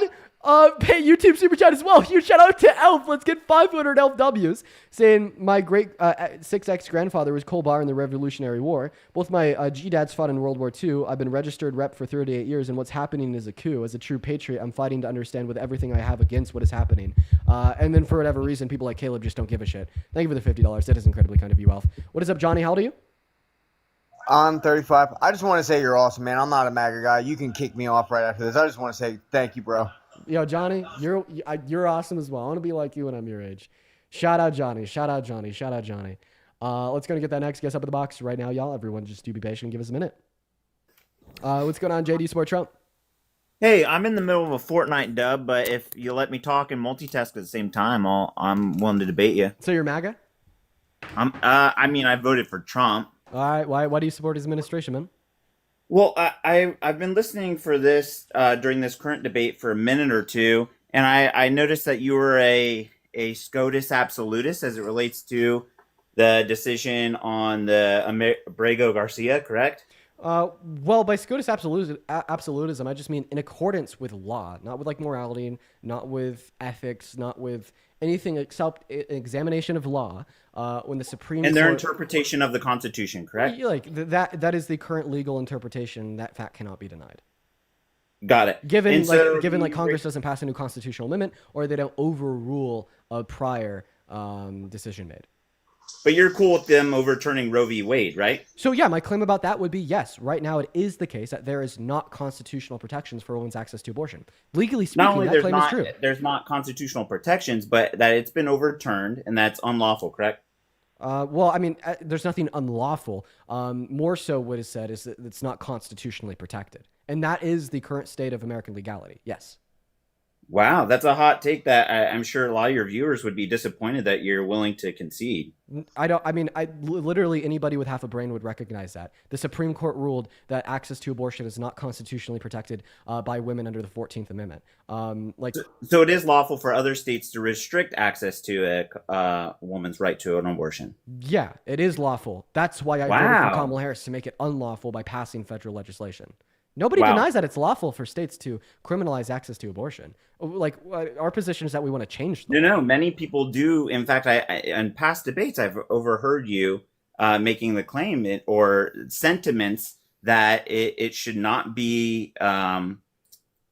pay YouTube Super Chat as well. Huge shout out to Elf. Let's get 500 Elf W's. Saying my great 6X grandfather was Cole Bar in the Revolutionary War. Both my G-dads fought in World War II. I've been registered rep for 38 years, and what's happening is a coup. As a true patriot, I'm fighting to understand with everything I have against what is happening. And then for whatever reason, people like Caleb just don't give a shit. Thank you for the $50. That is incredibly kind of you, Elf. What is up, Johnny? How old are you? I'm 35. I just want to say you're awesome, man. I'm not a MAGA guy. You can kick me off right after this. I just want to say thank you, bro. Yo, Johnny, you're awesome as well. I want to be like you when I'm your age. Shout out Johnny. Shout out Johnny. Shout out Johnny. Let's go and get that next guest up in the box right now, y'all. Everyone, just do be patient and give us a minute. What's going on, JD Sport Trump? Hey, I'm in the middle of a Fortnite dub, but if you let me talk and multitask at the same time, I'm willing to debate you. So you're MAGA? I mean, I voted for Trump. All right. Why do you support his administration, man? Well, I've been listening for this during this current debate for a minute or two, and I noticed that you were a SCOTUS absolutist as it relates to the decision on the Abrego Garcia, correct? Well, by SCOTUS absolutism, I just mean in accordance with law, not with like morality, not with ethics, not with anything except examination of law. When the Supreme and their Court, interpretation of the Constitution, correct? Like that is the current legal interpretation. That fact cannot be denied. Got it. Given like Congress doesn't pass a new constitutional amendment or they don't overrule a prior decision made. But you're cool with them overturning Roe v. Wade, right? So yeah, my claim about that would be yes. Right now, it is the case that there is not constitutional protections for women's access to abortion. Legally speaking, Not only that claim is true. there's not constitutional protections, but that it's been overturned and that's unlawful, correct? Well, I mean, there's nothing unlawful. More so, what is said is that it's not constitutionally protected, and that is the current state of American legality. Yes. Wow, that's a hot take that I'm sure a lot of your viewers would be disappointed that you're willing to concede. Literally anybody with half a brain would recognize that. The Supreme Court ruled that access to abortion is not constitutionally protected by women under the 14th Amendment. So it is lawful for other states to restrict access to a woman's right to an abortion. Yeah, it is lawful. That's why I voted for Kamala Harris, to make it unlawful by passing federal legislation. Nobody denies that it's lawful for states to criminalize access to abortion. Like, our position is that we want to change the law. No, many people do. In fact, in past debates, I've overheard you making the claim or sentiments that it should not be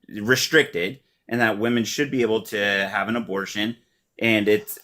restricted and that women should be able to have an abortion. And it's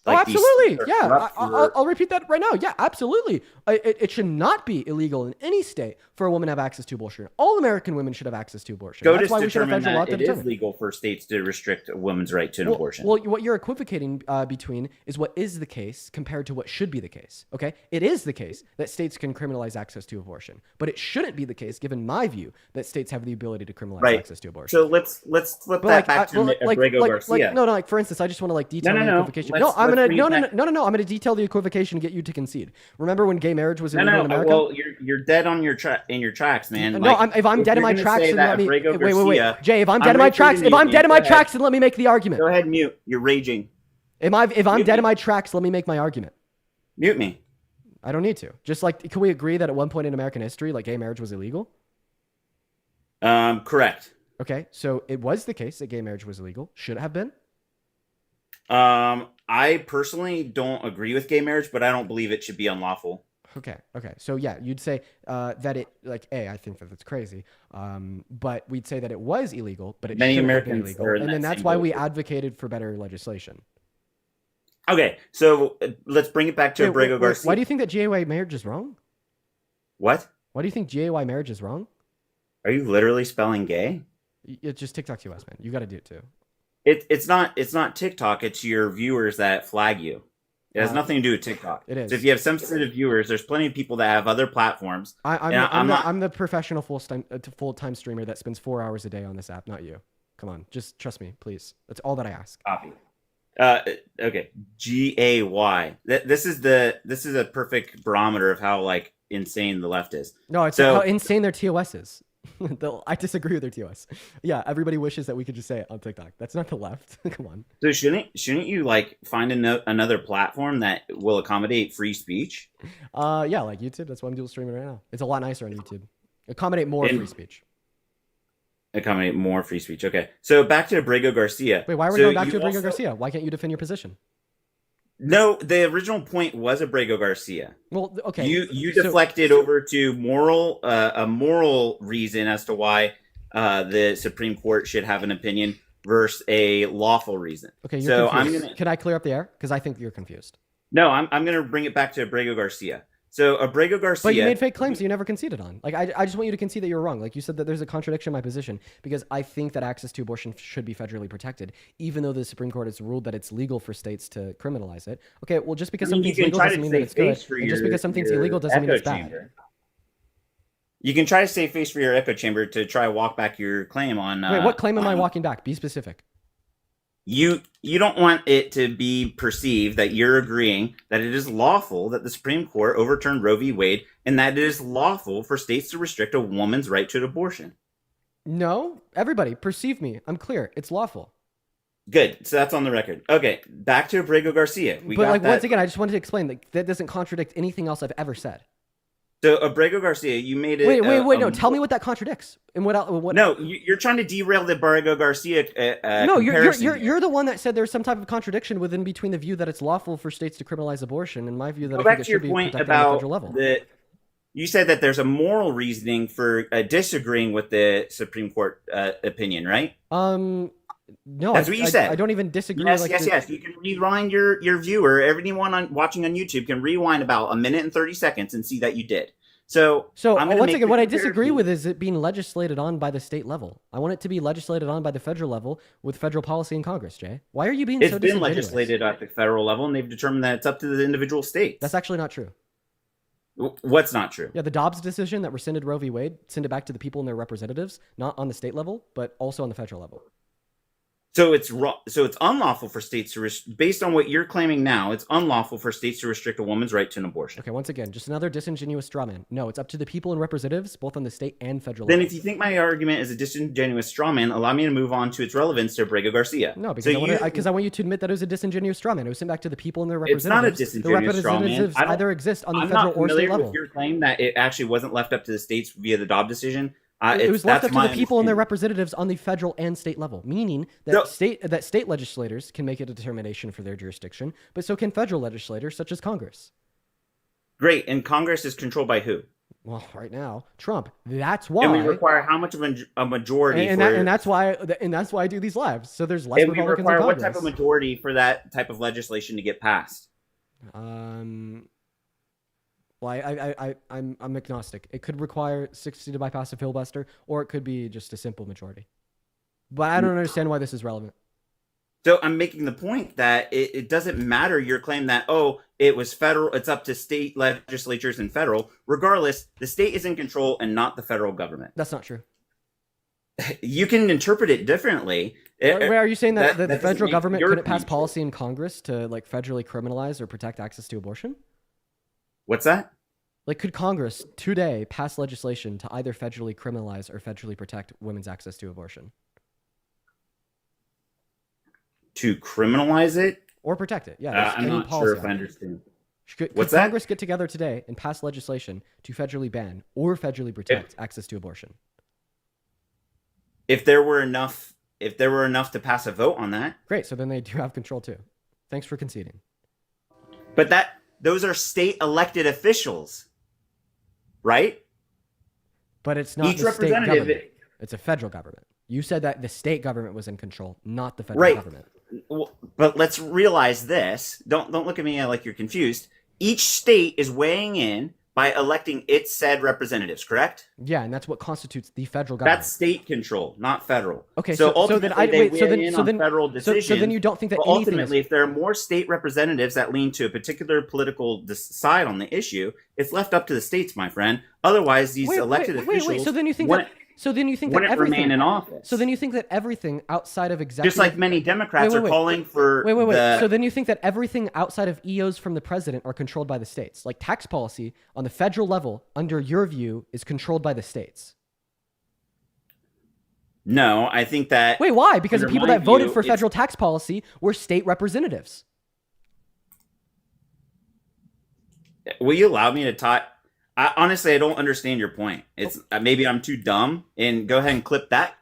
like absolutely. Yeah, I'll repeat that right now. Yeah, absolutely. It should not be illegal in any state for a woman to have access to abortion. All American women should have access to abortion. That's why we should have federal law to determine. It is legal for states to restrict a woman's right to an abortion. Well, what you're equivocating between is what is the case compared to what should be the case. Okay, it is the case that states can criminalize access to abortion, but it shouldn't be the case, given my view, that states have the ability to criminalize access to abortion. So let's flip that back to Abrego Garcia. No, for instance, I just want to detail the equivocation. I'm going to detail the equivocation to get you to concede. Remember when gay marriage was illegal in America? Well, you're dead on your tracks, man. No, if I'm dead in my tracks, then let me wait. Jay, if I'm dead in my tracks, then let me make the argument. Go ahead, mute. You're raging. If I'm dead in my tracks, let me make my argument. Mute me. I don't need to. Just like, can we agree that at one point in American history, like, gay marriage was illegal? Correct. Okay, so it was the case that gay marriage was illegal. Should it have been? I personally don't agree with gay marriage, but I don't believe it should be unlawful. Okay. So yeah, you'd say that it, like, I think that that's crazy. But we'd say that it was illegal, but it shouldn't have been illegal. And then that's why we advocated for better legislation. Okay, so let's bring it back to Abrego Garcia. Why do you think that GAY marriage is wrong? What? Why do you think GAY marriage is wrong? Are you literally spelling gay? It's just TikTok US, man. You got to do it too. It's not TikTok. It's your viewers that flag you. It has nothing to do with TikTok. It is. So if you have sensitive viewers, there's plenty of people that have other platforms. I'm the professional full-time streamer that spends 4 hours a day on this app, not you. Come on, just trust me, please. That's all that I ask. Copy. Okay. GAY. This is a perfect barometer of how like insane the left is. No, it's how insane their TOS is. I disagree with their TOS. Yeah, everybody wishes that we could just say it on TikTok. That's not the left. Come on. So shouldn't you like find another platform that will accommodate free speech? Yeah, like YouTube. That's why I'm dual streaming right now. It's a lot nicer on YouTube. Accommodate more free speech. Accommodate more free speech. Okay. So back to Abrego Garcia. Wait, why are we going back to Abrego Garcia? Why can't you defend your position? No, the original point was Abrego Garcia. Well, okay. You deflected over to a moral reason as to why the Supreme Court should have an opinion versus a lawful reason. Okay, you're confused. Can I clear up the air? Because I think you're confused. No, I'm going to bring it back to Abrego Garcia. So Abrego Garcia. But you made fake claims you never conceded on. Like, I just want you to concede that you're wrong. Like, you said that there's a contradiction in my position because I think that access to abortion should be federally protected, even though the Supreme Court has ruled that it's legal for states to criminalize it. Okay, well, just because something's legal doesn't mean that it's good. And just because something's illegal doesn't mean it's bad. You can try to save face for your echo chamber to try walk back your claim on. Wait, what claim am I walking back? Be specific. You don't want it to be perceived that you're agreeing that it is lawful that the Supreme Court overturned Roe v. Wade and that it is lawful for states to restrict a woman's right to an abortion. No, everybody, perceive me. I'm clear. It's lawful. Good. So that's on the record. Okay, back to Abrego Garcia. Once again, I just wanted to explain that doesn't contradict anything else I've ever said. So Abrego Garcia, you made it. Wait, no. Tell me what that contradicts. And what? No, you're trying to derail the Abrego Garcia. No, you're the one that said there's some type of contradiction within between the view that it's lawful for states to criminalize abortion and my view that I think it should be protected at the federal level. You said that there's a moral reasoning for disagreeing with the Supreme Court opinion, right? No, That's what you said. I don't even disagree. Yes, like, yes. You can rewind your viewer. Everyone watching on YouTube can rewind about a minute and 30 seconds and see that you did. So I'm gonna once make again, the what I disagree comparison. with is it being legislated on by the state level. I want it to be legislated on by the federal level with federal policy in Congress, Jay. Why are you being It's so been disingenuous? legislated at the federal level, and they've determined that it's up to the individual states. That's actually not true. What's not true? Yeah, the Dobbs decision that rescinded Roe v. Wade sent it back to the people and their representatives, not on the state level, but also on the federal level. So it's unlawful for states to based on what you're claiming now. It's unlawful for states to restrict a woman's right to an abortion. Okay, once again, just another disingenuous straw man. No, it's up to the people and representatives, both on the state and federal Then, level. if you think my argument is a disingenuous straw man, allow me to move on to its relevance to Abrego Garcia. No, because I want you to admit that it was a disingenuous straw man. It was sent back to the people and their representatives. It's not a disingenuous straw man. The representatives either exist on the federal or state level. With your claim that it actually wasn't left up to the states via the Dobbs decision. It was left up to the people and their representatives on the federal and state level, meaning that state legislators can make a determination for their jurisdiction, but so can federal legislators such as Congress. Great, and Congress is controlled by who? Well, right now, Trump. That's why. And we require how much of a majority? And that's why I do these lives. So there's less Republicans in Congress. And we require what type of majority for that type of legislation to get passed? Well, I'm agnostic. It could require 60 to bypass a filibuster, or it could be just a simple majority. But I don't understand why this is relevant. So I'm making the point that it doesn't matter your claim that, oh, it was federal, it's up to state legislatures and federal. Regardless, the state is in control and not the federal government. That's not true. You can interpret it differently. Are you saying that the federal government couldn't pass policy in Congress to like federally criminalize or protect access to abortion? What's that? Like, could Congress today pass legislation to either federally criminalize or federally protect women's access to abortion? To criminalize it? Or protect it, yeah. I'm not sure if I understand. Could What's that? Congress get together today and pass legislation to federally ban or federally protect access to abortion? If there were enough to pass a vote on that. Great, so then they do have control too. Thanks for conceding. But those are state elected officials, right? But it's not each the state representative. government. It's a federal government. You said that the state government was in control, not the federal government. Well, but let's realize this. Don't look at me like you're confused. Each state is weighing in by electing its said representatives, correct? Yeah, and that's what constitutes the federal government. That's state control, not federal. Okay, so ultimately they weigh in on federal decisions. So then you don't think that but ultimately, if there are more state representatives that lean to a particular political side on the issue, it's left up to the states, my friend. Otherwise, these elected officials. So then you think that. So then you think that wouldn't everything remain in office. So then you think that everything outside of executive, just like many Democrats are calling for. So then you think that everything outside of EOs from the president are controlled by the states, like tax policy on the federal level, under your view, is controlled by the states. No, I think that. Wait, why? Because the people that voted for it's- federal tax policy were state representatives. Will you allow me to talk? Honestly, I don't understand your point. It's maybe I'm too dumb. And go ahead and clip that.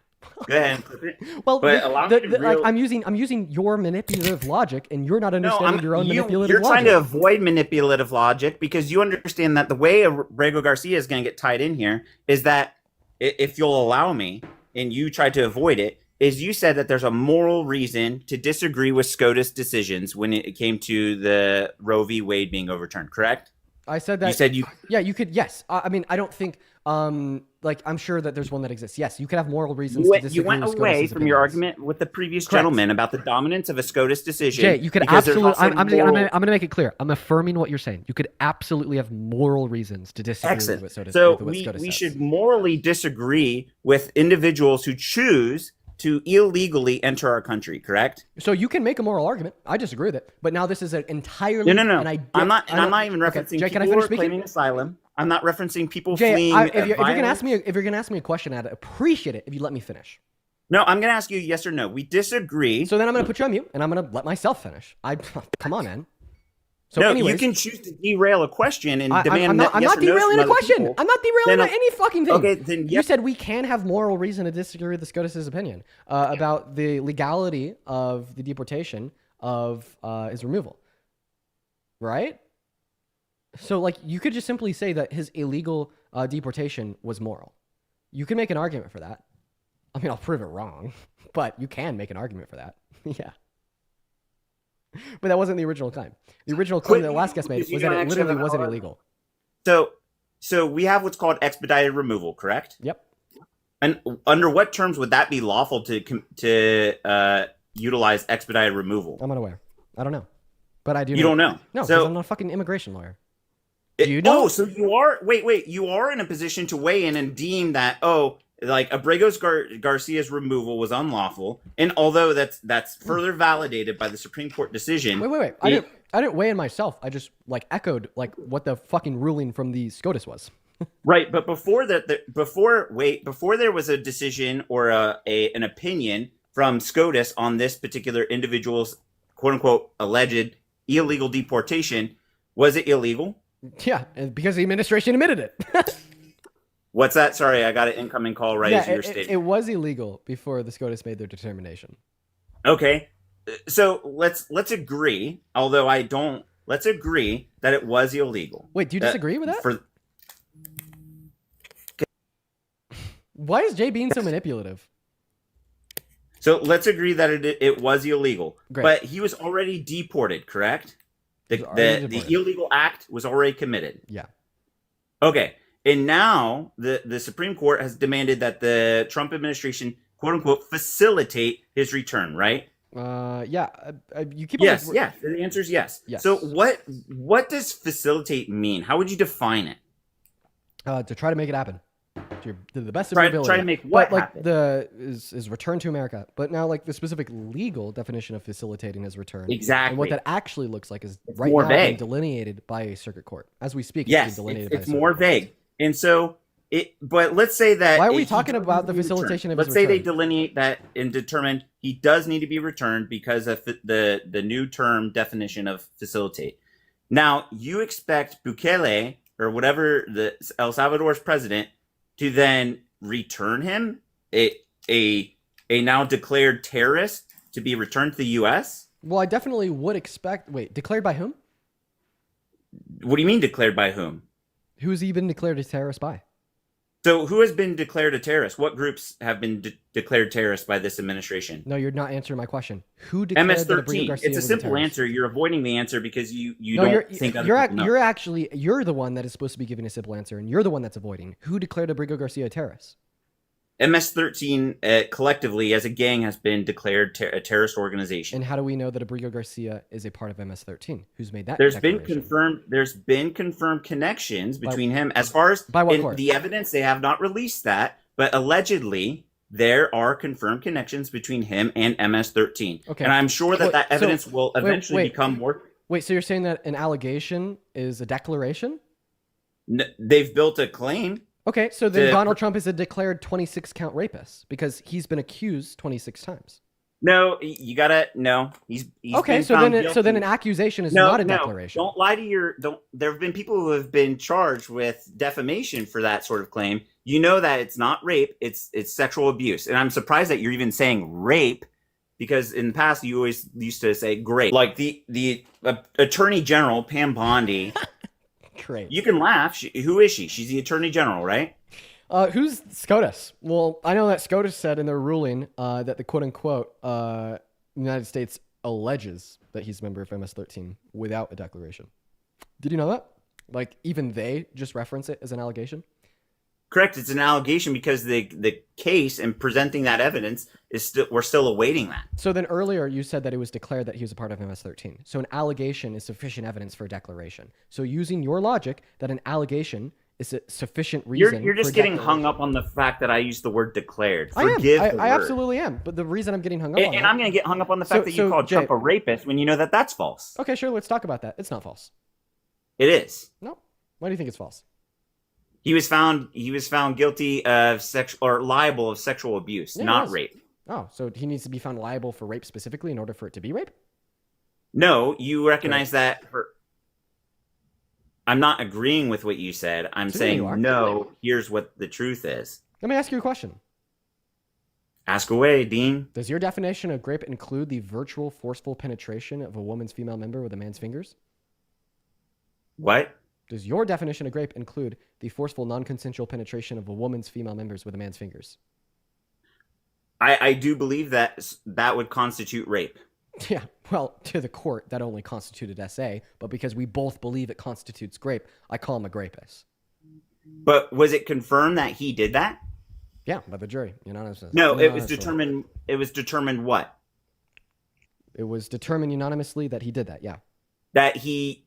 Go ahead and clip it. Well, but allow me to like, I'm using your manipulative logic, and you're not understanding your own manipulative you're logic. You're trying to avoid manipulative logic because you understand that the way Abrego Garcia is going to get tied in here is that if you'll allow me, and you tried to avoid it, is you said that there's a moral reason to disagree with SCOTUS decisions when it came to the Roe v. Wade being overturned, correct? I said that. You said you. Yeah, you could. Yes. I mean, I don't think. Like, I'm sure that there's one that exists. Yes, you could have moral reasons to disagree. You went with away SCOTUS's from your opinions. argument with the previous Correct. gentleman about the dominance of a SCOTUS decision. Jay, you could because there's absolutely. also I'm moral- going to make it clear. I'm affirming what you're saying. You could absolutely have moral reasons to disagree Excellent. with what SCOTUS. So with what we SCOTUS says. should morally disagree with individuals who choose to illegally enter our country, correct? So you can make a moral argument. I disagree with it, but now this is an entirely. No. And I'm not even referencing Okay, Jay, can I people finish who are claiming speaking? asylum. I'm not referencing people Jay, fleeing. if you're gonna violence. ask me a question, I'd appreciate it if you let me finish. No, I'm gonna ask you yes or no. We disagree. So then I'm gonna put you on mute, and I'm gonna let myself finish. Come on, man. So no, anyways, you can choose to derail a question and demand. I'm not yes or no's derailing from a other question. people. I'm not derailing Then, any fucking thing. Okay, then You yes. said we can have moral reason to disagree with the SCOTUS's opinion about the legality of the deportation of his removal, right? So, like, you could just simply say that his illegal deportation was moral. You can make an argument for that. I mean, I'll prove it wrong, but you can make an argument for that. Yeah. But that wasn't the original claim. The original claim that last guest made Because you was that don't it actually literally have an wasn't argument. illegal. So we have what's called expedited removal, correct? Yep. And under what terms would that be lawful to utilize expedited removal? I'm unaware. I don't know. But I do know. You don't know? No, because So- I'm not a fucking immigration lawyer. Do you know? Oh, so you are. Wait. You are in a position to weigh in and deem that like Abrego Garcia's removal was unlawful, and although that's further validated by the Supreme Court decision. Wait. I didn't weigh in myself. I just echoed what the fucking ruling from the SCOTUS was. Right, but before there was a decision or an opinion from SCOTUS on this particular individual's quote unquote alleged illegal deportation, was it illegal? Yeah, because the administration admitted it. What's that? Sorry, I got an incoming call right as you were stating. It was illegal before the SCOTUS made their determination. Okay, so let's agree. Although I don't, let's agree that it was illegal. Wait, do you disagree with that? Why is Jay being so manipulative? So let's agree that it was illegal. Great. But he was already deported, correct? The illegal act was already committed. Yeah. Okay. And now the Supreme Court has demanded that the Trump administration, quote unquote, facilitate his return, right? Yeah. You keep. Yes. Yeah. The answer is yes. Yes. So what does facilitate mean? How would you define it? To try to make it happen. To the best of your ability. Try to make what but happen? is return to America. But now the specific legal definition of facilitating his return. Exactly. And what that actually looks like is It's right more now being vague. delineated by a circuit court. As we speak, Yes, it's being delineated by a it's circuit more court. vague. And so but let's say that Why are we he talking does about the need to be facilitation returned. of his Let's say they return? delineate that and determine he does need to be returned because of the new term definition of facilitate. Now, you expect Bukele or whatever the El Salvador's president to then return him, a now declared terrorist, to be returned to the U.S.? Well, I definitely would expect. Wait, declared by whom? What do you mean declared by whom? Who's he been declared a terrorist by? So who has been declared a terrorist? What groups have been declared terrorists by this administration? No, you're not answering my question. Who declared that Abrego MS-13. Garcia It's a was simple terrorist? answer. You're avoiding the answer because you No, don't think other people know. you're the one that is supposed to be giving a simple answer, and you're the one that's avoiding. Who declared Abrego Garcia a terrorist? MS-13 collectively as a gang has been declared a terrorist organization. And how do we know that Abrego Garcia is a part of MS-13? Who's made that? There's been declaration? confirmed connections between him as far as by what in court? the evidence. They have not released that, but allegedly there are confirmed connections between him and MS-13. Okay. And I'm sure that that So- evidence will eventually wait. become more. Wait, so you're saying that an allegation is a declaration? They've built a claim. Okay, so then The- Donald Trump is a declared 26 count rapist because he's been accused 26 times. No, you gotta no. He's Okay, been so found then guilty. an accusation is No, not a no, declaration. Don't lie to your don't. There have been people who have been charged with defamation for that sort of claim. You know that it's not rape; it's sexual abuse. And I'm surprised that you're even saying rape, because in the past you always used to say grape. Like the Attorney General Pam Bondi. Great. You can laugh. Who is she? She's the Attorney General, right? Who's SCOTUS? Well, I know that SCOTUS said in their ruling that the quote-unquote United States alleges that he's a member of MS-13 without a declaration. Did you know that? Like, even they just reference it as an allegation? Correct. It's an allegation because the case and presenting that evidence is still we're still awaiting that. So then earlier you said that it was declared that he was a part of MS-13. So an allegation is sufficient evidence for a declaration. So using your logic that an allegation is a sufficient reason. You're just for getting declaration. hung up on the fact that I used the word declared. I am. Forgive the I word. absolutely am. But the reason I'm getting hung up on And that- I'm going to get hung up on the fact that you so, called Jay- Trump a rapist when you know that that's false. Okay, sure. Let's talk about that. It's not false. It is. No. Why do you think it's false? He was found guilty of liable of sexual abuse, Yeah, he not was. rape. Oh, so he needs to be found liable for rape specifically in order for it to be rape? No, you recognize that I'm not agreeing with what you said. I'm So saying you are. no, here's what the truth is. Let me ask you a question. Ask away, Dean. Does your definition of rape include the virtual forceful penetration of a woman's female member with a man's fingers? What? Does your definition of rape include the forceful non-consensual penetration of a woman's female members with a man's fingers? I do believe that that would constitute rape. Yeah, well, to the court, that only constituted SA, but because we both believe it constitutes grape, I call him a grapist. But was it confirmed that he did that? Yeah, by the jury, unanimously. No, it was determined. It was determined what? It was determined unanimously that he did that. Yeah. That he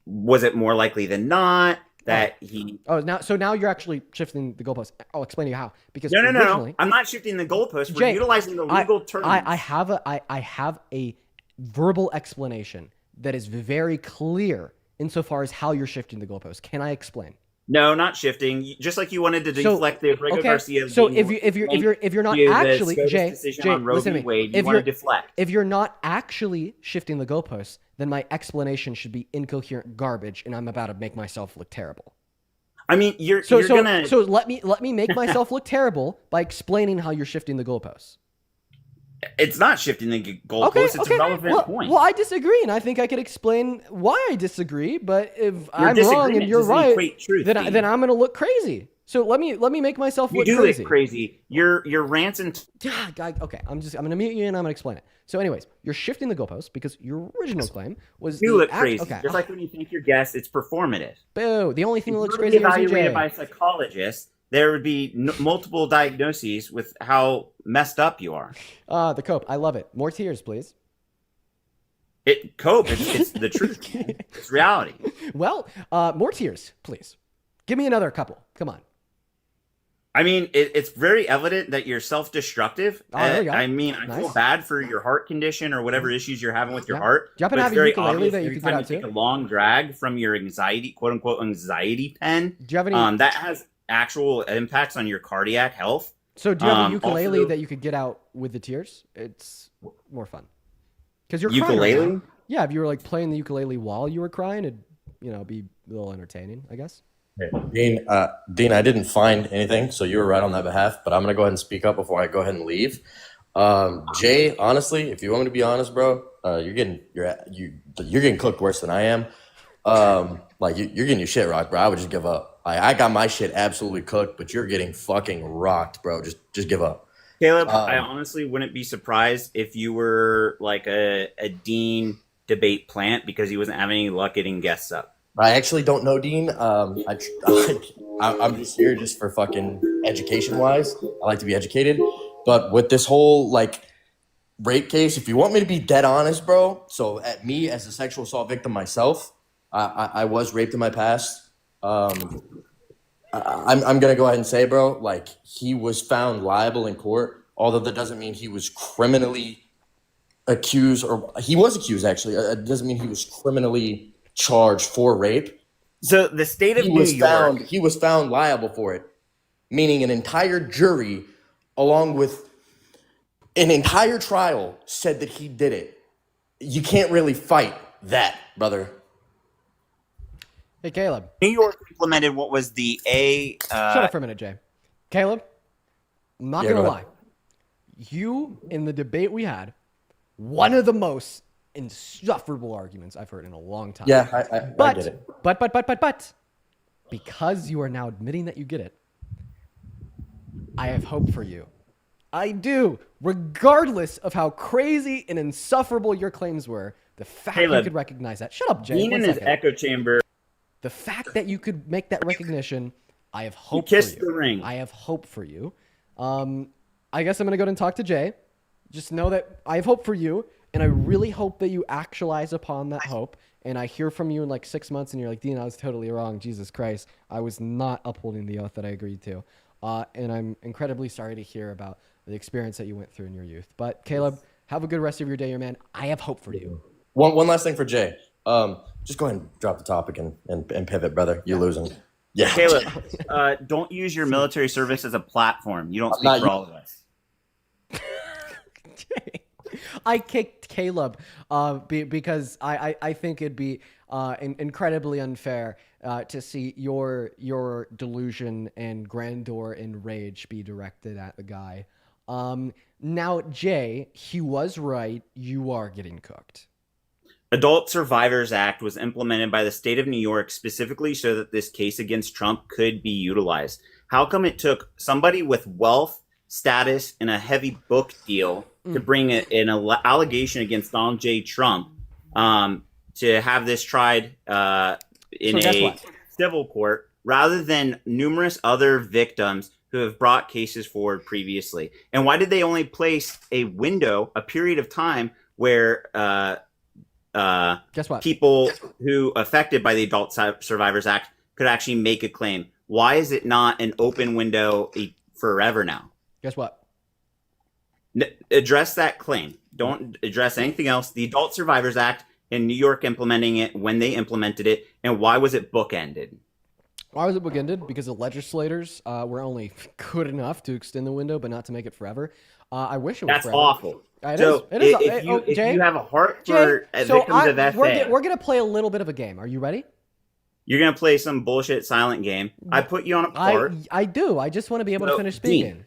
was it more likely than not that he. Oh, now you're actually shifting the goalpost. I'll explain to you how. Because No. I'm not shifting the goalpost. We're Jay, utilizing the legal terms. I have a verbal explanation that is very clear insofar as how you're shifting the goalpost. Can I explain? No, not shifting. Just like you wanted to deflect the Abrego Garcia. So if you're not actually Jay, listen to me. Wade, you want to deflect. If you're not actually shifting the goalposts, then my explanation should be incoherent garbage, and I'm about to make myself look terrible. I mean, you're so gonna. So let me make myself look terrible by explaining how you're shifting the goalposts. It's not shifting the goalposts. It's a relevant point. Well, I disagree, and I think I could explain why I disagree. But if I'm wrong and you're right, then I'm going to look crazy. So let me make myself look crazy. You do look crazy. Your rants and okay. I'm going to mute you and I'm going to explain it. So, anyways, you're shifting the goalposts because your original claim was you look crazy. Okay. Just like when you think your guess, it's performative. Boo! The only thing that looks crazy is evaluated by a psychologist. There would be multiple diagnoses with how messed up you are. The cope. I love it. More tears, please. Cope. It's the truth. It's reality. Well, more tears, please. Give me another couple. Come on. I mean, it's very evident that you're self-destructive. I mean, I feel bad for your heart condition or whatever issues you're having with your heart. Do you happen to have a ukulele that you could get out too? Take a long drag from your anxiety, quote unquote, anxiety pen. Do you have any? That has actual impacts on your cardiac health. So do you have a ukulele that you could get out with the tears? It's more fun. Because you're ukulele. Crying right. Yeah, if you were like playing the ukulele while you were crying, it'd be a little entertaining, I guess. Hey, Dean, I didn't find anything, so you were right on that behalf. But I'm gonna go ahead and speak up before I go ahead and leave. Jay, honestly, if you want me to be honest, bro, you're getting cooked worse than I am. You're getting your shit rocked, bro. I would just give up. I got my shit absolutely cooked, but you're getting fucking rocked, bro. Just give up. Caleb, I honestly wouldn't be surprised if you were like a Dean debate plant because he wasn't having any luck getting guests up. I actually don't know Dean. I'm just here just for fucking education wise. I like to be educated, but with this whole rape case, if you want me to be dead honest, bro. So at me as a sexual assault victim myself, I was raped in my past. I'm gonna go ahead and say, bro, he was found liable in court, although that doesn't mean he was criminally accused, or he was accused actually. It doesn't mean he was criminally charged for rape. So the state of New York, he was found liable for it, meaning an entire jury, along with an entire trial, said that he did it. You can't really fight that, brother. Hey, Caleb. New York implemented what was the Shut up for a minute, Jay. Caleb, I'm not going to lie. You, in the debate we had, one of the most insufferable arguments I've heard in a long time. Yeah, I get it. But, because you are now admitting that you get it, I have hope for you. I do. Regardless of how crazy and insufferable your claims were, the fact you could recognize that. Shut up, Jay. Dean in his echo chamber. The fact that you could make that recognition, I have hope for you. Kissed the ring. I have hope for you. I guess I'm going to go and talk to Jay. Just know that I have hope for you, and I really hope that you actualize upon that hope, and I hear from you in 6 months, and you're like, Dean, I was totally wrong. Jesus Christ. I was not upholding the oath that I agreed to. And I'm incredibly sorry to hear about the experience that you went through in your youth. But, Caleb, have a good rest of your day, your man. I have hope for you. One last thing for Jay. Just go ahead and drop the topic and pivot, brother. You're losing. Yeah, Caleb, don't use your military service as a platform. You don't speak for all of us. I kicked Caleb because I think it'd be incredibly unfair to see your delusion and grandeur and rage be directed at the guy. Now, Jay, he was right. You are getting cooked. Adult Survivors Act was implemented by the state of New York specifically so that this case against Trump could be utilized. How come it took somebody with wealth, status and a heavy book deal to bring an allegation against Donald J. Trump, to have this tried in a civil court rather than numerous other victims who have brought cases forward previously? And why did they only place a window, a period of time where Guess what? people who affected by the Adult Survivors Act could actually make a claim? Why is it not an open window forever now? Guess what? Address that claim. Don't address anything else. The Adult Survivors Act in New York implementing it, when they implemented it, and why was it bookended? Why was it bookended? Because the legislators were only good enough to extend the window, but not to make it forever. I wish it was That's forever. awful. It So is. It is. if Jay, you have a heart Jay, for so victims of FA, we're going to play a little bit of a game. Are you ready? you're going to play some bullshit silent game. I put you on a part. I do. I just want to be able to So, finish Dean. speaking.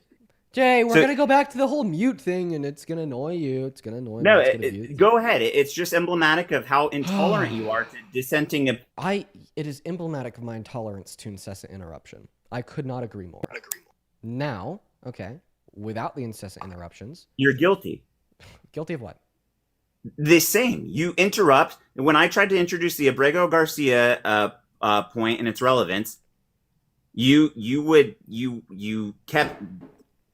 Jay, we're So- going to go back to the whole mute thing, and it's going to annoy you. It's going to annoy No, me. It's gonna be- go ahead. It's just emblematic of how intolerant you are to dissenting. It is emblematic of my intolerance to incessant interruption. I could not agree more. Now, okay, without the incessant interruptions, You're guilty. guilty of what? The same. You interrupt. When I tried to introduce the Abrego Garcia point and its relevance, you kept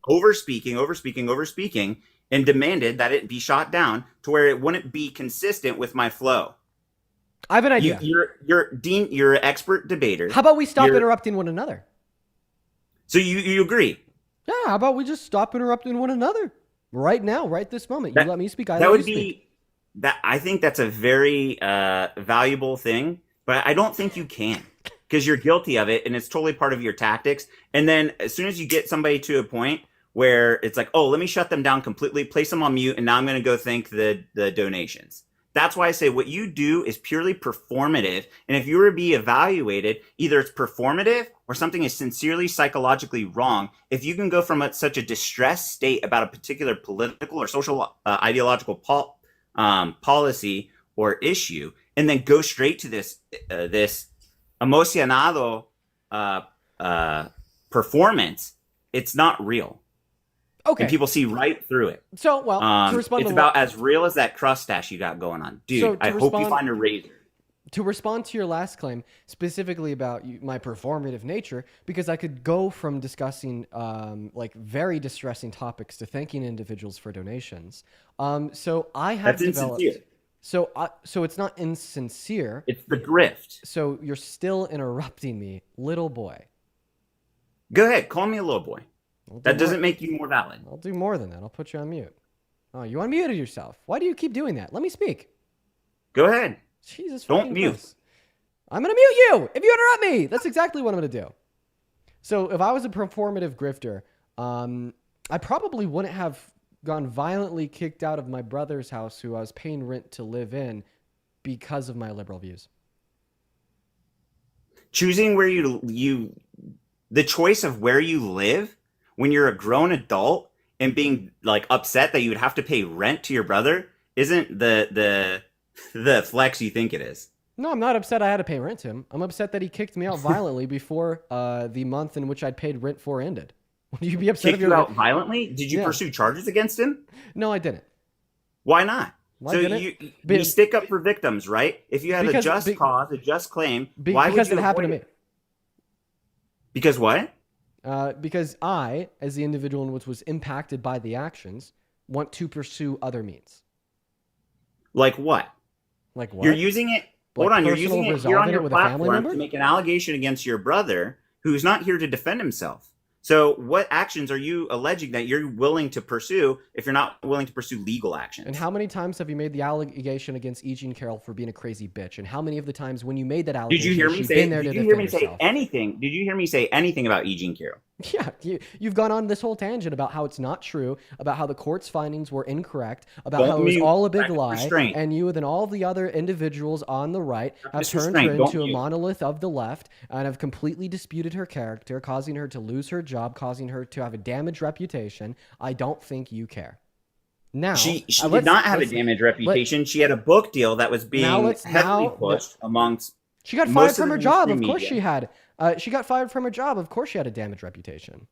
overspeaking, and demanded that it be shot down to where it wouldn't be consistent with my flow. I have an idea. You're Dean. You're an expert debater. How about we stop You're- interrupting one another? So you agree? Yeah, how about we just stop interrupting one another right now, right this moment? You let me speak. I That let would you speak. be that. I think that's a very valuable thing, but I don't think you can, because you're guilty of it, and it's totally part of your tactics. And then as soon as you get somebody to a point where it's like, oh, let me shut them down completely, place them on mute, and now I'm going to go thank the donations. That's why I say what you do is purely performative. And if you were to be evaluated, either it's performative or something is sincerely psychologically wrong. If you can go from such a distressed state about a particular political or social ideological policy or issue, and then go straight to this emocionado performance, it's not real. Okay. And people see right through it. So, well, to respond it's to about as real as that crustache you got going on. Dude, So, to I hope you respond- find a razor. To respond to your last claim, specifically about my performative nature, because I could go from discussing like very distressing topics to thanking individuals for donations. So I have That's developed. insincere. So it's not insincere. It's the grift. So you're still interrupting me, little boy. Go ahead, call me a little boy. That doesn't make you more valid. I'll do more than that. I'll put you on mute. Oh, you unmuted yourself. Why do you keep doing that? Let me speak. Go ahead. Jesus Don't fucking mute. Christ. I'm gonna mute you if you interrupt me. That's exactly what I'm gonna do. So if I was a performative grifter, I probably wouldn't have gone violently kicked out of my brother's house, who I was paying rent to live in, because of my liberal views. Choosing where the choice of where you live when you're a grown adult and being like upset that you would have to pay rent to your brother isn't the flex you think it is. No, I'm not upset I had to pay rent to him. I'm upset that he kicked me out violently before the month in which I'd paid rent for ended. Would you be upset Kicked if you out violently? Did you Yeah. pursue charges against him? No, I didn't. Why not? Why So didn't? you stick up for victims, right? If you had a just cause, a just claim, why would because you it happened to avoid me. it? Because what? Because I, as the individual in which was impacted by the actions, want to pursue other means. Like what? Like what? You're using it. Like Hold on, you're personal using it here resolving on it your with a family platform member? to make an allegation against your brother, who's not here to defend himself. So, what actions are you alleging that you're willing to pursue if you're not willing to pursue legal actions? And how many times have you made the allegation against E. Jean Carroll for being a crazy bitch? And how many of the times when you made that allegation, Did you hear me she's say? been there Did to you hear me defend say herself? anything? Did you hear me say anything about E. Jean Carroll? Yeah, you've gone on this whole tangent about how it's not true, about how the court's findings were incorrect, about Don't how it was mute. all a big Practice lie, restraint. and you and all the other individuals on the right have Practice turned her restraint. Don't into a mute. monolith of the left and have completely disputed her character, causing her to lose her job, causing her to have a damaged reputation. I don't think you care. Now, She did let's- not have a let's- damaged reputation. She had a book deal that was being heavily pushed amongst. She got most fired of from the her job. Of mainstream course media. she had. She got fired from her job. Of course she had a damaged reputation.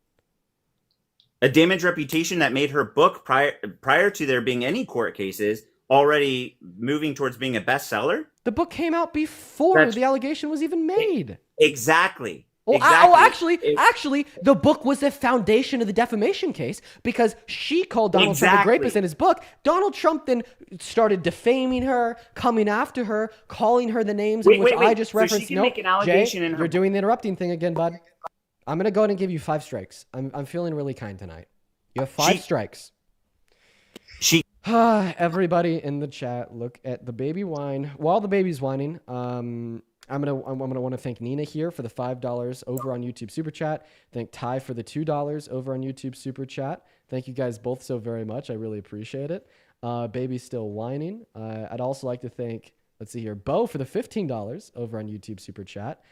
A damaged reputation that made her book prior to there being any court cases already moving towards being a bestseller. The book came out before the allegation was even made. Exactly. Oh, Exactly. actually, the book was the foundation of the defamation case because she called Donald Trump a Exactly. rapist in his book. Donald Trump then started defaming her, coming after her, calling her the names in which I just So she referenced. can No, make an allegation Jay, in her you're doing the interrupting thing again, bud. I'm gonna go ahead and give you 5 strikes. I'm feeling really kind tonight. You have 5 strikes. Everybody in the chat, look at the baby whine. While the baby's whining, I'm gonna want to thank Nina here for the $5 over on YouTube Super Chat. Thank Ty for the $2 over on YouTube Super Chat. Thank you guys both so very much. I really appreciate it. Baby's still whining. I'd also like to thank, let's see here, Bo for the $15 over on YouTube Super Chat.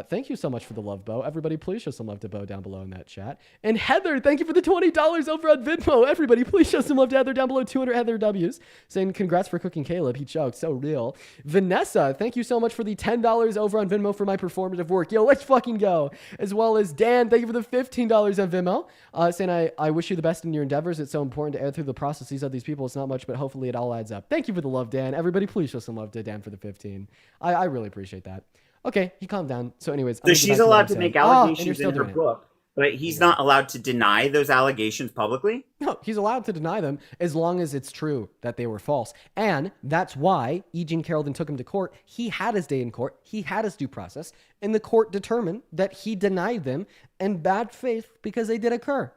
Thank you so much for the love, Bo. Everybody, please show some love to Bo down below in that chat. And Heather, thank you for the $20 over on Venmo. Everybody, please show some love to Heather down below. 200 Heather W's saying congrats for cooking Caleb. He choked. So real. Vanessa, thank you so much for the $10 over on Venmo for my performative work. Yo, let's fucking go. As well as Dan, thank you for the $15 on Venmo. Saying I wish you the best in your endeavors. It's so important to add through the processes of these people. It's not much, but hopefully it all adds up. Thank you for the love, Dan. Everybody, please show some love to Dan for the 15. I really appreciate that. Okay, he calmed down. So anyways. So she's allowed to make allegations in her book. book, but he's not allowed to deny those allegations publicly? No, he's allowed to deny them as long as it's true that they were false. And that's why E. Jean Carroll then took him to court. He had his day in court. He had his due process. And the court determined that he denied them in bad faith because they did occur.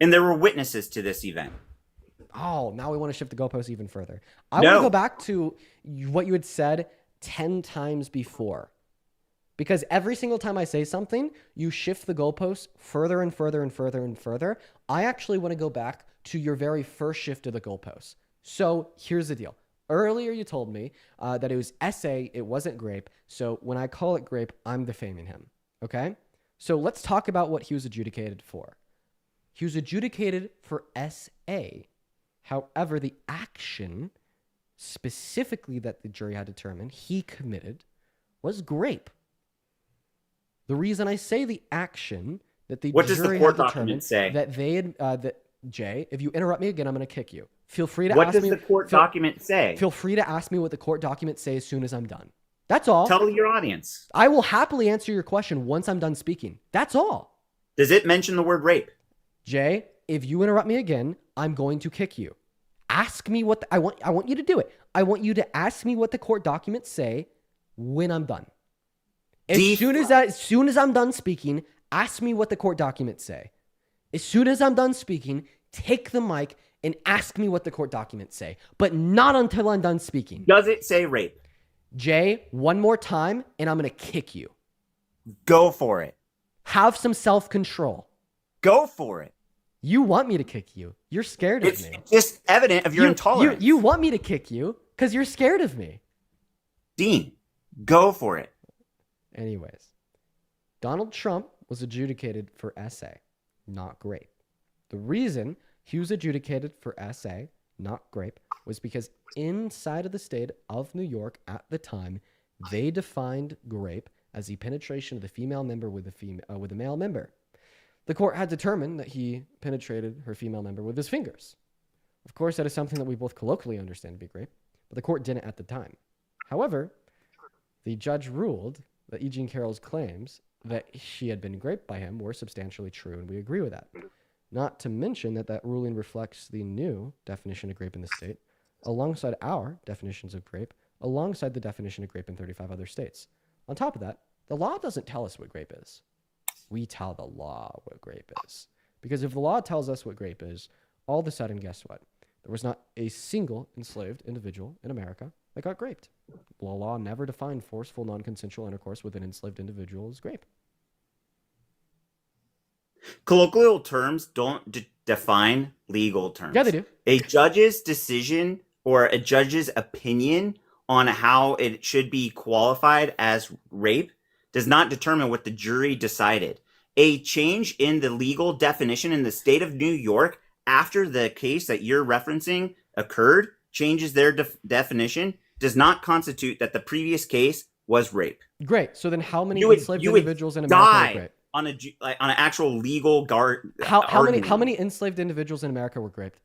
And there were witnesses to this event. Oh, now we want to shift the goalposts even further. I want to go back to what you had said 10 times before. Because every single time I say something, you shift the goalposts further and further and further and further. I actually want to go back to your very first shift of the goalposts. So here's the deal. Earlier you told me that it was SA, it wasn't grape. So when I call it grape, I'm defaming him. Okay? So let's talk about what he was adjudicated for. He was adjudicated for SA. However, the action specifically that the jury had determined he committed was grape. The reason I say the action that the What jury does the court had document determined say? that they had, that Jay, if you interrupt me again, I'm going to kick you. Feel free to What ask does me. the court document say? Feel free to ask me what the court documents say as soon as I'm done. That's all. Tell your audience. I will happily answer your question once I'm done speaking. That's all. Does it mention the word rape? Jay, if you interrupt me again, I'm going to kick you. Ask me what I want you to do it. I want you to ask me what the court documents say when I'm done. As soon as I'm done speaking, ask me what the court documents say. As soon as I'm done speaking, take the mic and ask me what the court documents say, but not until I'm done speaking. Does it say rape? Jay, one more time and I'm going to kick you. Go for it. Have some self-control. Go for it. You want me to kick you. You're scared of me. It's just evident of your intolerance. You want me to kick you because you're scared of me. Dean, go for it. Anyways, Donald Trump was adjudicated for SA, not grape. The reason he was adjudicated for SA, not grape, was because inside of the state of New York at the time, they defined grape as the penetration of the female member with a male member. The court had determined that he penetrated her female member with his fingers. Of course, that is something that we both colloquially understand to be grape, but the court didn't at the time. However, the judge ruled that E. Jean Carroll's claims that she had been raped by him were substantially true, and we agree with that. Not to mention that ruling reflects the new definition of grape in the state, alongside our definitions of grape, alongside the definition of grape in 35 other states. On top of that, the law doesn't tell us what grape is. We tell the law what grape is. Because if the law tells us what grape is, all of a sudden, guess what? There was not a single enslaved individual in America that got raped. The law never defined forceful, non-consensual intercourse with an enslaved individual as grape. Colloquial terms don't define legal terms. Yeah, they do. A judge's decision or a judge's opinion on how it should be qualified as rape does not determine what the jury decided. A change in the legal definition in the state of New York after the case that you're referencing occurred, changes their definition, does not constitute that the previous case was rape. Great. So then how many enslaved individuals in America were raped? like on an actual legal guard. How many enslaved individuals in America were raped?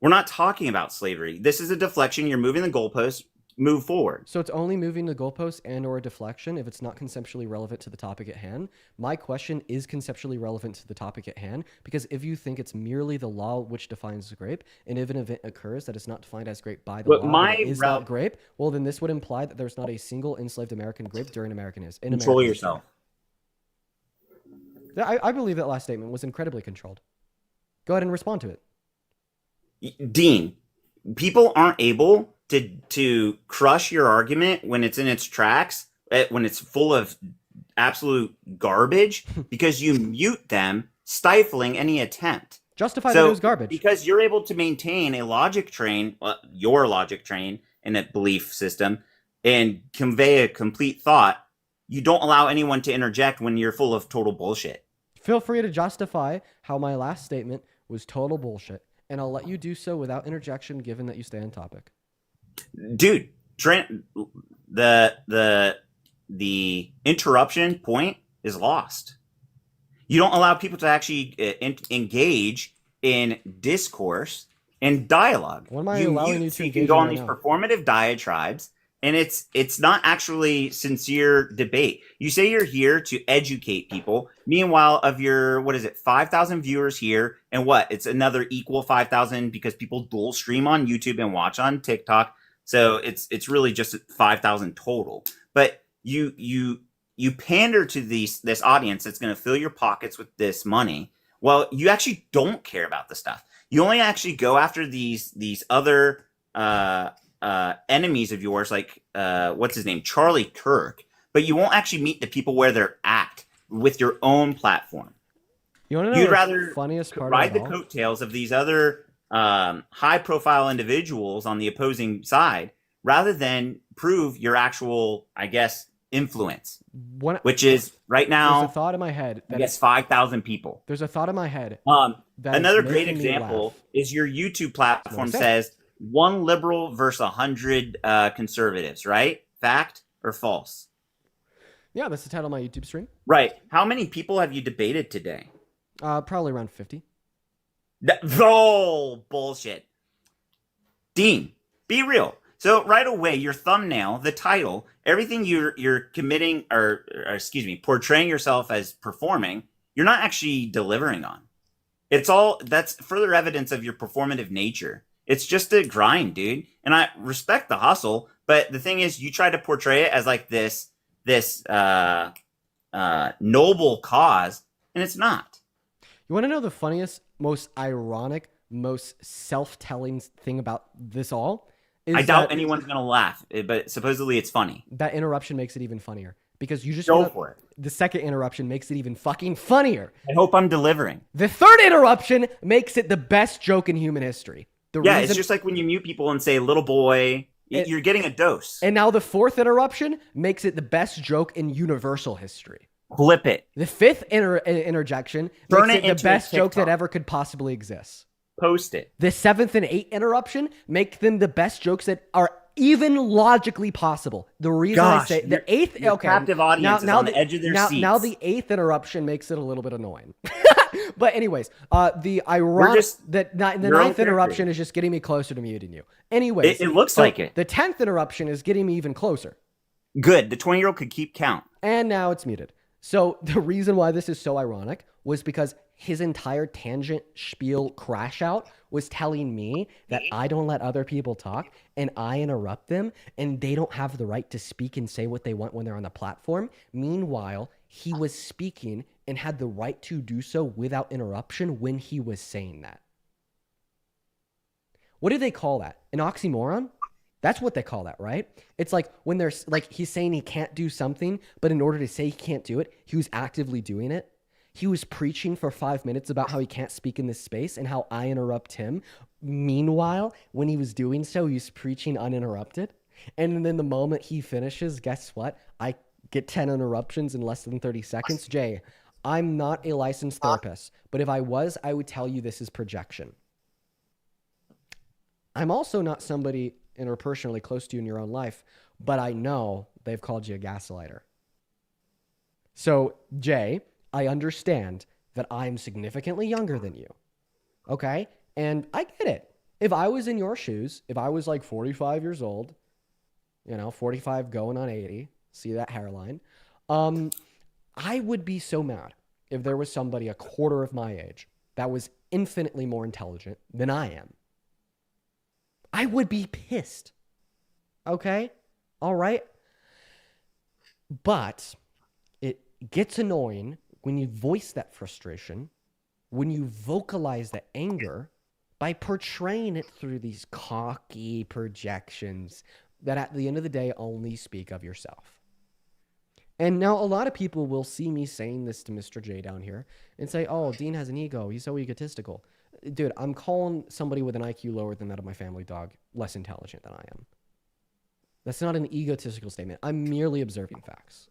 We're not talking about slavery. This is a deflection. You're moving the goalpost. Move forward. So it's only moving the goalpost and or a deflection if it's not conceptually relevant to the topic at hand. My question is conceptually relevant to the topic at hand, because if you think it's merely the law which defines grape, and if an event occurs that is not defined as grape by the law, but it is not grape, well, then this would imply that there's not a single enslaved American grape during American history. Control yourself. I believe that last statement was incredibly controlled. Go ahead and respond to it. Dean, people aren't able to crush your argument when it's in its tracks, when it's full of absolute garbage, because you mute them, stifling any attempt. Justify that it was garbage. Because you're able to maintain a logic train, your logic train in a belief system, and convey a complete thought, you don't allow anyone to interject when you're full of total bullshit. Feel free to justify how my last statement was total bullshit, and I'll let you do so without interjection, given that you stay on topic. Dude, Trent, the interruption point is lost. You don't allow people to actually engage in discourse and dialogue. What am I allowing you to You engage can go in on right these now? performative diatribes, and it's not actually sincere debate. You say you're here to educate people. Meanwhile, of your 5,000 viewers here, and it's another equal 5,000 because people dual stream on YouTube and watch on TikTok. So it's really just 5,000 total. But you pander to this audience that's going to fill your pockets with this money. Well, you actually don't care about the stuff. You only actually go after these other enemies of yours, like what's his name, Charlie Kirk. But you won't actually meet the people where they're at with your own platform. You want to know You'd the rather funniest part ride of the it all? coattails of these other high-profile individuals on the opposing side, rather than prove your actual, I guess, influence, which is right now. There's a thought in my head. I guess 5,000 people. There's a thought in my head. that Another is great making me example laugh. is your YouTube platform That's what I says 1 liberal versus 100 conservatives, right? Fact or false? Yeah, that's the title of my YouTube stream. Right. How many people have you debated today? Probably around 50. Bullshit. Dean, be real. So right away, your thumbnail, the title, everything you're committing or portraying yourself as performing, you're not actually delivering on. That's further evidence of your performative nature. It's just a grind, dude. And I respect the hustle, but the thing is, you try to portray it as like this noble cause, and it's not. You want to know the funniest, most ironic, most self-telling thing about this all? I doubt anyone's gonna laugh, but supposedly it's funny. That interruption makes it even funnier because you just Go for it. The second interruption makes it even fucking funnier. I hope I'm delivering. The third interruption makes it the best joke in human history. It's just like when you mute people and say "little boy," you're getting a dose. And now the fourth interruption makes it the best joke in universal history. Flip it. The fifth interjection Turn makes it it the into a best joke that TikTok. ever could possibly exist. Post it. The seventh and eighth interruption make them the best jokes that are even logically possible. The reason I say the eighth, your captive audience is on the edge of their seats. Now the eighth interruption makes it a little bit annoying. But anyways, the ironic the ninth interruption is just getting me closer to muting you. Anyways, It looks like it. The 10th interruption is getting me even closer. Good. The 20-year-old could keep count. And now it's muted. So the reason why this is so ironic was because his entire tangent spiel crash out was telling me that I don't let other people talk and I interrupt them and they don't have the right to speak and say what they want when they're on the platform. Meanwhile, he was speaking and had the right to do so without interruption when he was saying that. What do they call that? An oxymoron? That's what they call that, right? It's like when there's like he's saying he can't do something, but in order to say he can't do it, he was actively doing it. He was preaching for 5 minutes about how he can't speak in this space and how I interrupt him. Meanwhile, when he was doing so, he was preaching uninterrupted. And then the moment he finishes, guess what? I get 10 interruptions in less than 30 seconds. Jay, I'm not a licensed therapist, but if I was, I would tell you this is projection. I'm also not somebody interpersonally close to you in your own life, but I know they've called you a gaslighter. So, Jay, I understand that I'm significantly younger than you. Okay? And I get it. If I was in your shoes, if I was like 45 years old, 45 going on 80, see that hairline, I would be so mad if there was somebody a quarter of my age that was infinitely more intelligent than I am. I would be pissed. Okay? All right? But it gets annoying when you voice that frustration, when you vocalize the anger by portraying it through these cocky projections that at the end of the day only speak of yourself. And now a lot of people will see me saying this to Mr. J down here and say, oh, Dean has an ego. He's so egotistical. Dude, I'm calling somebody with an IQ lower than that of my family dog less intelligent than I am. That's not an egotistical statement. I'm merely observing facts.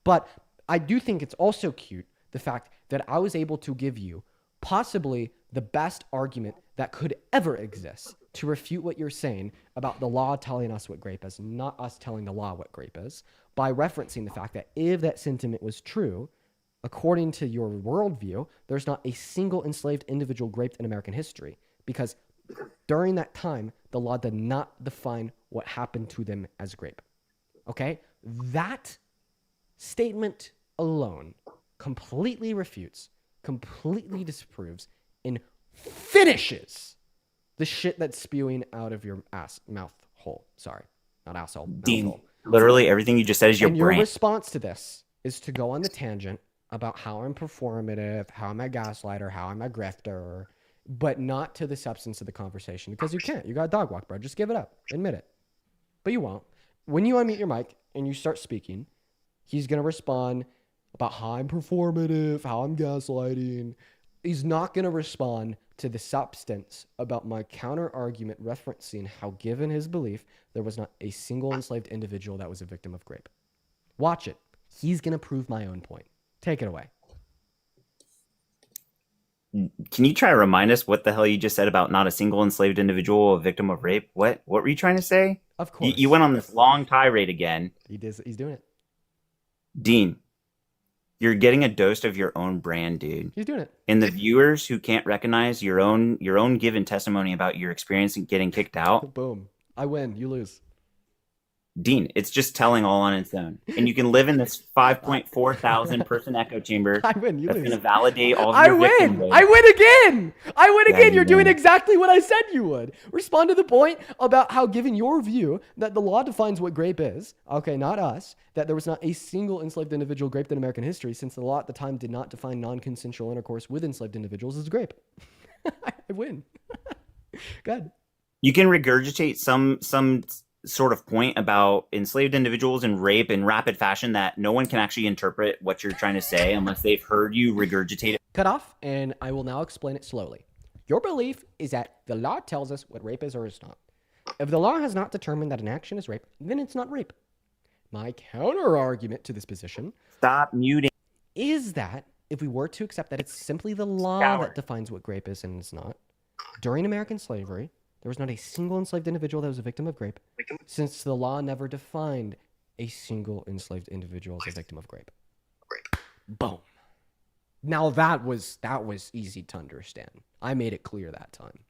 But I do think it's also cute, the fact that I was able to give you possibly the best argument that could ever exist to refute what you're saying about the law telling us what grape is, not us telling the law what grape is, by referencing the fact that if that sentiment was true, according to your worldview, there's not a single enslaved individual graped in American history, because during that time, the law did not define what happened to them as grape. Okay? That statement alone completely refutes, completely disproves, and finishes the shit that's spewing out of your mouth hole. Sorry, not asshole. Dean, mouth hole. literally everything you just said is your And brain. your response to this is to go on the tangent about how I'm performative, how I'm a gaslighter, how I'm a grifter, but not to the substance of the conversation, because you can't. You got a dog walk, bro. Just give it up. Admit it. But you won't. When you unmute your mic and you start speaking, he's going to respond about how I'm performative, how I'm gaslighting. He's not going to respond to the substance about my counter argument referencing how, given his belief, there was not a single enslaved individual that was a victim of grape. Watch it. He's going to prove my own point. Take it away. Can you try to remind us what the hell you just said about not a single enslaved individual a victim of rape? What were you trying to say? Of course. You went on this long tirade again. He's doing it. Dean, you're getting a dose of your own brand, dude. He's doing it. And the viewers who can't recognize your own given testimony about your experience in getting kicked out. Boom. I win. You lose. Dean, it's just telling all on its own. And you can live in this 5.4 thousand person echo chamber. I win. You that's lose. going to validate all of I your victim win. rape. I win again. I win Yeah, again. you You're doing win. exactly what I said you would. Respond to the point about how, given your view that the law defines what grape is, okay, not us, that there was not a single enslaved individual graped in American history, since the law at the time did not define non-consensual intercourse with enslaved individuals as grape. I win. Good. You can regurgitate some sort of point about enslaved individuals and rape in rapid fashion that no one can actually interpret what you're trying to say unless they've heard you regurgitate it. Cut off, and I will now explain it slowly. Your belief is that the law tells us what rape is or is not. If the law has not determined that an action is rape, then it's not rape. My counter argument to this position Stop muting. is that if we were to accept that it's simply the law that defines what grape is and is not, during American slavery, there was not a single enslaved individual that was a victim of grape, since the law never defined a single enslaved individual as a victim of grape. Boom. Now that was easy to understand. I made it clear that time.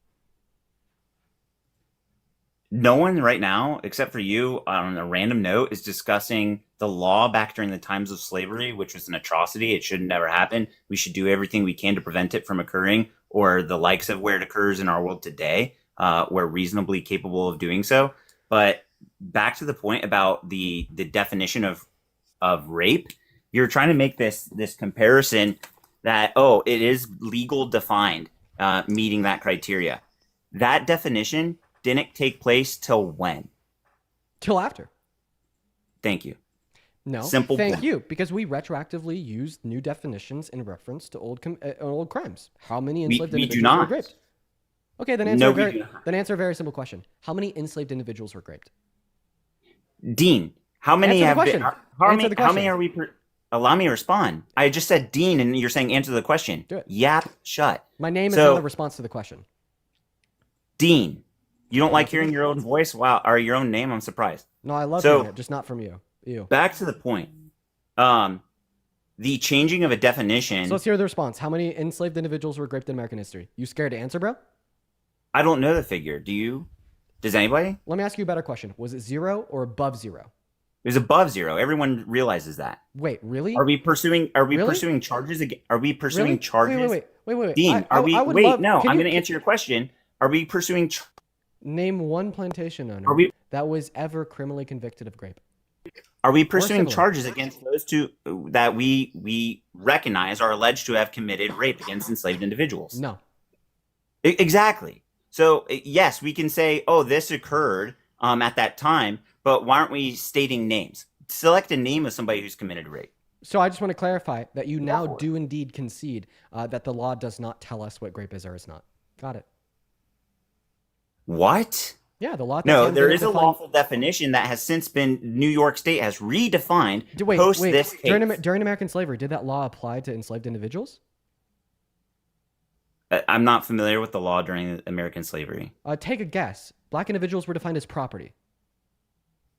No one right now, except for you, on a random note, is discussing the law back during the times of slavery, which was an atrocity. It should never happen. We should do everything we can to prevent it from occurring, or the likes of where it occurs in our world today. We're reasonably capable of doing so. But back to the point about the definition of rape, you're trying to make this comparison that, oh, it is legal defined, meeting that criteria. That definition didn't take place till when? Till after. Thank you. No, Simple thank point. you, because we retroactively used new definitions in reference to old crimes. How many enslaved we do individuals were not. raped? Okay, then answer No, a we very do not. then answer a very simple question. How many enslaved individuals were raped? Dean, how many Answer the have question. been? Answer the How many question. are we? Allow me to respond. I just said Dean, and you're saying answer the question. Do it. Yap, shut. My name is So- not a response to the question. Dean, you don't like hearing your own voice? Wow, or your own name? I'm surprised. No, I love So- hearing it, just not from you. You. Back to the point. the changing of a definition. So let's hear the response. How many enslaved individuals were raped in American history? You scared to answer, bro? I don't know the figure. Do you? Does anybody? Let me ask you a better question. Was it 0 or above 0? It was above 0. Everyone realizes that. Wait, really? Are we pursuing? Are we Really? pursuing charges? Are we pursuing Really? charges? Wait. Dean, I are we? would Wait, love- no. can I'm you- going to answer your question. Are we pursuing? Name one plantation owner Are we- that was ever criminally convicted of rape. Are we pursuing similar. charges against those two that we recognize are alleged to have committed rape against enslaved individuals? No. Exactly. So yes, we can say, oh, this occurred at that time, but why aren't we stating names? Select a name of somebody who's committed rape. So I just want to clarify that you now do indeed concede that the law does not tell us what grape is or is not. Got it. What? Yeah, the law. No, there is a lawful definition that has since been New York State has redefined post this case. During American slavery, did that law apply to enslaved individuals? I'm not familiar with the law during American slavery. Take a guess. Black individuals were defined as property.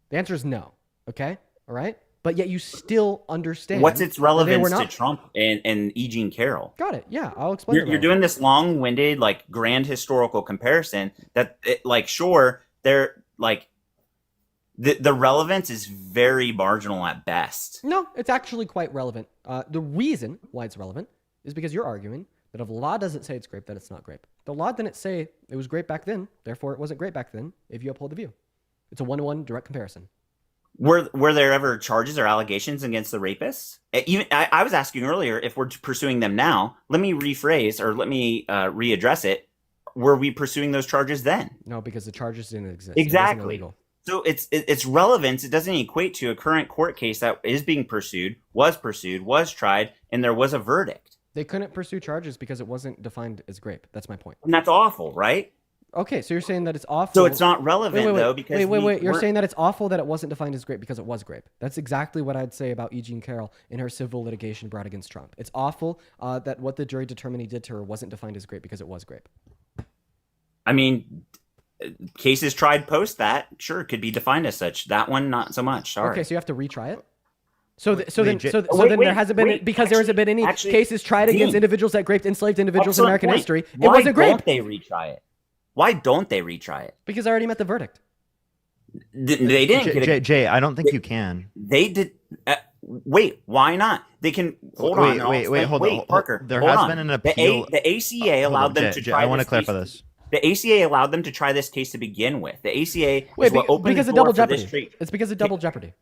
The answer is no. Okay? All right? But yet you still understand. What's its that they relevance were to not. Trump and E. Jean Carroll? Got it. Yeah, I'll explain. You're doing this long-winded, like grand historical comparison that, sure, they're like the relevance is very marginal at best. No, it's actually quite relevant. The reason why it's relevant is because you're arguing that if the law doesn't say it's grape, that it's not grape. The law didn't say it was grape back then, therefore it wasn't grape back then. If you uphold the view, it's a 1-to-1 direct comparison. Were there ever charges or allegations against the rapists? Even I was asking earlier if we're pursuing them now. Let me rephrase or let me readdress it. Were we pursuing those charges then? No, because the charges didn't exist. Exactly. It wasn't illegal. So its relevance. It doesn't equate to a current court case that is being pursued, was tried, and there was a verdict. They couldn't pursue charges because it wasn't defined as grape. That's my point. And that's awful, right? Okay, so you're saying that it's awful. So it's not relevant wait, though because wait. You're saying that it's awful that it wasn't defined as grape because it was grape. That's exactly what I'd say about E. Jean Carroll in her civil litigation brought against Trump. It's awful that what the jury determined he did to her wasn't defined as grape because it was grape. I mean, cases tried post that sure could be defined as such. That one not so much. Sorry. Okay, so you have to retry it. So then Wait, there hasn't been because there hasn't been any cases tried against individuals that raped enslaved individuals in American history. It wasn't grape. Why don't they retry it? Why don't they retry it? Because I already met the verdict. They didn't get it. Jay, I don't think you can. They did. Wait, why not? They can hold on. Hold on, Parker. There hold has on. been an appeal. The ACA allowed them to try. I want to clarify this. The ACA allowed them to try this case to begin with. The ACA is what opened because the of door double for this jeopardy. treat. It's because of double jeopardy.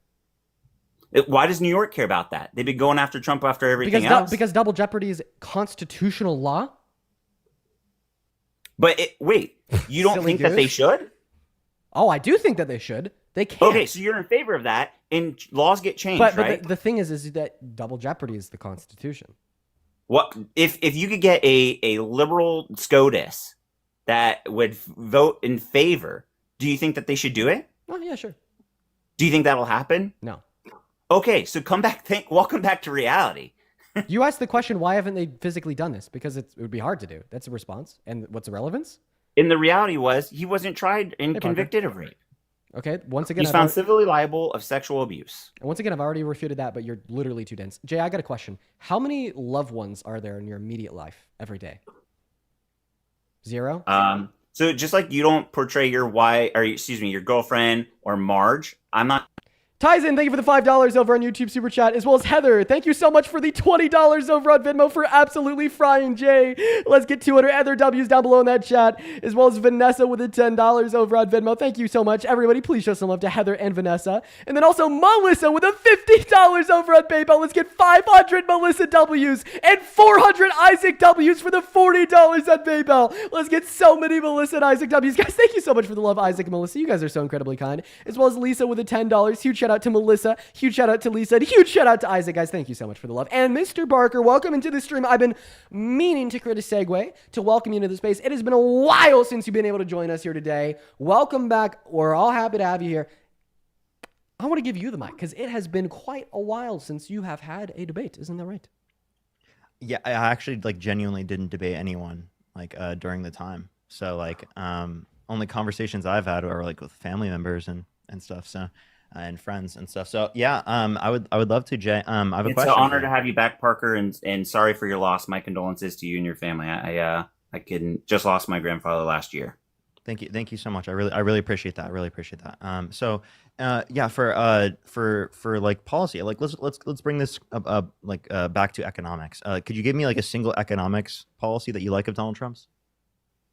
Why does New York care about that? They've been going after Trump after everything Because else. because double jeopardy is constitutional law. But wait, you don't think that they should? Oh, I do think that they should. They can. Okay, so you're in favor of that, and laws get changed, but right? the thing is that double jeopardy is the Constitution. What if you could get a liberal SCOTUS that would vote in favor? Do you think that they should do it? Oh yeah, sure. Do you think that'll happen? No. Okay, so welcome back to reality. You asked the question, why haven't they physically done this? Because it would be hard to do. That's a response. And what's the relevance? And the reality was he wasn't tried and convicted of rape. Okay, once again, he's found civilly liable of sexual abuse. And once again, I've already refuted that, but you're literally too dense. Jay, I got a question. How many loved ones are there in your immediate life every day? 0? So just like you don't portray your your girlfriend or Marge, I'm not. Tyson, thank you for the $5 over on YouTube Super Chat, as well as Heather. Thank you so much for the $20 over on Venmo for absolutely frying Jay. Let's get 200 other W's down below in that chat, as well as Vanessa with the $10 over on Venmo. Thank you so much. Everybody, please show some love to Heather and Vanessa. And then also Melissa with a $50 over on PayPal. Let's get 500 Melissa W's and 400 Isaac W's for the $40 on PayPal. Let's get so many Melissa and Isaac W's. Guys, thank you so much for the love, Isaac and Melissa. You guys are so incredibly kind. As well as Lisa with the $10. Huge shout out to Melissa, huge shout out to Lisa, and huge shout out to Isaac. Guys, thank you so much for the love. And Mr. Barker, welcome into the stream. I've been meaning to create a segue to welcome you into the space. It has been a while since you've been able to join us here today. Welcome back. We're all happy to have you here. I want to give you the mic because it has been quite a while since you have had a debate. Isn't that right? Yeah, I actually genuinely didn't debate anyone during the time. So only conversations I've had are with family members and stuff. So and friends and stuff. So yeah, I would love to, Jay. I have a It's question. an honor for to you. have you back, Parker, and sorry for your loss. My condolences to you and your family. I couldn't just lost my grandfather last year. Thank you so much. I really appreciate that. I really appreciate that. Yeah, for like policy, like let's bring this back to economics. Could you give me like a single economics policy that you like of Donald Trump's?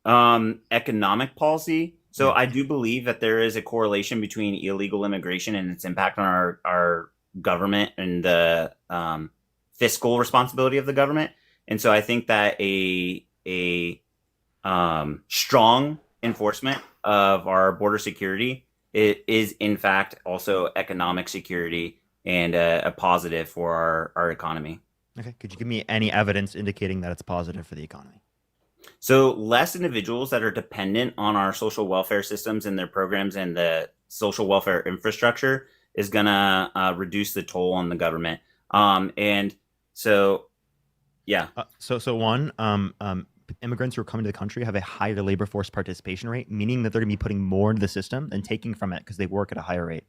Economic policy. So I do believe that there is a correlation between illegal immigration and its impact on our government and the fiscal responsibility of the government. And so I think that a strong enforcement of our border security is in fact also economic security and a positive for our economy. Okay. Could you give me any evidence indicating that it's positive for the economy? So less individuals that are dependent on our social welfare systems and their programs and the social welfare infrastructure is going to reduce the toll on the government. And so, yeah. Immigrants who are coming to the country have a higher labor force participation rate, meaning that they're going to be putting more into the system than taking from it because they work at a higher rate.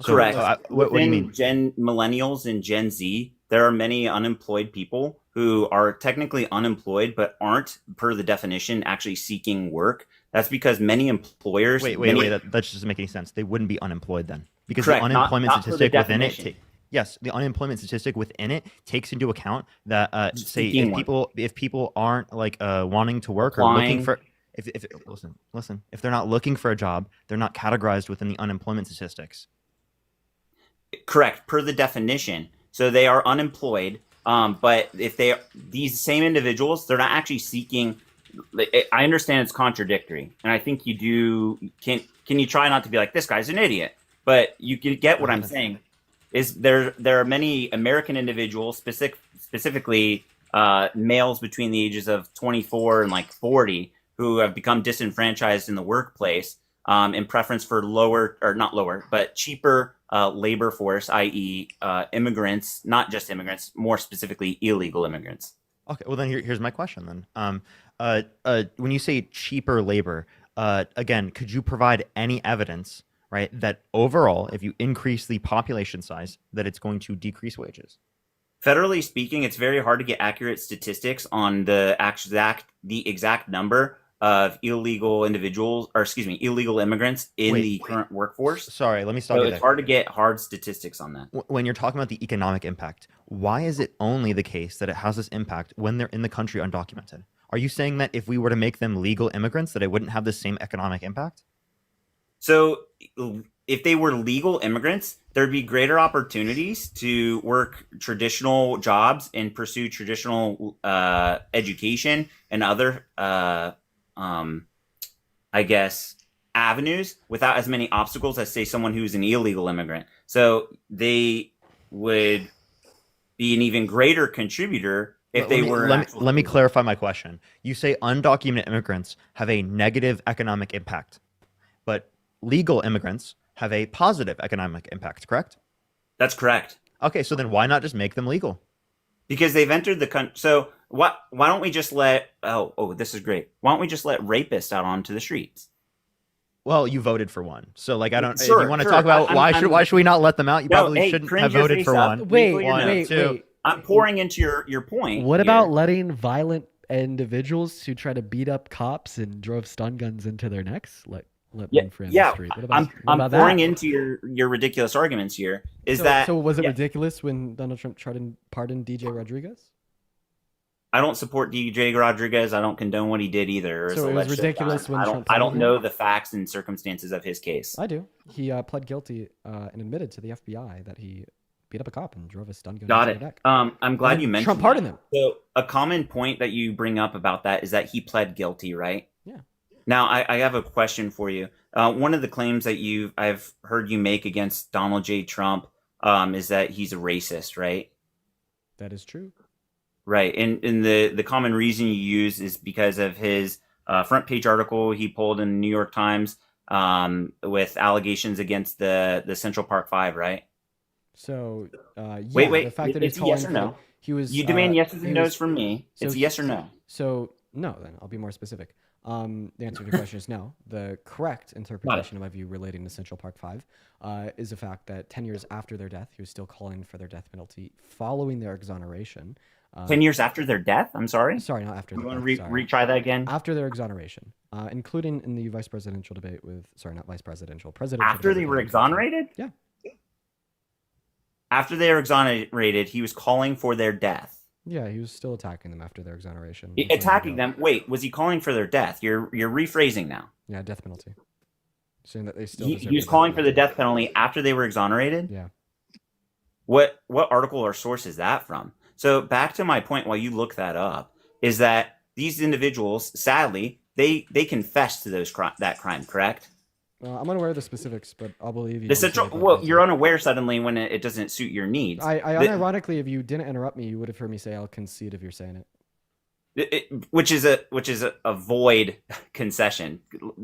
Correct. What do you mean? Millennials and Gen Z, there are many unemployed people who are technically unemployed but aren't, per the definition, actually seeking work. That's because many employers. Wait. That doesn't make any sense. They wouldn't be unemployed then, because Correct, the unemployment not per the statistic within definition. it. Yes, the unemployment statistic within it takes into account that say Seeking if people aren't like wanting to work or looking for if listen if they're not looking for a job, they're not categorized within the unemployment statistics. Correct, per the definition. So they are unemployed, but if these same individuals, they're not actually seeking. I understand it's contradictory, and I think you do. Can you try not to be like, this guy's an idiot? But you can get what I'm saying. Is there are many American individuals, specifically males between the ages of 24 and like 40, who have become disenfranchised in the workplace in preference for cheaper labor force, i.e. Immigrants, not just immigrants, more specifically illegal immigrants. Okay, well then here's my question then. When you say cheaper labor, again, could you provide any evidence, right, that overall, if you increase the population size, that it's going to decrease wages? Federally speaking, it's very hard to get accurate statistics on the exact number of illegal immigrants in the current workforce. Sorry, let me stop So you it's there. hard to get hard statistics on that. When you're talking about the economic impact, why is it only the case that it has this impact when they're in the country undocumented? Are you saying that if we were to make them legal immigrants, that it wouldn't have the same economic impact? So if they were legal immigrants, there'd be greater opportunities to work traditional jobs and pursue traditional education and other, avenues without as many obstacles as, say, someone who's an illegal immigrant. So they would be an even greater contributor if they were. Let me clarify my question. You say undocumented immigrants have a negative economic impact, but legal immigrants have a positive economic impact, correct? That's correct. Okay, so then why not just make them legal? Because they've entered the country. So why don't we just let? Oh, this is great. Why don't we just let rapists out onto the streets? Well, you voted for one, so like I don't. Sure, if you want to sure. talk about why should we not let them out? You probably shouldn't cringe have your voted face for up. one. Wait. I'm pouring into your point. What here. about letting violent individuals who try to beat up cops and drove stun guns into their necks? Let them free on the street. What about, I'm pouring into your ridiculous arguments here. So was it ridiculous when Donald Trump pardoned DJ Rodriguez? I don't support DJ Rodriguez. I don't condone what he did either. So it was ridiculous when Trump I don't pardoned know him? the facts and circumstances of his case. I do. He pled guilty and admitted to the FBI that he beat up a cop and drove a stun gun Got into it. their neck. I'm glad you mentioned Trump pardoned him. So a common point that you bring up about that is that he pled guilty, right? Yeah. Now I have a question for you. One of the claims that I've heard you make against Donald J. Trump is that he's a racist, right? That is true. Right. And the common reason you use is because of his front page article he pulled in the New York Times with allegations against the Central Park Five, right? So wait, the fact that he's it's yes or calling no. He was. You demand yeses and nos from me. It's yes or no. So no, then I'll be more specific. The answer to your question is no. The correct interpretation of my view relating to Central Park 5 is the fact that 10 years after their death, he was still calling for their death penalty following their exoneration. 10 years after their death? I'm sorry? Sorry, not after You their want death. to sorry. retry that again? After their exoneration, including in the vice presidential debate with, sorry, not vice presidential, presidential. After debate they with were Hillary Clinton. exonerated? Yeah. After they were exonerated, he was calling for their death. Yeah, he was still attacking them after their exoneration. Attacking them? Wait, was he calling for their death? You're rephrasing now. Yeah, death penalty. Saying that they still. He was calling for the death penalty after they were exonerated? Yeah. What article or source is that from? So back to my point while you look that up, is that these individuals, sadly, they confessed to that crime, correct? I'm unaware of the specifics, but I'll believe you. The central, well, you're unaware suddenly when it doesn't suit your needs. Unironically, if you didn't interrupt me, you would have heard me say I'll concede if you're saying it. Which is a void concession.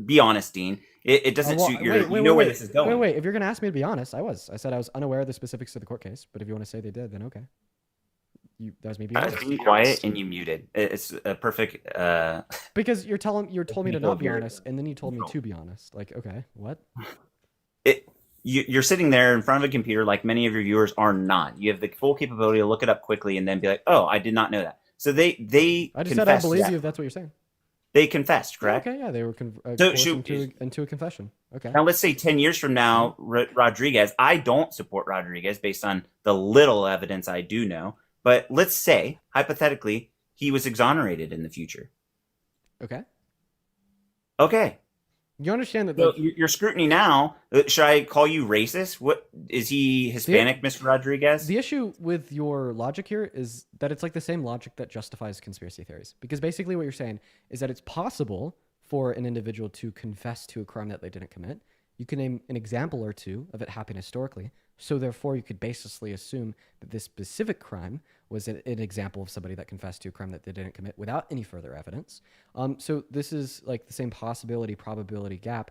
Be honest, Dean. It doesn't suit your. Where this is going. Wait. If you're gonna ask me to be honest, I said I was unaware of the specifics of the court case. But if you want to say they did, then okay. That was me being honest. Being quiet and you muted. It's a perfect. Because you told me to not be honest, and then you told me to be honest. Like, okay, what? You're sitting there in front of a computer, like many of your viewers are not. You have the full capability to look it up quickly and then be like, "Oh, I did not know that." So they. I just said I believe you if that's what you're saying. They confessed, correct? Okay, yeah, they were coerced into a confession. Okay. Now let's say 10 years from now, Rodriguez. I don't support Rodriguez based on the little evidence I do know. But let's say, hypothetically, he was exonerated in the future. Okay. Okay. You understand that your scrutiny now, should I call you racist? What is he Hispanic, Mr. Rodriguez? The issue with your logic here is that it's like the same logic that justifies conspiracy theories. Because basically what you're saying is that it's possible for an individual to confess to a crime that they didn't commit. You can name an example or two of it happening historically. So therefore, you could basically assume that this specific crime was an example of somebody that confessed to a crime that they didn't commit without any further evidence. So this is like the same probability gap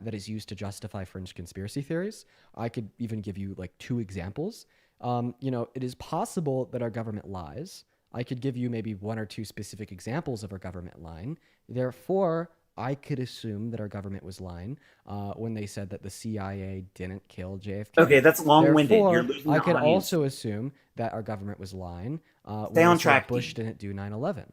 that is used to justify fringe conspiracy theories. I could even give you like two examples. It is possible that our government lies. I could give you maybe one or two specific examples of our government lying. Therefore, I could assume that our government was lying when they said that the CIA didn't kill JFK. Okay, that's long-winded. Therefore, You're losing I the could audience. also assume that our government was lying when Stay on they said track, Bush didn't do 9/11.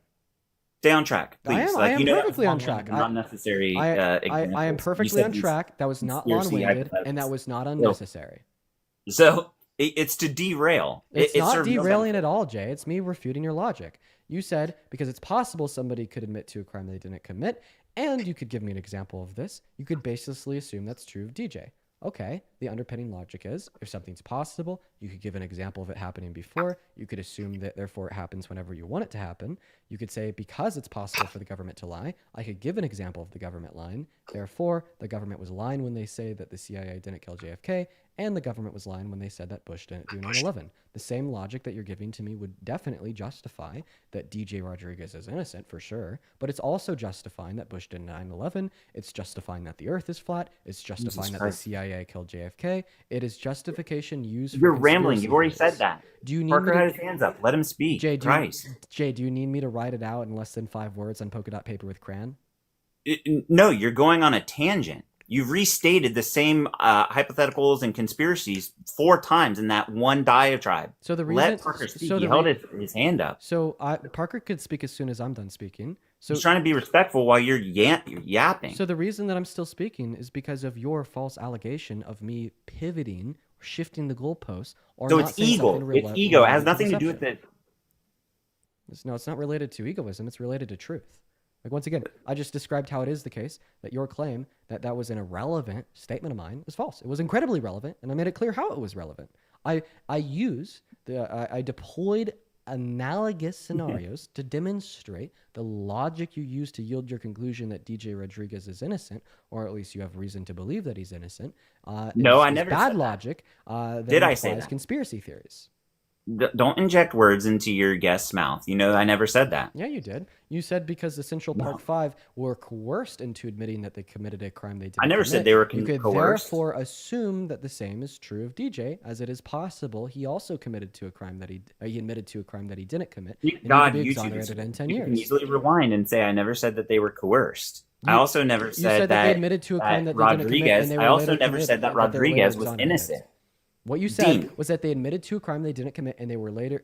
Stay on track, please. I am perfectly on track. Not necessary. I am perfectly on track. That was not long-winded, and that was not unnecessary. So it's to derail. It's it not serves no derailing at all, Jay. It's me refuting your logic. You said because it's possible somebody could admit to a crime they didn't commit, and you could give me an example of this. You could basically assume that's true of DJ. Okay, the underpinning logic is if something's possible, you could give an example of it happening before. You could assume that therefore it happens whenever you want it to happen. You could say because it's possible for the government to lie, I could give an example of the government lying. Therefore, the government was lying when they say that the CIA didn't kill JFK, and the government was lying when they said that Bush didn't do 9/11. The same logic that you're giving to me would definitely justify that DJ Rodriguez is innocent for sure, but it's also justifying that Bush did 9/11. It's justifying that the Earth is flat. It's justifying that the CIA killed JFK. It is justification used. You're for rambling. conspiracy You've already theories. said that. Do you need Parker me had to, his hands up. Let him speak. Jay, do you need me to write it out in less than 5 words on polka dot paper with crayon? No, you're going on a tangent. You've restated the same hypotheticals and conspiracies 4 times in that one diatribe. So the reason, Let Parker speak. so He the held re- his hand up. So Parker could speak as soon as I'm done speaking. So He's trying to be respectful while you're yapping. So the reason that I'm still speaking is because of your false allegation of me pivoting, shifting the goalposts, or So not it's saying ego. something It's ego. It has nothing to do with deception. it. No, it's not related to egoism. It's related to truth. Like, once again, I just described how it is the case that your claim that that was an irrelevant statement of mine is false. It was incredibly relevant, and I made it clear how it was relevant. I deployed analogous scenarios to demonstrate the logic you use to yield your conclusion that DJ Rodriguez is innocent, or at least you have reason to believe that he's innocent. No, I is never bad said that. logic. Did I say implies that? conspiracy theories? don't inject words into your guest's mouth. You know, I never said that. Yeah, you did. You said because the Central Park No. Five were coerced into admitting that they committed a crime they didn't I never commit. said they were You could coerced. therefore assume that the same is true of DJ, as it is possible he also committed to a crime that he admitted to a crime that he didn't commit, and God, he could be YouTube, exonerated in 10 you can years. easily rewind and say I never said that they were coerced. I You- also never You said said that they admitted to a crime that they didn't commit, Rodriguez. and they were I also later never committed, said that they were later Rodriguez was exonerated. innocent. What you said Dean. was that they admitted to a crime they didn't commit, and they were later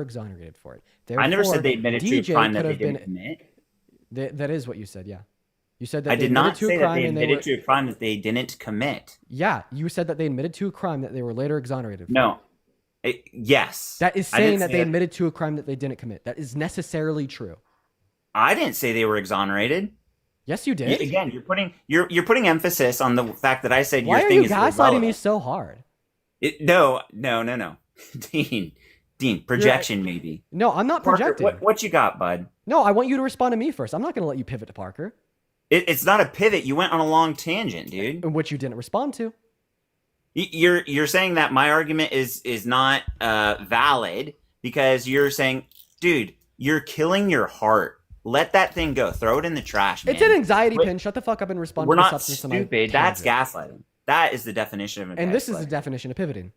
exonerated for it. I never Therefore, said they admitted to a DJ crime that could they have been. didn't commit. That is what you said. Yeah, you said that I they did admitted not to say a that crime they and they admitted were. to a crime that they didn't commit. Yeah, you said that they admitted to a crime that they were later exonerated for. No. Yes. That is I didn't saying that say they admitted to a crime that they didn't commit. That is necessarily true. I didn't say they were exonerated. Yes, you did. Again, you're putting emphasis on the fact that I said Why your are thing you is gaslighting irrelevant. me so hard? No. Dean, projection maybe. No, I'm not Parker, projecting. what you got, bud? No, I want you to respond to me first. I'm not going to let you pivot to Parker, It's not a pivot. You went on a long tangent, dude. which you didn't respond to. You're saying that my argument is not valid because you're saying, dude, you're killing your heart. Let that thing go. Throw it in the trash, man. It's an anxiety pin. Shut the fuck up and respond We're to the not substance of my stupid. That's tangent. gaslighting. That is the definition of a And this is the gaslighting. definition of pivoting.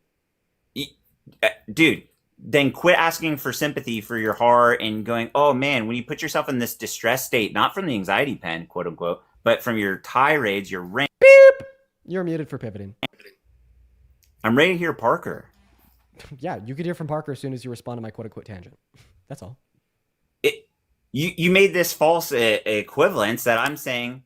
Dude, then quit asking for sympathy for your heart and going, oh man, when you put yourself in this distressed state, not from the anxiety pen, quote unquote, but from your tirades, your rant. Beep! You're muted for pivoting. I'm ready to hear Parker. Yeah, you could hear from Parker as soon as you respond to my quote unquote tangent. That's all. You made this false equivalence that I'm saying.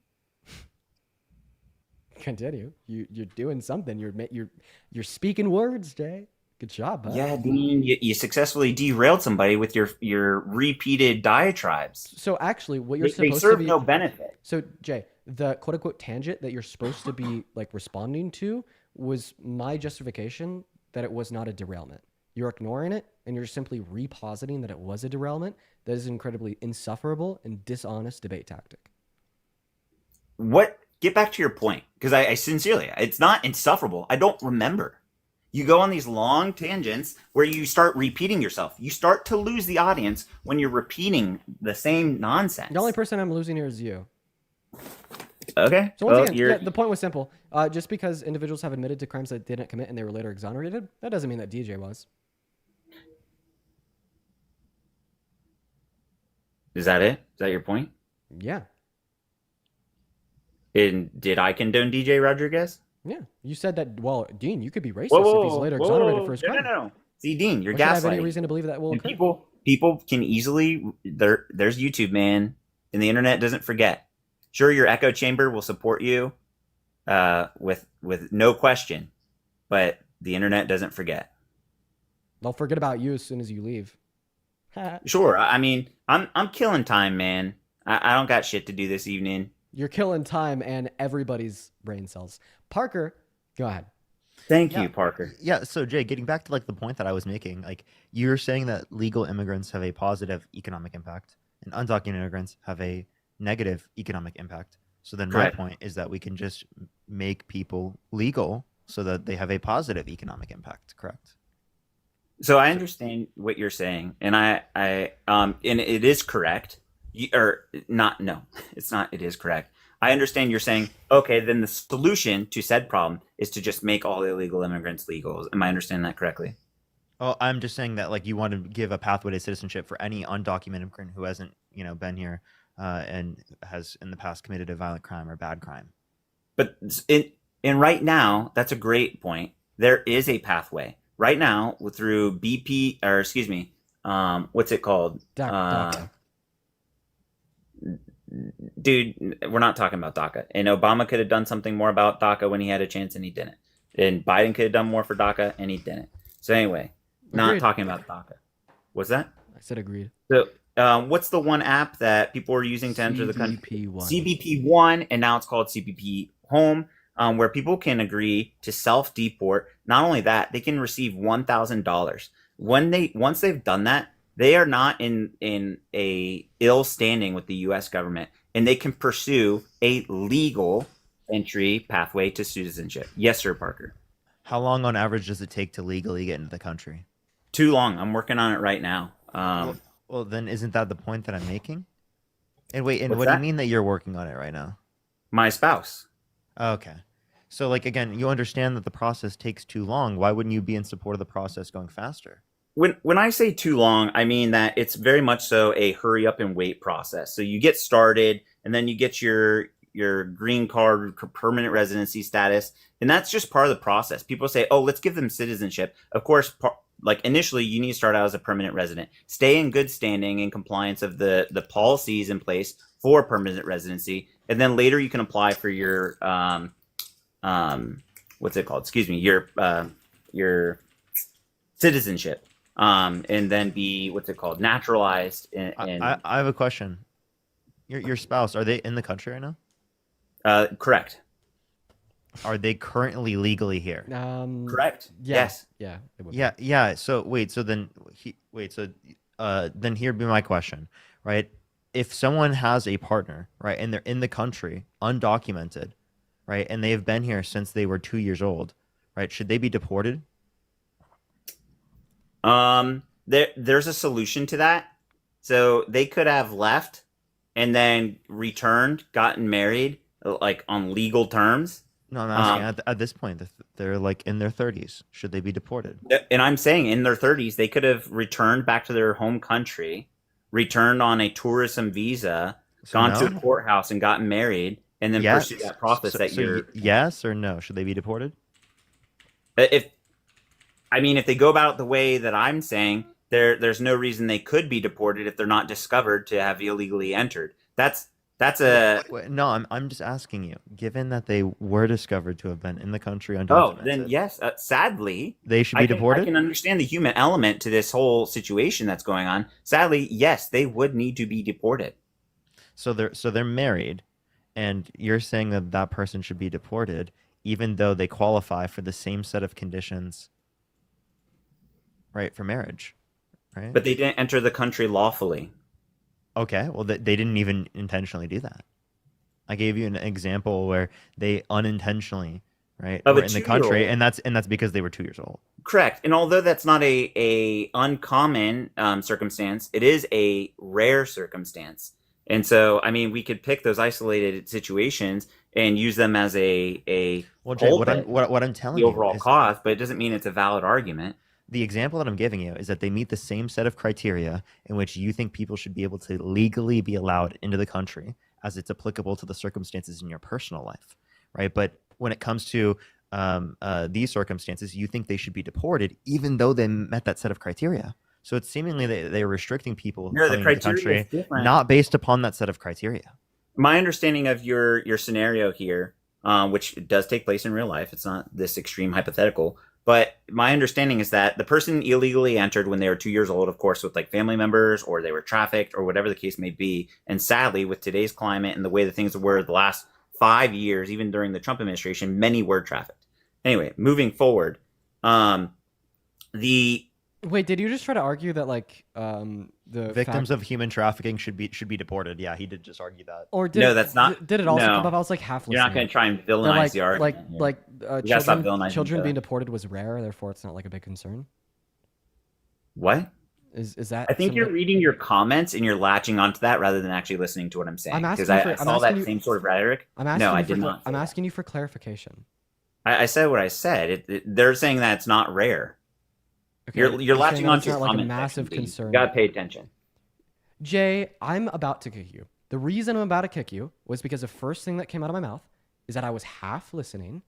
Continue. You're doing something. You're speaking words, Jay. Good job, bud. Yeah, Dean, you successfully derailed somebody with your repeated diatribes. So actually, what you're They supposed serve to be no benefit. So Jay, the quote unquote tangent that you're supposed to be like responding to was my justification that it was not a derailment. You're ignoring it and you're simply repositing that it was a derailment. That is an incredibly insufferable and dishonest debate tactic. What? Get back to your point, because I sincerely, it's not insufferable. I don't remember. You go on these long tangents where you start repeating yourself. You start to lose the audience when you're repeating the same nonsense. The only person I'm losing here is you. Okay. So once Well, again, you're- yeah, the point was simple. Just because individuals have admitted to crimes that they didn't commit and they were later exonerated, that doesn't mean that DJ was. Is that it? Is that your point? Yeah. And did I condone DJ Rodriguez? Yeah. You said that, well, Dean, you could be racist Whoa, if he's later whoa, exonerated whoa. for his No, crime. no. See, Dean, you're Why should I have any gaslighting. reason to believe that will And occur? people can easily there's YouTube, man, and the internet doesn't forget. Sure, your echo chamber will support you with no question, but the internet doesn't forget. They'll forget about you as soon as you leave. Sure, I mean, I'm killing time, man. I don't got shit to do this evening. You're killing time and everybody's brain cells. Parker, go ahead. Thank you, Parker. Yeah. So Jay, getting back to like the point that I was making, like you're saying that legal immigrants have a positive economic impact and undocumented immigrants have a negative economic impact. So then Correct. my point is that we can just make people legal so that they have a positive economic impact. Correct. So I understand what you're saying, and and it is correct. Or not? No, it's not. It is correct. I understand you're saying, okay, then the solution to said problem is to just make all illegal immigrants legal. Am I understanding that correctly? Oh, I'm just saying that like you want to give a pathway to citizenship for any undocumented immigrant who hasn't, been here and has in the past committed a violent crime or bad crime. But right now, that's a great point. There is a pathway right now through BP, or excuse me, what's it called? DACA. Dude, we're not talking about DACA. And Obama could have done something more about DACA when he had a chance, and he didn't. And Biden could have done more for DACA, and he didn't. So anyway, not Agreed. talking about DACA. What's that? I said agreed. So, what's the one app that people are using to enter the country? CBP1. CBP1, and now it's called CBP Home, where people can agree to self-deport. Not only that, they can receive $1,000 once they've done that. They are not in a ill standing with the U.S. government, and they can pursue a legal entry pathway to citizenship. Yes, sir, Parker. How long on average does it take to legally get into the country? Too long. I'm working on it right now. Well, then isn't that the point that I'm making? And wait, and What's what do you that? mean that you're working on it right now? My spouse. Okay. So, like, again, you understand that the process takes too long. Why wouldn't you be in support of the process going faster? When I say too long, I mean that it's very much so a hurry up and wait process. So you get started, and then you get your green card, permanent residency status, and that's just part of the process. People say, "Oh, let's give them citizenship." Of course, like initially, you need to start out as a permanent resident, stay in good standing and compliance of the policies in place for permanent residency, and then later you can apply for your what's it called? Excuse me, your citizenship. And then be what's it called, naturalized. I have a question. Your spouse, are they in the country right now? Correct. Are they currently legally here? Correct. Yeah, Yes. Yeah. It would Yeah. So then here be my question, right? If someone has a partner, right, and they're in the country undocumented, right, and they've been here since they were 2 years old, right, should they be deported? There's a solution to that. So they could have left and then returned, gotten married, like on legal terms. No, I'm asking at this point, they're like in their 30s. Should they be deported? And I'm saying in their 30s, they could have returned back to their home country, returned on a tourism visa, gone to a courthouse and gotten married, and then pursued that process yes or no? Should they be deported? If they go about it the way that I'm saying, there's no reason they could be deported if they're not discovered to have illegally entered. That's No, I'm just asking you. Given that they were discovered to have been in the country undocumented, then yes. Sadly, they should be deported. I can understand the human element to this whole situation that's going on. Sadly, yes, they would need to be deported. So they're married, and you're saying that that person should be deported, even though they qualify for the same set of conditions, right, for marriage, right? But they didn't enter the country lawfully. Okay, well, they didn't even intentionally do that. I gave you an example where they unintentionally, right, Of were a in the country, 2-year-old. and that's because they were 2 years old. Correct. And although that's not a uncommon circumstance, it is a rare circumstance. And so, we could pick those isolated situations and use them as a Well, Jay, what I'm telling the you overall is cause, but it doesn't mean it's a valid argument. the example that I'm giving you is that they meet the same set of criteria in which you think people should be able to legally be allowed into the country as it's applicable to the circumstances in your personal life, right? But when it comes to these circumstances, you think they should be deported even though they met that set of criteria. So it's seemingly they're restricting people No, the coming into the criteria is country different. not based upon that set of criteria. My understanding of your scenario here, which does take place in real life, it's not this extreme hypothetical, but my understanding is that the person illegally entered when they were 2 years old, of course, with like family members, or they were trafficked, or whatever the case may be. And sadly, with today's climate and the way that things were the last 5 years, even during the Trump administration, many were trafficked. Anyway, moving forward, Wait, did you just try to argue that the Victims of human trafficking should be deported? Yeah, he did just argue that. Or did No, that's not- Did it also no. come up? I was like half listening. You're not going to try and That, villainize the argument. here. You gotta stop villainizing each children other. being deported was rare, therefore it's not like a big concern. What? Is that? I think you're reading your comments and you're latching onto that rather than actually listening to what I'm saying. I'm asking Because you I for- I'm saw asking that you- same sort of rhetoric. I'm asking No, you I for did cla- not. I'm asking you for clarification. I said what I said. They're saying that it's not rare. Okay, You're saying latching that onto it's your not like a comment massive section, Lee. concern. You gotta pay attention. Jay, I'm about to kick you. The reason I'm about to kick you was because the first thing that came out of my mouth is that I was half listening,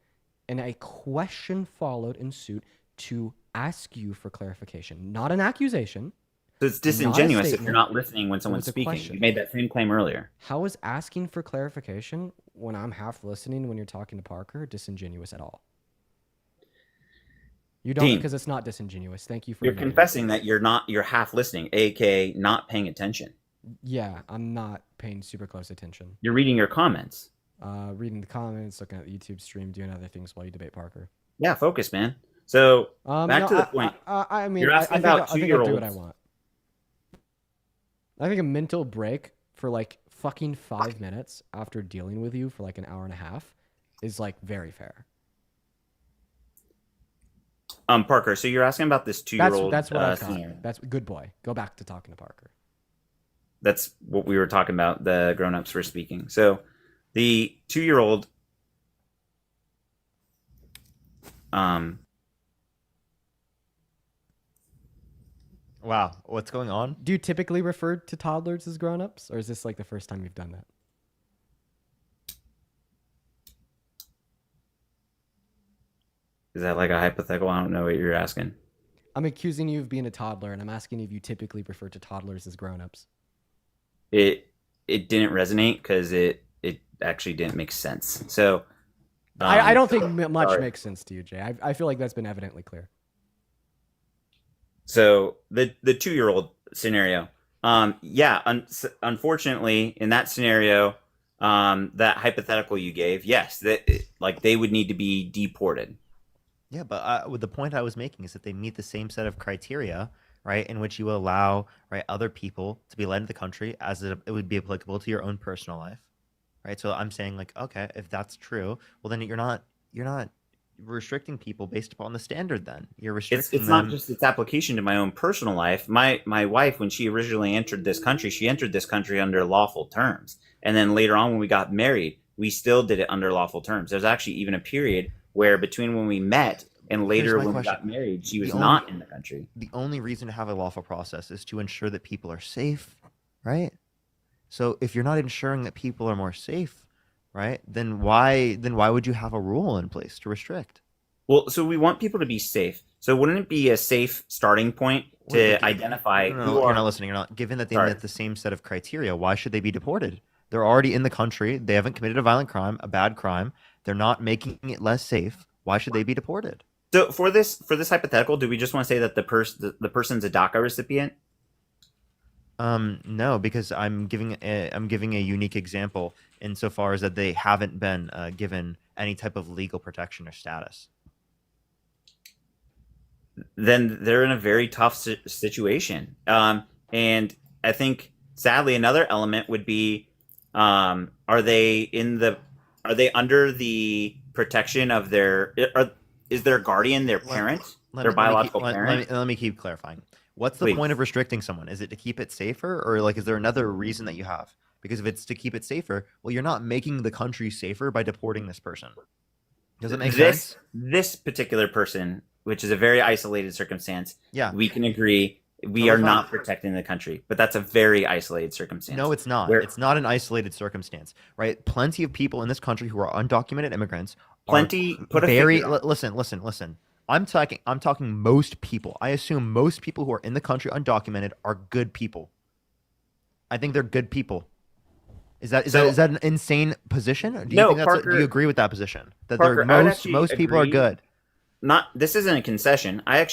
and a question followed in suit to ask you for clarification, not an accusation. So it's not a disingenuous if you're statement. not listening when It someone's was a speaking. question. You made that same claim earlier. How is asking for clarification when I'm half listening when you're talking to Parker disingenuous at all? You don't, Dean, because it's not disingenuous. Thank you for You're admitting it. confessing that you're half listening, aka not paying attention. Yeah, I'm not paying super close attention. You're reading your comments. Reading the comments, looking at the YouTube stream, doing other things while you debate Parker. Yeah, focus, man. So back no, to the point. I mean, You're asking about I think I do what I 2-year-olds. want. I think a mental break for like fucking 5 minutes after dealing with you for like an hour and a half is like very fair. Parker, so you're asking about this 2-year-old That's what I scenario. thought. That's good boy. Go back to talking to Parker. That's what we were talking about. The grown-ups were speaking. So the 2-year-old, Wow, what's going on? Do you typically refer to toddlers as grown-ups, or is this like the first time you've done that? is that like a hypothetical? I don't know what you're asking. I'm accusing you of being a toddler, and I'm asking if you typically refer to toddlers as grown-ups. It didn't resonate because it actually didn't make sense. So I don't think much sorry. makes sense to you, Jay. I feel like that's been evidently clear. So the 2-year-old scenario, unfortunately, in that scenario, that hypothetical you gave, yes, like they would need to be deported. Yeah, but the point I was making is that they meet the same set of criteria, right, in which you allow other people to be led into the country as it would be applicable to your own personal life, right? So I'm saying like, okay, if that's true, well then you're not restricting people based upon the standard. Then you're restricting It's them. not just its application to my own personal life. My wife, when she originally entered this country, she entered this country under lawful terms, and then later on when we got married, we still did it under lawful terms. There's actually even a period where between when we met and later when we got married, she was not in the country. The only reason to have a lawful process is to ensure that people are safe, right? So if you're not ensuring that people are more safe, right, then why would you have a rule in place to restrict? Well, so we want people to be safe. So wouldn't it be a safe starting point to identify No, who are... you're not listening. You're not. Given that they met the same set of criteria, why should they be deported? They're already in the country. They haven't committed a violent crime, a bad crime. They're not making it less safe. Why should they be deported? So for this hypothetical, do we just want to say that the person's a DACA recipient? No, because I'm giving a unique example insofar as that they haven't been given any type of legal protection or status. Then they're in a very tough situation. And I think sadly another element would be, are they under the protection of is their guardian their parent, their biological parent? Let me keep clarifying. What's the point of restricting someone? Is it to keep it safer, or like is there another reason that you have? Because if it's to keep it safer, well, you're not making the country safer by deporting this person. Does it make sense? This particular person, which is a very isolated circumstance, yeah, we can agree we are not protecting the country, but that's a very isolated circumstance. No, it's not. It's not an isolated circumstance, right? Plenty of people in this country who are undocumented immigrants. Listen. I'm talking most people. I assume most people who are in the country undocumented are good people. I think they're good people. Is that an insane position? Do you agree with that position? That most people are good. This isn't a concession. I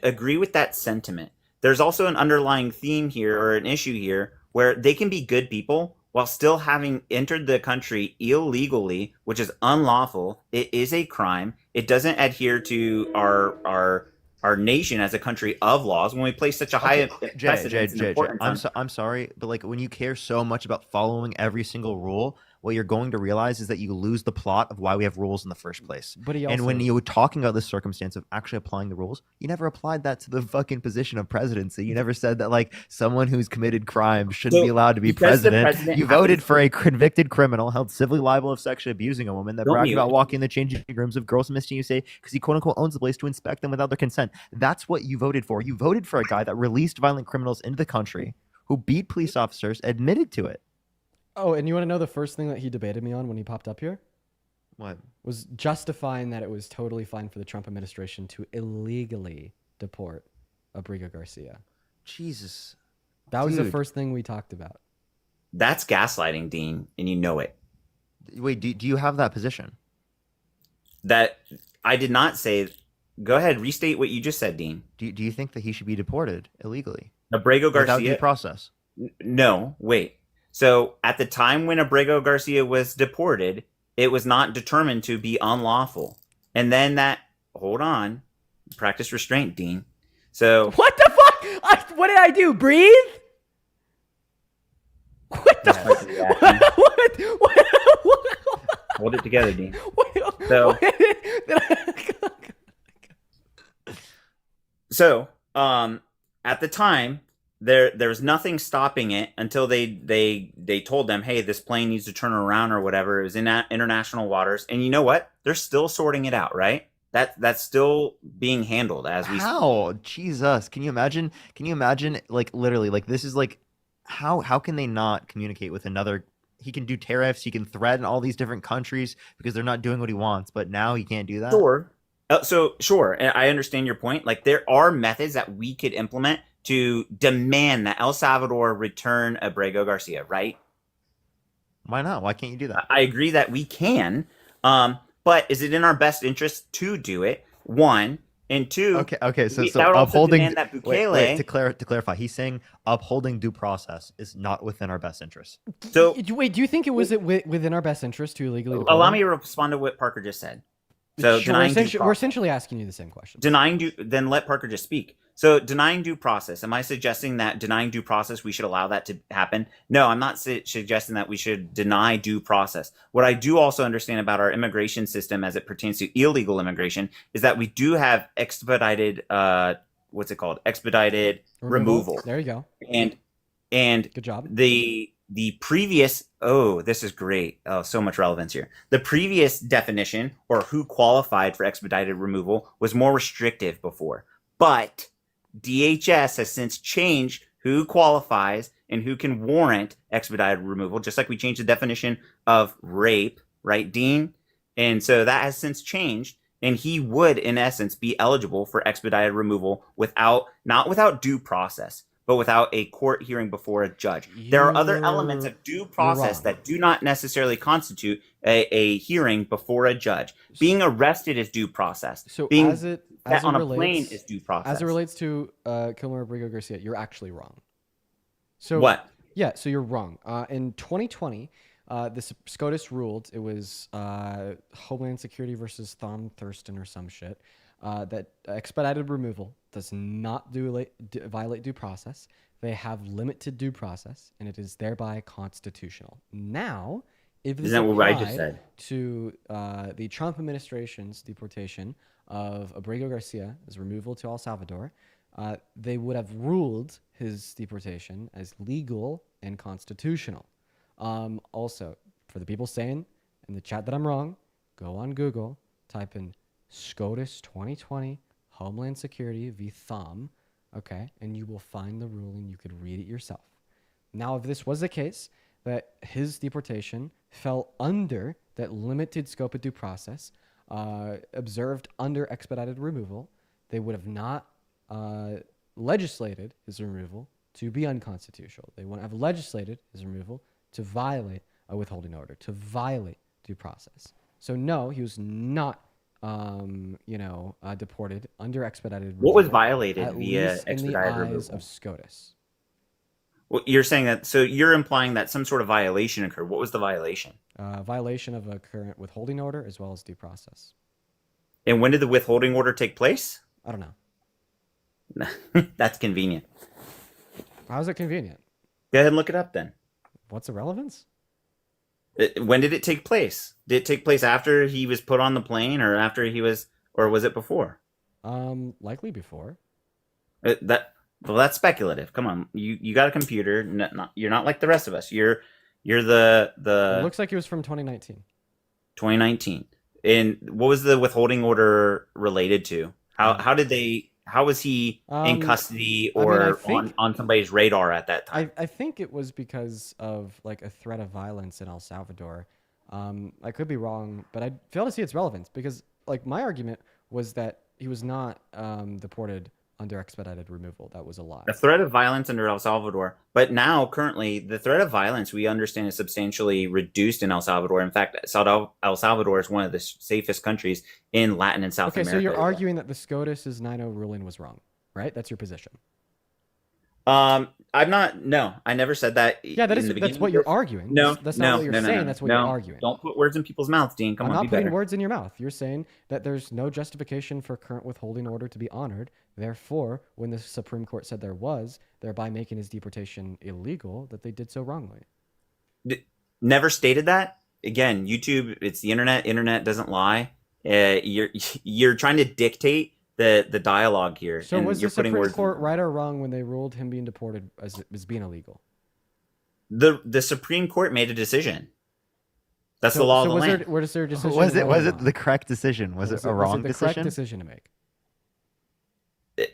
agree with that sentiment. There's also an underlying theme here, or an issue here, where they can be good people while still having entered the country illegally, which is unlawful. It is a crime. It doesn't adhere to our nation as a country of laws. When we place such a high precedence in importance, I'm sorry, but like when you care so much about following every single rule, what you're going to realize is that you lose the plot of why we have rules in the first place. And when you were talking about this circumstance of actually applying the rules, you never applied that to the fucking position of presidency. You never said that like someone who's committed crime shouldn't be allowed to be president. You voted for a convicted criminal held civilly liable of sexually abusing a woman that bragged about walking in the changing rooms of girls missing you say because he quote unquote owns the place to inspect them without their consent. That's what you voted for. You voted for a guy that released violent criminals into the country, who beat police officers, admitted to it. Oh, and you want to know the first thing that he debated me on when he popped up here? What? Was justifying that it was totally fine for the Trump administration to illegally deport Abrigo Garcia. Jesus. That was the first thing we talked about. That's gaslighting, Dean, and you know it. Wait, do you have that position? That I did not say. Go ahead, restate what you just said, Dean. Do you think that he should be deported illegally? Abrigo Garcia. Without due process? No, wait. So at the time when Abrigo Garcia was deported, it was not determined to be unlawful. And then hold on, practice restraint, Dean. So what the fuck? What did I do? Breathe? What the fuck? What? Hold it together, Dean. So So, at the time, there's nothing stopping it until they told them, hey, this plane needs to turn around or whatever. It was in international waters, and you know what? They're still sorting it out, right? That's still being handled as we speak. How? Jesus. Can you imagine? Can you imagine? Like literally, like this is like, how can they not communicate with another? He can do tariffs. He can threaten all these different countries because they're not doing what he wants. But now he can't do that. Sure. So sure, and I understand your point. Like there are methods that we could implement to demand that El Salvador return Abrego Garcia, right? Why not? Why can't you do that? I agree that we can, but is it in our best interest to do it? One, and two. Okay. So that would also upholding. demand that Bukele. Wait, to clarify, he's saying upholding due process is not within our best interest. So Wait, do you think it was within our best interest to illegally deport allow him? me to respond to what Parker just said. So Sure, we're essentially asking you the same question. then let Parker just speak. So denying due process. Am I suggesting that denying due process, we should allow that to happen? No, I'm not suggesting that we should deny due process. What I do also understand about our immigration system as it pertains to illegal immigration is that we do have expedited, what's it called? Expedited removal. There you go. And good job. The previous, this is great. Oh, so much relevance here. The previous definition, or who qualified for expedited removal, was more restrictive before. But DHS has since changed who qualifies and who can warrant expedited removal, just like we changed the definition of rape, right, Dean? And so that has since changed, and he would, in essence, be eligible for expedited removal not without due process, but without a court hearing before a judge. There are other elements of due process that do not necessarily constitute a hearing before a judge. Being arrested is due process. So being as it on a relates, plane is due process. As it relates to Kilmer Abrego Garcia, you're actually wrong. So what? Yeah, so you're wrong. In 2020, the SCOTUS ruled, it was Homeland Security versus Thom Thurston or some shit, that expedited removal does not violate due process. They have limited due process, and it is thereby constitutional. Now, if this Isn't that what I just applied said? to the Trump administration's deportation of Abrego Garcia as removal to El Salvador, they would have ruled his deportation as legal and constitutional. Also, for the people saying in the chat that I'm wrong, go on Google, type in SCOTUS 2020 Homeland Security v. Thom, okay, and you will find the ruling. You could read it yourself. Now, if this was the case, that his deportation fell under that limited scope of due process, observed under expedited removal, they would have not legislated his removal to be unconstitutional. They wouldn't have legislated his removal to violate a withholding order, to violate due process. So no, he was not, deported under expedited removal. What was violated at via least in the expedited eyes removal? of SCOTUS. Well, you're saying that, so you're implying that some sort of violation occurred. What was the violation? Violation of a current withholding order as well as due process. And when did the withholding order take place? I don't know. That's convenient. How is it convenient? Go ahead and look it up then. What's the relevance? When did it take place? Did it take place after he was put on the plane, or after he was, or was it before? Likely before. That's speculative. Come on, you got a computer. You're not like the rest of us. You're the. It looks like it was from 2019. 2019. And what was the withholding order related to? How was he in custody or on somebody's radar at that time? I think it was because of like a threat of violence in El Salvador. I could be wrong, but I fail to see its relevance because like my argument was that he was not deported under expedited removal. That was a lie. A threat of violence under El Salvador. But now, currently, the threat of violence we understand is substantially reduced in El Salvador. In fact, El Salvador is one of the safest countries in Latin and South America. Okay, so you're arguing that the SCOTUS's 9-0 ruling was wrong, right? That's your position. I'm not. No, I never said that. Yeah, that's what you're arguing. No, that's not what you're saying. No, that's what you're arguing. Don't put words in people's mouths, Dean. Come I'm on, not be putting better. words in your mouth. You're saying that there's no justification for current withholding order to be honored. Therefore, when the Supreme Court said there was, thereby making his deportation illegal, that they did so wrongly. Never stated that. Again, YouTube. It's the internet. Internet doesn't lie. You're trying to dictate the dialogue here. So and was you're the putting Supreme words in Court my mouth. right or wrong when they ruled him being deported as being illegal? The Supreme Court made a decision. That's the So, law so of the was land. there was there a decision? Was it right was or it wrong? the correct decision? Was it a wrong the correct decision? decision to make?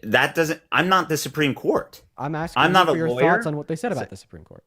That doesn't. I'm not the Supreme Court. I'm asking I'm you not for a your lawyer. thoughts on what they said about the Supreme Court.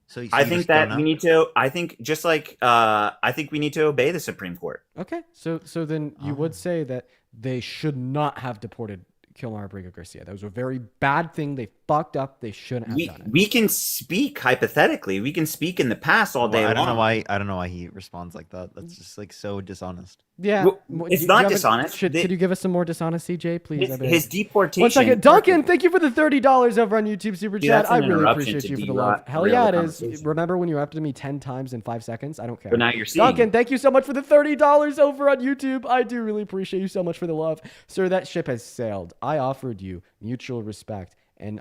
So I you think just don't that know? we need to. I think just like I think we need to obey the Supreme Court. Okay, so then you would say that they should not have deported Kilmar Abrego Garcia. That was a very bad thing. They fucked up. They shouldn't have done it. We can speak hypothetically. We can speak in the past all day I don't long. know why. I don't know why he responds like that. That's just like so dishonest. Yeah, It's not dishonest. Could you give us some more dishonesty, Jay, please? His deportation. 1 second, Duncan. Thank you for the $30 over on YouTube Super Dude, Chat. that's I an really interruption appreciate to you for the love. Hell derail yeah, the it is. conversation. Remember when you interrupted me 10 times in 5 seconds? I don't care. But now you're seeing Duncan, it. thank you so much for the $30 over on YouTube. I do really appreciate you so much for the love, sir. That ship has sailed. I offered you mutual respect and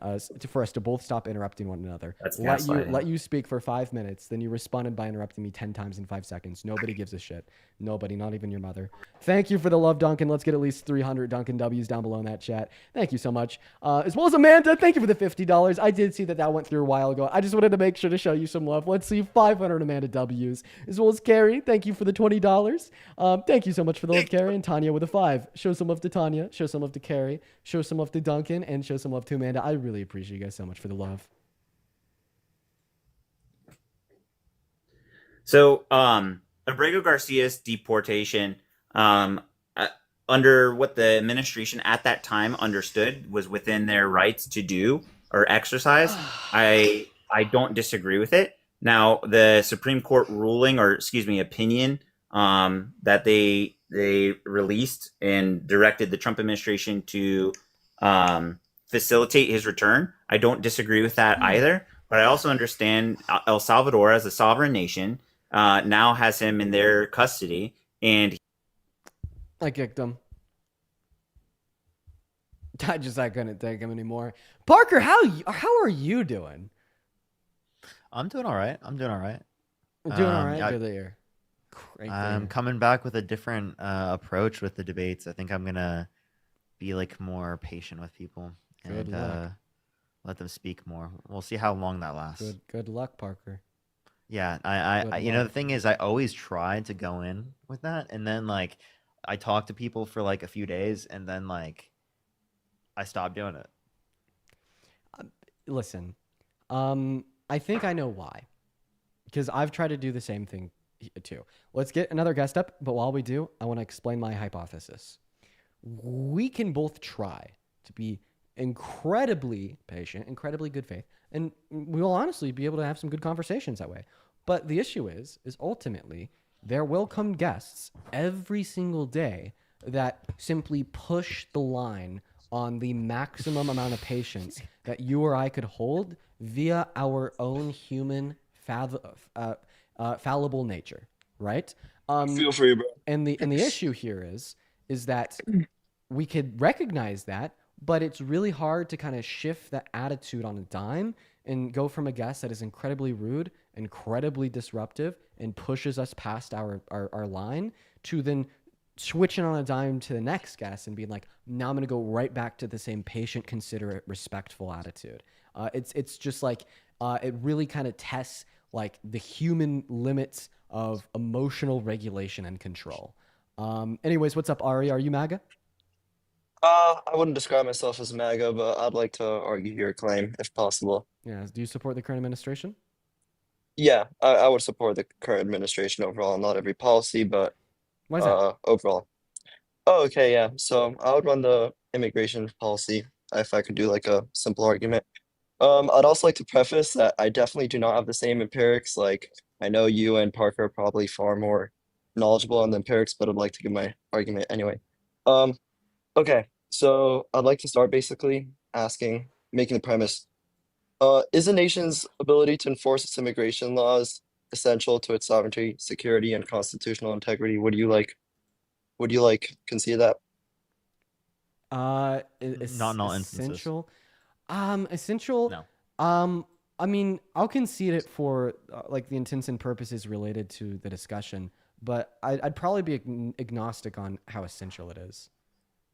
for us to both stop interrupting one another. That's let gaslighting. you speak for 5 minutes, then you responded by interrupting me 10 times in 5 seconds. Nobody gives a shit. Nobody, not even your mother. Thank you for the love, Duncan. Let's get at least 300 Duncan W's down below in that chat. Thank you so much. As well as Amanda, thank you for the $50. I did see that went through a while ago. I just wanted to make sure to show you some love. Let's see 500 Amanda W's. As well as Carrie, thank you for the $20. Thank you so much for the love, Carrie. And Tanya with a 5. Show some love to Tanya. Show some love to Carrie. Show some love to Duncan. And show some love to Amanda. I really appreciate you guys so much for the love. So, Abrego Garcia's deportation, under what the administration at that time understood was within their rights to do or exercise, I don't disagree with it. Now, the Supreme Court ruling, or excuse me, opinion, that they released and directed the Trump administration to facilitate his return, I don't disagree with that either. But I also understand El Salvador, as a sovereign nation, now has him in their custody, and I kicked him. I couldn't take him anymore. Parker, how are you doing? I'm doing all right. I'm doing all right. Doing all right. Good there. Great. I'm coming back with a different approach with the debates. I think I'm gonna be like more patient with people Good and luck. let them speak more. We'll see how long that lasts. Good luck, Parker. Yeah, Good I you know, luck. the thing is, I always try to go in with that, and then like I talk to people for like a few days, and then like I stop doing it. Listen, I think I know why. Because I've tried to do the same thing too. Let's get another guest up, but while we do, I want to explain my hypothesis. We can both try to be incredibly patient, incredibly good faith, and we will honestly be able to have some good conversations that way. But the issue is ultimately there will come guests every single day that simply push the line on the maximum amount of patience that you or I could hold via our own human fallible nature, right? Feel free, bro. And the issue here is that we could recognize that, but it's really hard to kind of shift that attitude on a dime and go from a guest that is incredibly rude, incredibly disruptive, and pushes us past our line to then switching on a dime to the next guest and being like, now I'm going to go right back to the same patient, considerate, respectful attitude. It's just like, it really kind of tests like the human limits of emotional regulation and control. Anyways, what's up, Ari? Are you MAGA? I wouldn't describe myself as MAGA, but I'd like to argue your claim if possible. Yeah. Do you support the current administration? Yeah, I would support the current administration overall, not every policy, but Why is that? overall. Oh, okay, yeah. So I would run the immigration policy if I could do like a simple argument. I'd also like to preface that I definitely do not have the same empirics. Like I know you and Parker are probably far more knowledgeable on the empirics, but I'd like to give my argument anyway. Okay, so I'd like to start basically making the premise. Is a nation's ability to enforce its immigration laws essential to its sovereignty, security, and constitutional integrity? Would you concede that? Not Not in all instances. essential. Essential. No. I mean, I'll concede it for like the intents and purposes related to the discussion, but I'd probably be agnostic on how essential it is.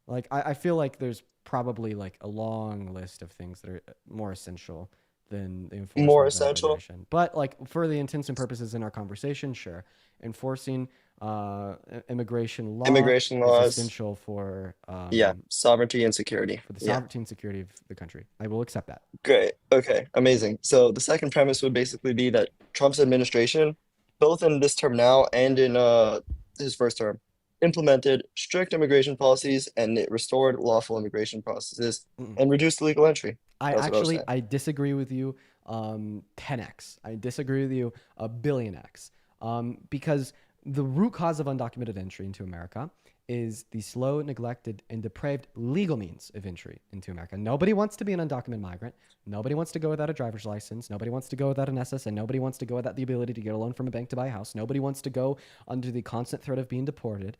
Like I feel like there's probably like a long list of things that are more essential than the enforcement More of that essential? immigration. But like for the intents and purposes in our conversation, sure, enforcing immigration law Immigration is laws. essential for Yeah, sovereignty and security. for the Yeah. sovereignty and security of the country. I will accept that. Great. Okay. Amazing. So the second premise would basically be that Trump's administration, both in this term now and in his first term, implemented strict immigration policies and it restored lawful immigration processes and reduced illegal entry. I That's what I was actually saying. I disagree with you 10x. I disagree with you a billion x. Because the root cause of undocumented entry into America is the slow, neglected, and depraved legal means of entry into America. Nobody wants to be an undocumented migrant. Nobody wants to go without a driver's license. Nobody wants to go without an SSN. Nobody wants to go without the ability to get a loan from a bank to buy a house. Nobody wants to go under the constant threat of being deported.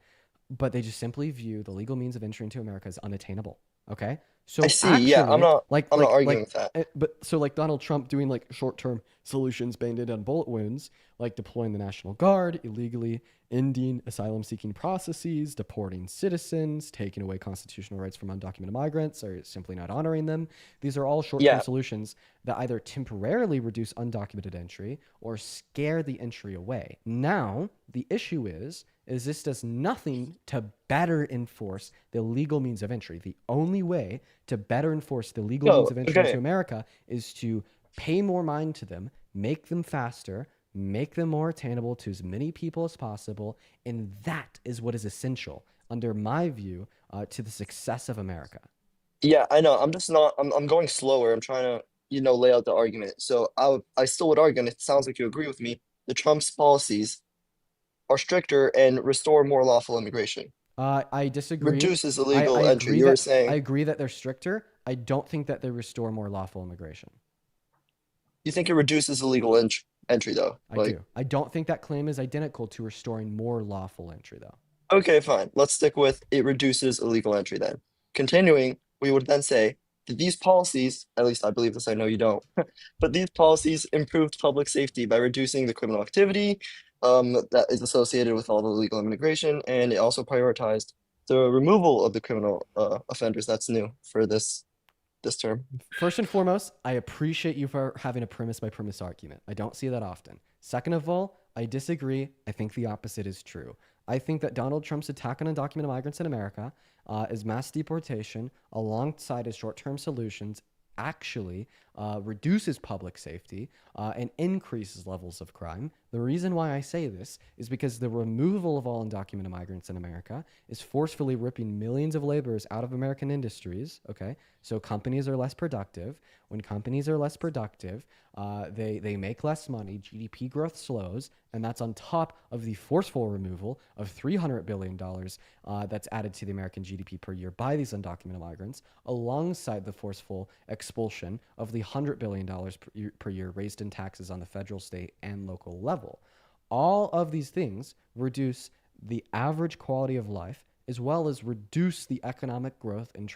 But they just simply view the legal means of entry into America as unattainable. Okay, so I see. Yeah, I'm not arguing with that. But so like Donald Trump doing like short-term solutions banded on bullet wounds, like deploying the National Guard, illegally ending asylum-seeking processes, deporting citizens, taking away constitutional rights from undocumented migrants, or simply not honoring them. These are all short-term Yeah. solutions that either temporarily reduce undocumented entry or scare the entry away. Now, the issue is this does nothing to better enforce the legal means of entry. The only way to better enforce the legal No, means of entry okay. into America is to pay more mind to them, make them faster, make them more attainable to as many people as possible, and that is what is essential, under my view, to the success of America. Yeah, I know. I'm just not. I'm going slower. I'm trying to, lay out the argument. So I still would argue, and it sounds like you agree with me, that Trump's policies are stricter and restore more lawful immigration. I disagree. Reduces illegal I entry. agree You were that- saying I agree that they're stricter. I don't think that they restore more lawful immigration. you think it reduces illegal entry though. I do. I don't think that claim is identical to restoring more lawful entry, though. Okay, fine. Let's stick with it reduces illegal entry then. Continuing, we would then say that these policies, at least I believe this, I know you don't, but these policies improved public safety by reducing the criminal activity that is associated with all the illegal immigration, and it also prioritized the removal of the criminal offenders. That's new for this term. First and foremost, I appreciate you for having a premise by premise argument. I don't see that often. Second of all, I disagree. I think the opposite is true. I think that Donald Trump's attack on undocumented migrants in America is mass deportation alongside his short-term solutions actually reduces public safety and increases levels of crime. The reason why I say this is because the removal of all undocumented migrants in America is forcefully ripping millions of laborers out of American industries. Okay, so companies are less productive. When companies are less productive, they make less money, GDP growth slows, and that's on top of the forceful removal of $300 billion that's added to the American GDP per year by these undocumented migrants, alongside the forceful expulsion of the $100 billion per year raised in taxes on the federal, state, and local level. All of these things reduce the average quality of life, as well as reduce the economic growth and the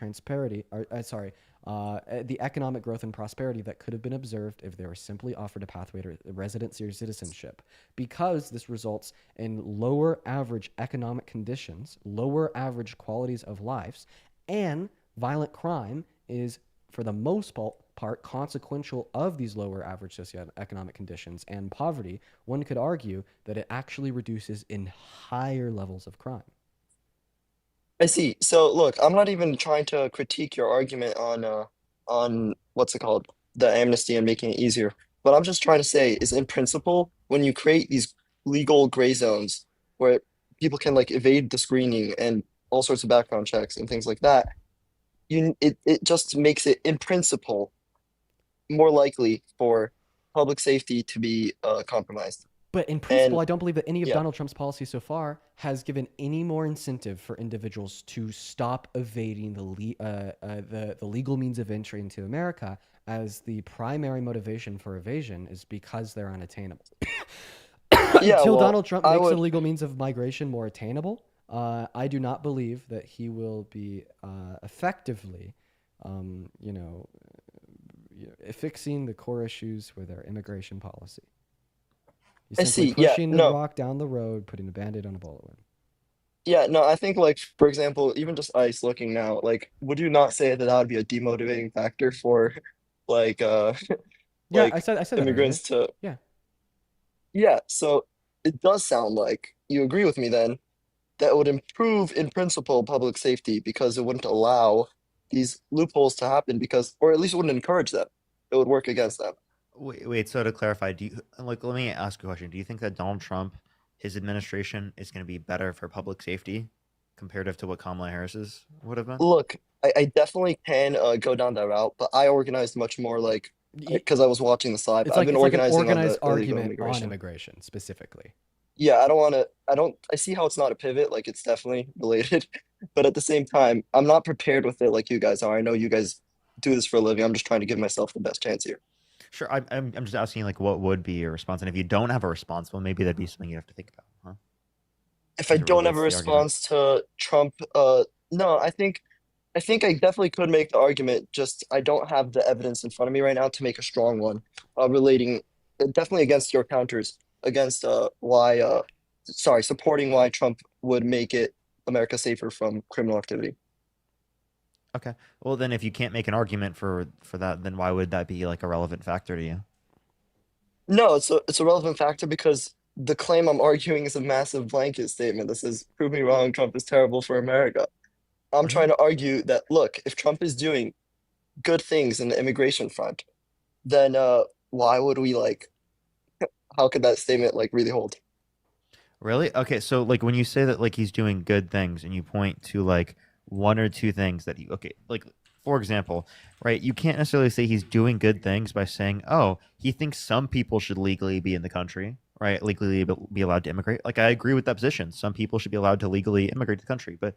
economic growth and prosperity that could have been observed if they were simply offered a pathway to residency or citizenship. Because this results in lower average economic conditions, lower average qualities of lives, and violent crime is, for the most part, consequential of these lower average socioeconomic conditions and poverty. One could argue that it actually reduces in higher levels of crime. I see. So look, I'm not even trying to critique your argument on what's it called, the amnesty and making it easier. What I'm just trying to say is, in principle, when you create these legal gray zones where people can like evade the screening and all sorts of background checks and things like that, it just makes it, in principle, more likely for public safety to be compromised. But in principle, And I don't believe that any of yeah. Donald Trump's policies so far has given any more incentive for individuals to stop evading the legal means of entry into America, as the primary motivation for evasion is because they're unattainable. Yeah, Until well, Donald Trump I makes the would- legal means of migration more attainable, I do not believe that he will be effectively, fixing the core issues with our immigration policy. He's I simply see. Yeah, pushing the no. rock down the road, putting a band-aid on a bullet wound. Yeah, no, I think like for example, even just ICE looking now, like would you not say that that would be a demotivating factor for like Yeah, I like said that earlier. immigrants to Yeah. yeah, so it does sound like you agree with me then that would improve in principle public safety because it wouldn't allow these loopholes to happen because or at least it wouldn't encourage them. It would work against them. Wait. So to clarify, do you like? Let me ask you a question. Do you think that Donald Trump, his administration, is going to be better for public safety, comparative to what Kamala Harris's would have been? Look, I definitely can go down that route, but I organized much more like because I was watching the side. I've been It's like an organizing on organized the illegal argument on immigration. immigration specifically. Yeah, I see how it's not a pivot, like it's definitely related, but at the same time, I'm not prepared with it like you guys are. I know you guys do this for a living. I'm just trying to give myself the best chance here. Sure. I'm just asking like what would be your response, and if you don't have a response, well, maybe that'd be something you have to think about, huh? If I As it don't have a relates to the argument. response to Trump, no, I think I definitely could make the argument, just I don't have the evidence in front of me right now to make a strong one, relating definitely against your counters, against supporting why Trump would make it America safer from criminal activity. Okay. Well, then if you can't make an argument for that, then why would that be like a relevant factor to you? No, it's a relevant factor because the claim I'm arguing is a massive blanket statement that says, prove me wrong, Trump is terrible for America. I'm trying to argue that, look, if Trump is doing good things in the immigration front, then why would we how could that statement really hold? Really? Okay, so like when you say that like he's doing good things and you point to like one or two things that he okay, like for example, right, you can't necessarily say he's doing good things by saying, "Oh, he thinks some people should legally be in the country." Right? Legally be allowed to immigrate. Like I agree with that position. Some people should be allowed to legally immigrate to the country, but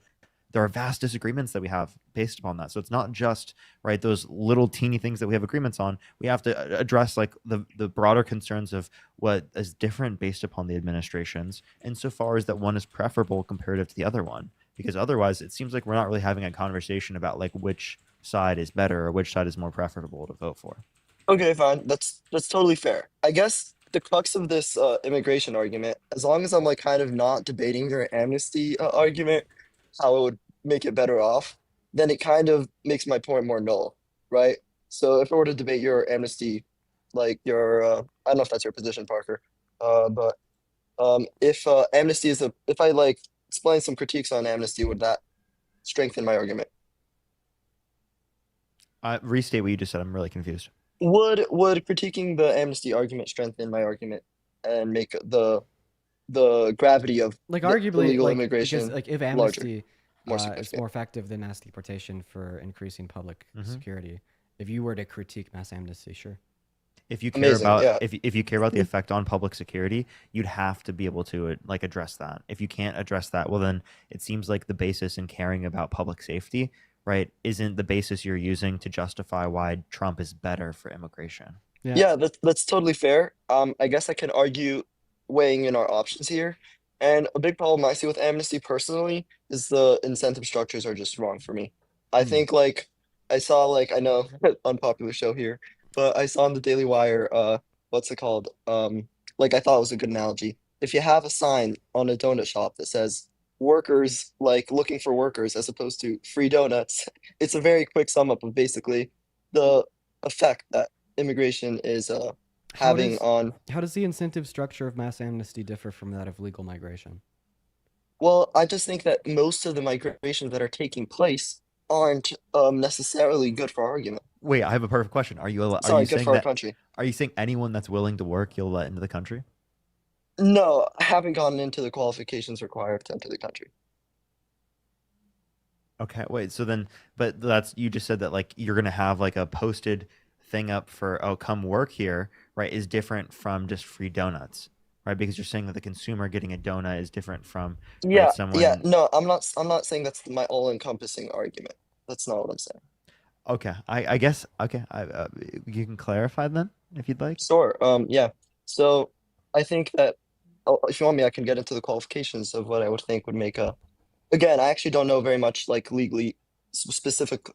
there are vast disagreements that we have based upon that. So it's not just right those little teeny things that we have agreements on. We have to address like the broader concerns of what is different based upon the administrations, insofar as that one is preferable comparative to the other one. Because otherwise, it seems like we're not really having a conversation about like which side is better or which side is more preferable to vote for. Okay, fine. That's totally fair. I guess the crux of this immigration argument, as long as I'm kind of not debating your amnesty argument, how it would make it better off, then it kind of makes my point more null, right? So if I were to debate your amnesty, I don't know if that's your position, Parker, but if amnesty if I explain some critiques on amnesty, would that strengthen my argument? Restate what you just said. I'm really confused. Would critiquing the amnesty argument strengthen my argument and make the gravity of Arguably, illegal because immigration if larger, amnesty more is significant? more effective than mass deportation for increasing public security, if you were to critique mass amnesty, sure. If you care Amazing, about yeah. if you care about the effect on public security, you'd have to be able to address that. If you can't address that, well then it seems like the basis in caring about public safety, right, isn't the basis you're using to justify why Trump is better for immigration. Yeah, that's totally fair. I guess I can argue weighing in our options here. And a big problem I see with amnesty personally is the incentive structures are just wrong for me. I think I saw I know unpopular show here, but I saw on the Daily Wire what's it called? I thought it was a good analogy. If you have a sign on a donut shop that says workers looking for workers as opposed to free donuts, it's a very quick sum up of basically the effect that immigration is having on. How does the incentive structure of mass amnesty differ from that of legal migration? Well, I just think that most of the migrations that are taking place aren't necessarily good for our argument. Wait, I have a perfect question. Are you Sorry, good saying for our that country. are you saying anyone that's willing to work you'll let into the country? No, I haven't gotten into the qualifications required to enter the country. Okay, wait. So then, but you just said that you're gonna have a posted thing up for come work here, right? Is different from just free donuts, right? Because you're saying that the consumer getting a donut is different from Yeah, someone. yeah. No, I'm not saying that's my all-encompassing argument. That's not what I'm saying. Okay, I guess okay. You can clarify then if you'd like. Sure. Yeah. So I think that if you want me, I can get into the qualifications of what I would think would make a. Again, I actually don't know very much legally specific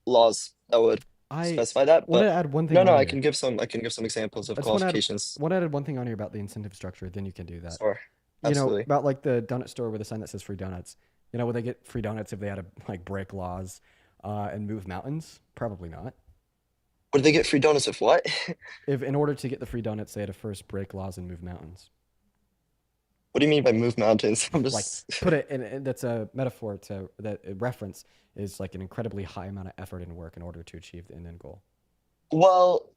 laws that would specify that. Want But to add one thing? no, on I here. can give some examples of I just want to qualifications. add one thing on here about the incentive structure. Then you can do that. Sure. Absolutely. about like the donut store with a sign that says free donuts. Would they get free donuts if they had to like break laws and move mountains? Probably not. Would they get free donuts if what? If in order to get the free donuts, they had to first break laws and move mountains. What do you mean by move mountains? I'm Like just put it in, that's a metaphor that a reference is like an incredibly high amount of effort and work in order to achieve the end goal. Well,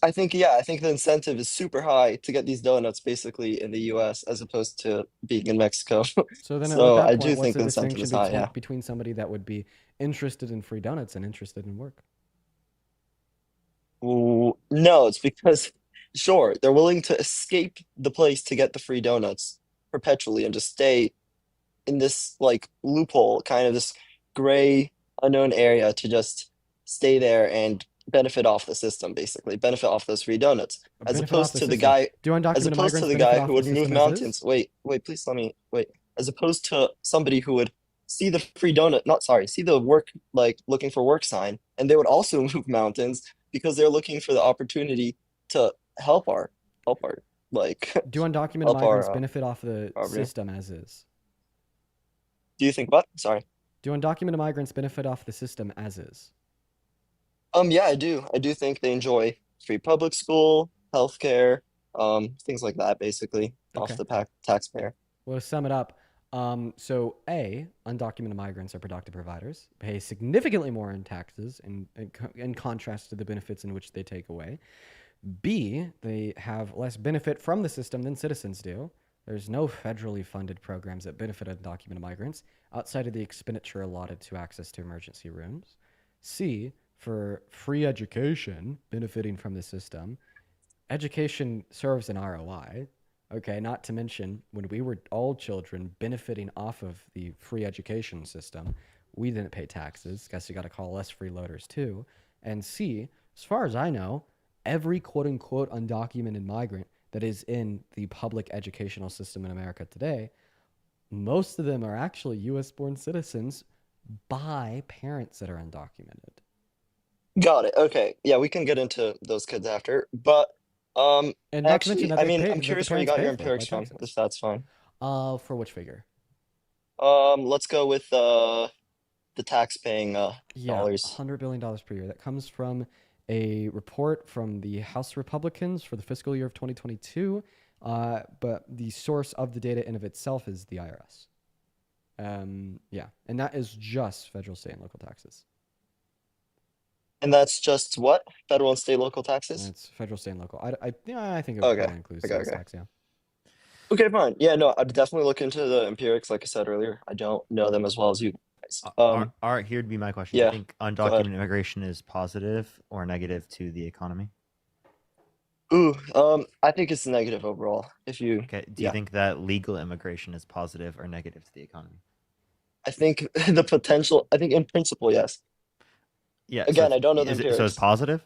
I think the incentive is super high to get these donuts basically in the US as opposed to being in Mexico. So then So at I that do point, what's think the the incentive distinction is high, yeah. between somebody that would be interested in free donuts and interested in work? No, it's because sure, they're willing to escape the place to get the free donuts perpetually and just stay in this like loophole, kind of this gray unknown area to just stay there and benefit off the system, basically benefit off those free donuts, as Benefit off opposed the to the system. guy, Do as undocumented opposed to migrants the benefit guy off who the would move system as mountains. is? Wait, please let me wait. As opposed to somebody who would see the free donut, not sorry, see the work like looking for work sign, and they would also move mountains because they're looking for the opportunity to help our like Do undocumented help migrants our benefit off the poverty. system as is? Do you think what? Sorry. Do undocumented migrants benefit off the system as is? Yeah, I do. I do think they enjoy free public school, healthcare, things like that, basically, off Okay. the taxpayer. Well, to sum it up, so A, undocumented migrants are productive providers, pay significantly more in taxes in contrast to the benefits in which they take away. B, they have less benefit from the system than citizens do. There's no federally funded programs that benefit undocumented migrants outside of the expenditure allotted to access to emergency rooms. C, for free education benefiting from the system, education serves an ROI. Okay, not to mention when we were all children benefiting off of the free education system, we didn't pay taxes. Guess you got to call us freeloaders too. And C, as far as I know, every quote unquote undocumented migrant that is in the public educational system in America today, most of them are actually US born citizens by parents that are undocumented. Got it. Okay. Yeah, we can get into those kids after. But And not to mention actually, that I they mean, pay, I'm that the curious where you parents got your pay for it by empirics from, taxes. if that's fine. For which figure? Let's go with the tax paying Yeah, dollars. $100 billion per year. That comes from a report from the House Republicans for the fiscal year of 2022. But the source of the data in of itself is the IRS. Yeah, and that is just federal, state, and local taxes. And that's just what? Federal and state local taxes? It's federal, state, and local. I think it Okay. probably includes sales Okay. tax, yeah. Okay, fine. Yeah, no, I'd definitely look into the empirics, like I said earlier. I don't know them as well as you guys. All right, here'd be my question. Do yeah, you think go ahead. undocumented immigration is positive or negative to the economy? Ooh, I think it's negative overall. If you Okay. Do yeah. you think that legal immigration is positive or negative to the economy? I think the potential, I think in principle, yes. Yeah. Again, I don't know the So it's empirics. positive?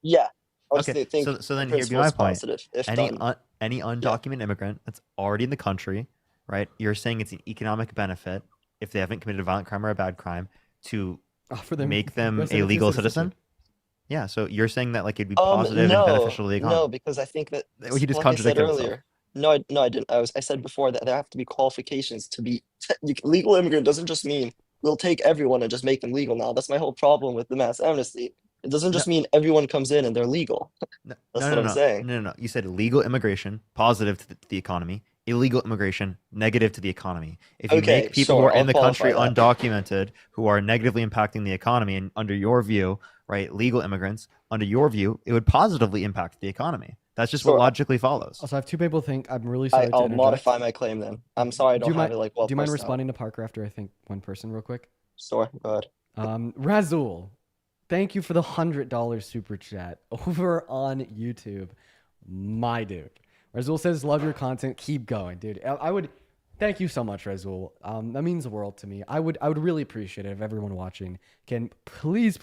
Yeah. I would Okay. think So then in here'd be principle my it's point. positive if Any done. any undocumented immigrant that's already in the country, right? You're saying it's an economic benefit if they haven't committed a violent crime or a bad crime to For them, make them rest a of it legal is citizenship. citizen? Yeah. So you're saying that like it'd be positive and beneficial to the economy. No, because I think that Well, he just like I said contradicted himself. earlier. No, I didn't. I said before that there have to be qualifications to be legal immigrant doesn't just mean we'll take everyone and just make them legal now. That's my whole problem with the mass amnesty. It doesn't just mean everyone comes in and they're legal. No, That's no, what no, I'm no. saying. No. You said legal immigration, positive to the economy. Illegal immigration, negative to the economy. If you Okay, make people who sure, are in I'll the country qualify that. undocumented, who are negatively impacting the economy, and under your view, right, legal immigrants, under your view, it would positively impact the economy. That's just what Sure. logically follows. Also, I have two people think I'm really sorry to I'll interject. modify my claim then. I'm sorry I Do you don't have mind, it like well do you mind fleshed out. responding to Parker after I think one person real quick? Sure, go ahead. Razul, thank you for the $100 super chat over on YouTube. My dude. Razul says, love your content. Keep going, dude. I would thank you so much, Razul. That means the world to me. I would really appreciate it if everyone watching can please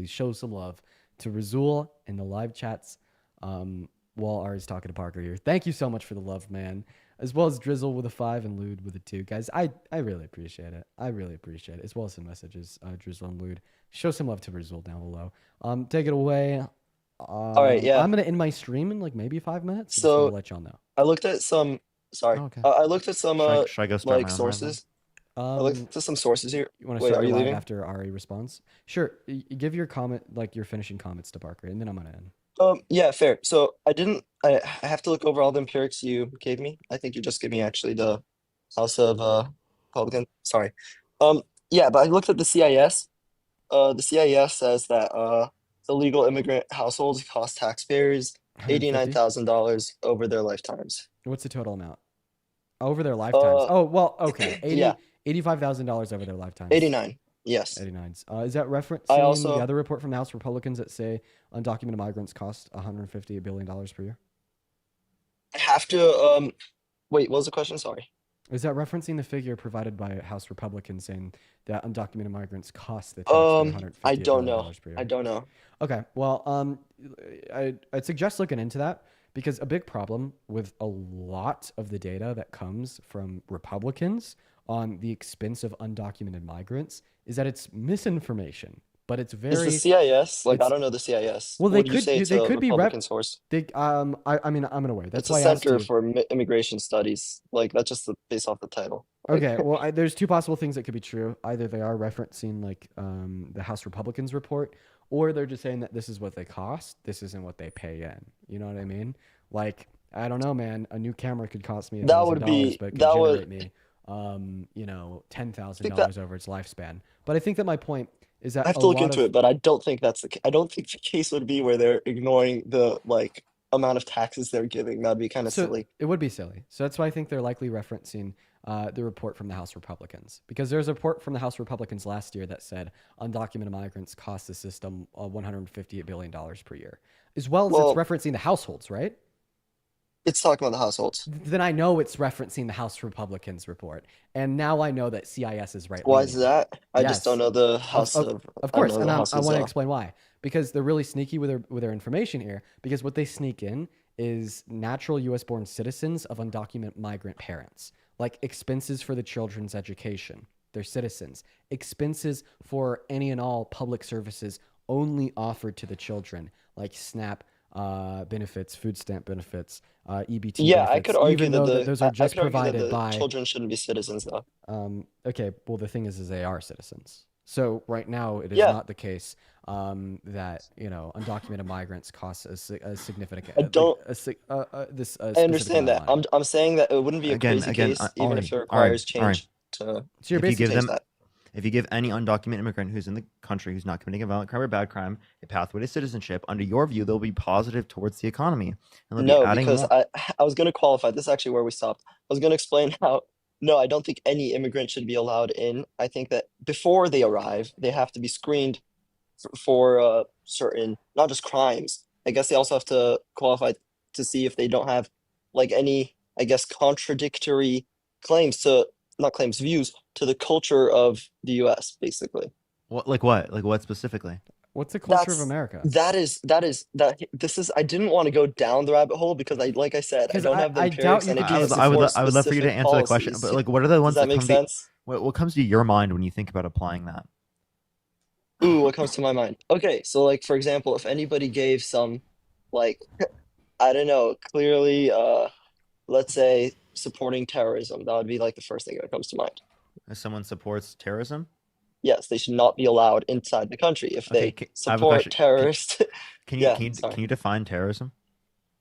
show some love to Razul in the live chats while Ari's talking to Parker here. Thank you so much for the love, man. As well as Drizzle with a 5 and Lude with a 2. Guys, I really appreciate it. I really appreciate it. As well as some messages, Drizzle and Lude. Show some love to Drizzle down below. Take it away. All right, yeah. I'm going to end my stream in like maybe 5 minutes. So I'll let y'all know. I looked at some Sorry. Oh, okay. I looked at some Should I go start like my own live sources. I looked at some sources here. You want to Wait, start are your you live leaving? after Ari responds? Sure. Give your comment, like your finishing comments to Parker, and then I'm gonna end. Yeah, fair. So I have to look over all the empirics you gave me. I think you just gave me actually the House of Republican. Sorry. Yeah, but I looked at the CIS. The CIS says that illegal immigrant households cost taxpayers $89,000 over their lifetimes. What's the total amount? Over their lifetimes. Oh, well, okay. Yeah. $85,000 over their lifetimes. 89. Yes. 89. Is that referencing I also- the other report from the House Republicans that say undocumented migrants cost $158 billion per year? I have to wait, what was the question? Sorry. Is that referencing the figure provided by House Republicans saying that undocumented migrants cost the taxpayer $158 I don't billion know. per year? I don't know. Okay, well, I'd suggest looking into that because a big problem with a lot of the data that comes from Republicans on the expense of undocumented migrants is that it's misinformation, but it's very. Is the CIS like I it's- don't know the CIS? Well, What do you say it's they a could be Republican source. They, I mean, I'm unaware. That's It's a why I asked Center you. for Immigration Studies. Like that's just based off the title. Okay, well, there's two possible things that could be true. Either they are referencing like the House Republicans report, or they're just saying that this is what they cost. This isn't what they pay in. You know what I mean? Like, I don't know, man. A new camera could cost me That would $1,000, be- but it could that would- generate me, $10,000 that- over its lifespan. But I think that my point is that I have a to look lot into of- it, but I don't think that's I don't think the case would be where they're ignoring the like amount of taxes they're giving. That'd be kind of So silly. it would be silly. So that's why I think they're likely referencing the report from the House Republicans, because there's a report from the House Republicans last year that said undocumented migrants cost the system $158 billion per year, as well as Well- it's referencing the households, right? It's talking about the households. Then I know it's referencing the House Republicans report, and now I know that CIS is right. Why is that? I just don't know the House Of of. I don't course, know and the I House's, want to explain why. Because they're really sneaky with their information here. Because what they sneak in is natural U.S.-born citizens of undocumented migrant parents, like expenses for the children's education. They're citizens. Expenses for any and all public services only offered to the children, like SNAP benefits, food stamp benefits, EBT. Yeah, benefits, I could argue even that though the those are just I could argue that provided the by children shouldn't be citizens though. Okay, well, the thing is they are citizens. So right now, it is Yeah. not the case that undocumented migrants cost a significant. I don't- I I understand that. I'm saying that it wouldn't be a crazy case even if it requires change to. So you're If you basically give them, that. if you give any undocumented immigrant who's in the country who's not committing a violent crime or bad crime a pathway to citizenship, under your view, they'll be positive towards the economy. And they'll No, be adding because more. I was going to qualify. This is actually where we stopped. I was going to explain how. No, I don't think any immigrant should be allowed in. I think that before they arrive, they have to be screened for certain, not just crimes. I guess they also have to qualify to see if they don't have like any, I guess, contradictory claims to, not claims, views to the culture of the U.S. basically. What, like what? Like what specifically? What's the culture of That's- America? This is I didn't want to go down the rabbit hole because like I said, I 'Cause don't have the I doubt empirics you and it could can't do I would, support I would love for you to specific answer the question, policies. but like, what are the ones Does that that make come sense? what comes to your mind when you think about applying that? Ooh, what comes to my mind? Okay, so like for example, if anybody gave some like I don't know, clearly let's say supporting terrorism, that would be like the first thing that comes to mind. If someone supports terrorism, Yes, they should not be allowed inside the country if Okay, they I have a support question. terrorists. can you Yeah, can you, sorry. can you define terrorism?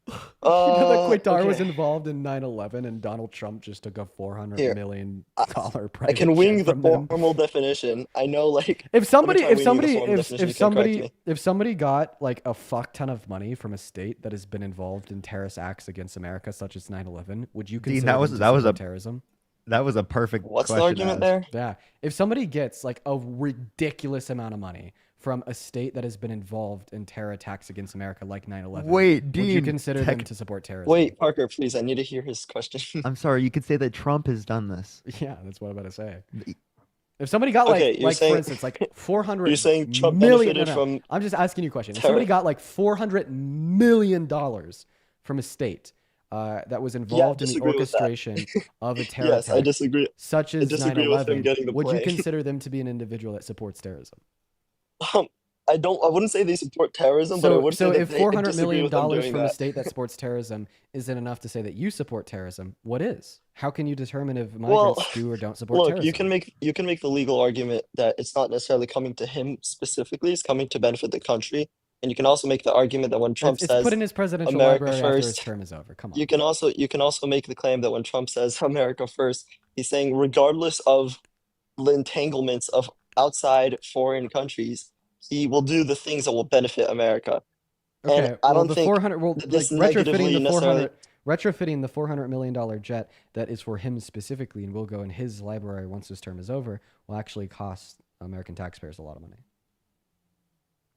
You know that Qatar was Okay. involved in 9/11, and Donald Trump just took a $400 Here, million I private can wing jet the from them. formal definition. I know, like If somebody, try if winging the somebody, formal definition, you if can correct somebody, me. if somebody got like a fuck ton of money from a state that has been involved in terrorist acts against America, such as 9/11, would you Dean, consider that was them to that was support a terrorism? that was a perfect What's the question to argument ask. there? Yeah. If somebody gets like a ridiculous amount of money from a state that has been involved in terror attacks against America, like 9/11, Wait, would you Dean, consider them to support terrorism? Wait, Parker, please, I need to hear his question. I'm sorry, you could say that Trump has done this. Yeah, that's what I'm about to say. If somebody got Okay, like, you're for saying- instance, like 400 You're saying Trump million- benefited from I'm just asking you a question. If terror- somebody got like $400 million from a state that was involved in the disagree with that. orchestration of a terror Yes, I attack, disagree. such I as disagree with him 9/11, getting the would you blame. consider them to be an individual that supports terrorism? I wouldn't say they support terrorism, but I So, would so say that if they $400 disagree million with them doing from a that. state that supports terrorism isn't enough to say that you support terrorism, what is? How can you determine if Well, migrants do or don't support look, terrorism? you can make the legal argument that it's not necessarily coming to him specifically; it's coming to benefit the country. And you can also make the argument that when Trump It's put says in his presidential America library after his first, term is over. Come on. you can also make the claim that when Trump says America first, he's saying regardless of the entanglements of outside foreign countries, he will do the things that will benefit America. And Okay, I well, don't the think 400, well, that like this negatively necessarily. retrofitting the $400 million jet that is for him specifically and will go in his library once his term is over will actually cost American taxpayers a lot of money.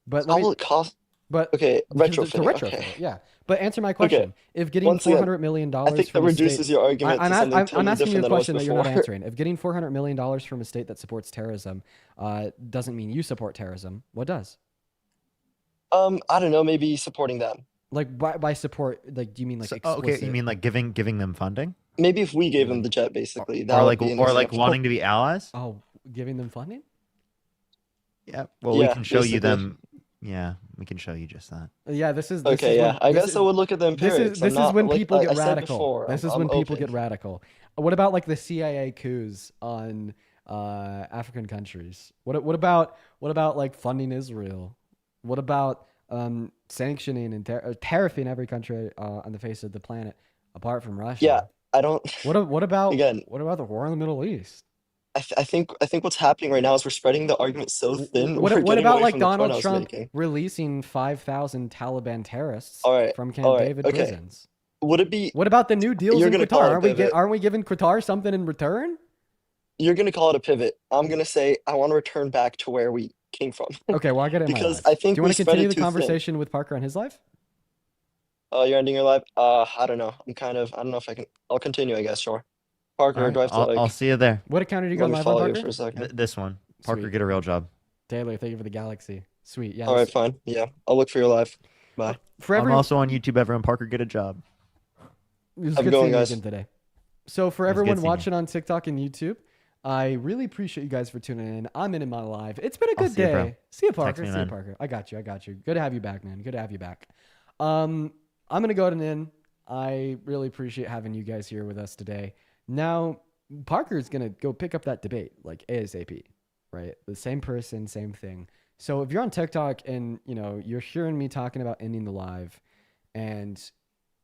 But How will it cost? But Okay, to retrofitting. retrofit Okay. it, yeah. But answer my question: if getting Once again, $400 million I think that from a state, reduces your argument to something I'm totally asking you different a than it was question that you're not before. answering. If getting $400 million from a state that supports terrorism doesn't mean you support terrorism, what does? I don't know, maybe supporting them. Like by support, like do you mean like explicit? Okay, you mean like giving them funding, Maybe if we gave them the jet, basically, that or would like be an or like example. wanting to be allies? Oh, giving them funding? Yeah. Well, we Yeah, can show you basically. them. Yeah, we can show you just that. Yeah, this is Okay, is yeah. when, I this guess is, I would look at the this empirics. is this I'm is not, when like people I get said radical. before, This is I'm when people open. get radical. What about like the CIA coups on African countries? What about like funding Israel? What about sanctioning and tariffing every country on the face of the planet apart from Russia? Yeah, I don't. What about Again, what about the war in the Middle East? I think what's happening right now is we're spreading the argument so thin. We're What getting about away like from the point I Donald was Trump making. releasing 5,000 Taliban terrorists All right, from Camp all right, David okay. prisons? Would it be? What about the new deals You're in gonna Qatar? call it a pivot. Aren't we giving Qatar something in return? You're gonna call it a pivot. I'm gonna say I want to return back to where we came from. Okay, well I get it in my Because life. I think Do you we want to spread continue it the too thin. conversation with Parker on his life? You're ending your life. I don't know. I don't know if I can. I'll continue, I guess. Sure. Parker, All right, do I have to I'll see you there. What account are you let going me live on, follow you Parker? for a second? This one, Parker, Sweet. get a real job. Taylor, thank you for the galaxy. Sweet. Yeah. All right, fine. Yeah, I'll look for your live. Bye. For I'm every, also on YouTube. Everyone, Parker, get a job. it was How's it good going, seeing you guys? again today. So for It was good everyone seeing you. watching on TikTok and YouTube, I really appreciate you guys for tuning in. I'm in my live. It's been a I'll good see you, bro. day. See you, Text Parker. me, See you, man. Parker. I got you. Good to have you back, man. Good to have you back. I'm gonna go ahead and end. I really appreciate having you guys here with us today. Now, Parker's gonna go pick up that debate like ASAP, right? The same person, same thing. So if you're on TikTok and you're hearing me talking about ending the live, and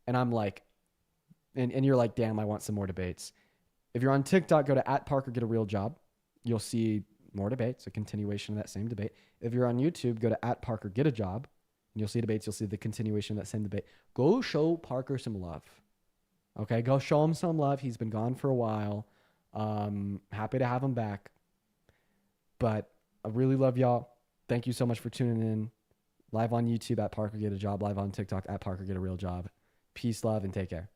I'm like, and you're like, damn, I want some more debates. If you're on TikTok, go to @Parker Get a Real Job. You'll see more debates, a continuation of that same debate. If you're on YouTube, go to @Parker Get a Job. And you'll see debates. You'll see the continuation of that same debate. Go show Parker some love. Okay, go show him some love. He's been gone for a while. Happy to have him back. But I really love y'all. Thank you so much for tuning in. Live on YouTube @Parker Get a Job. Live on TikTok @Parker Get a Real Job. Peace, love, and take care.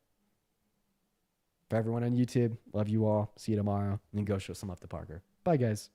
For everyone on YouTube, love you all. See you tomorrow. And then go show some love to Parker. Bye, guys.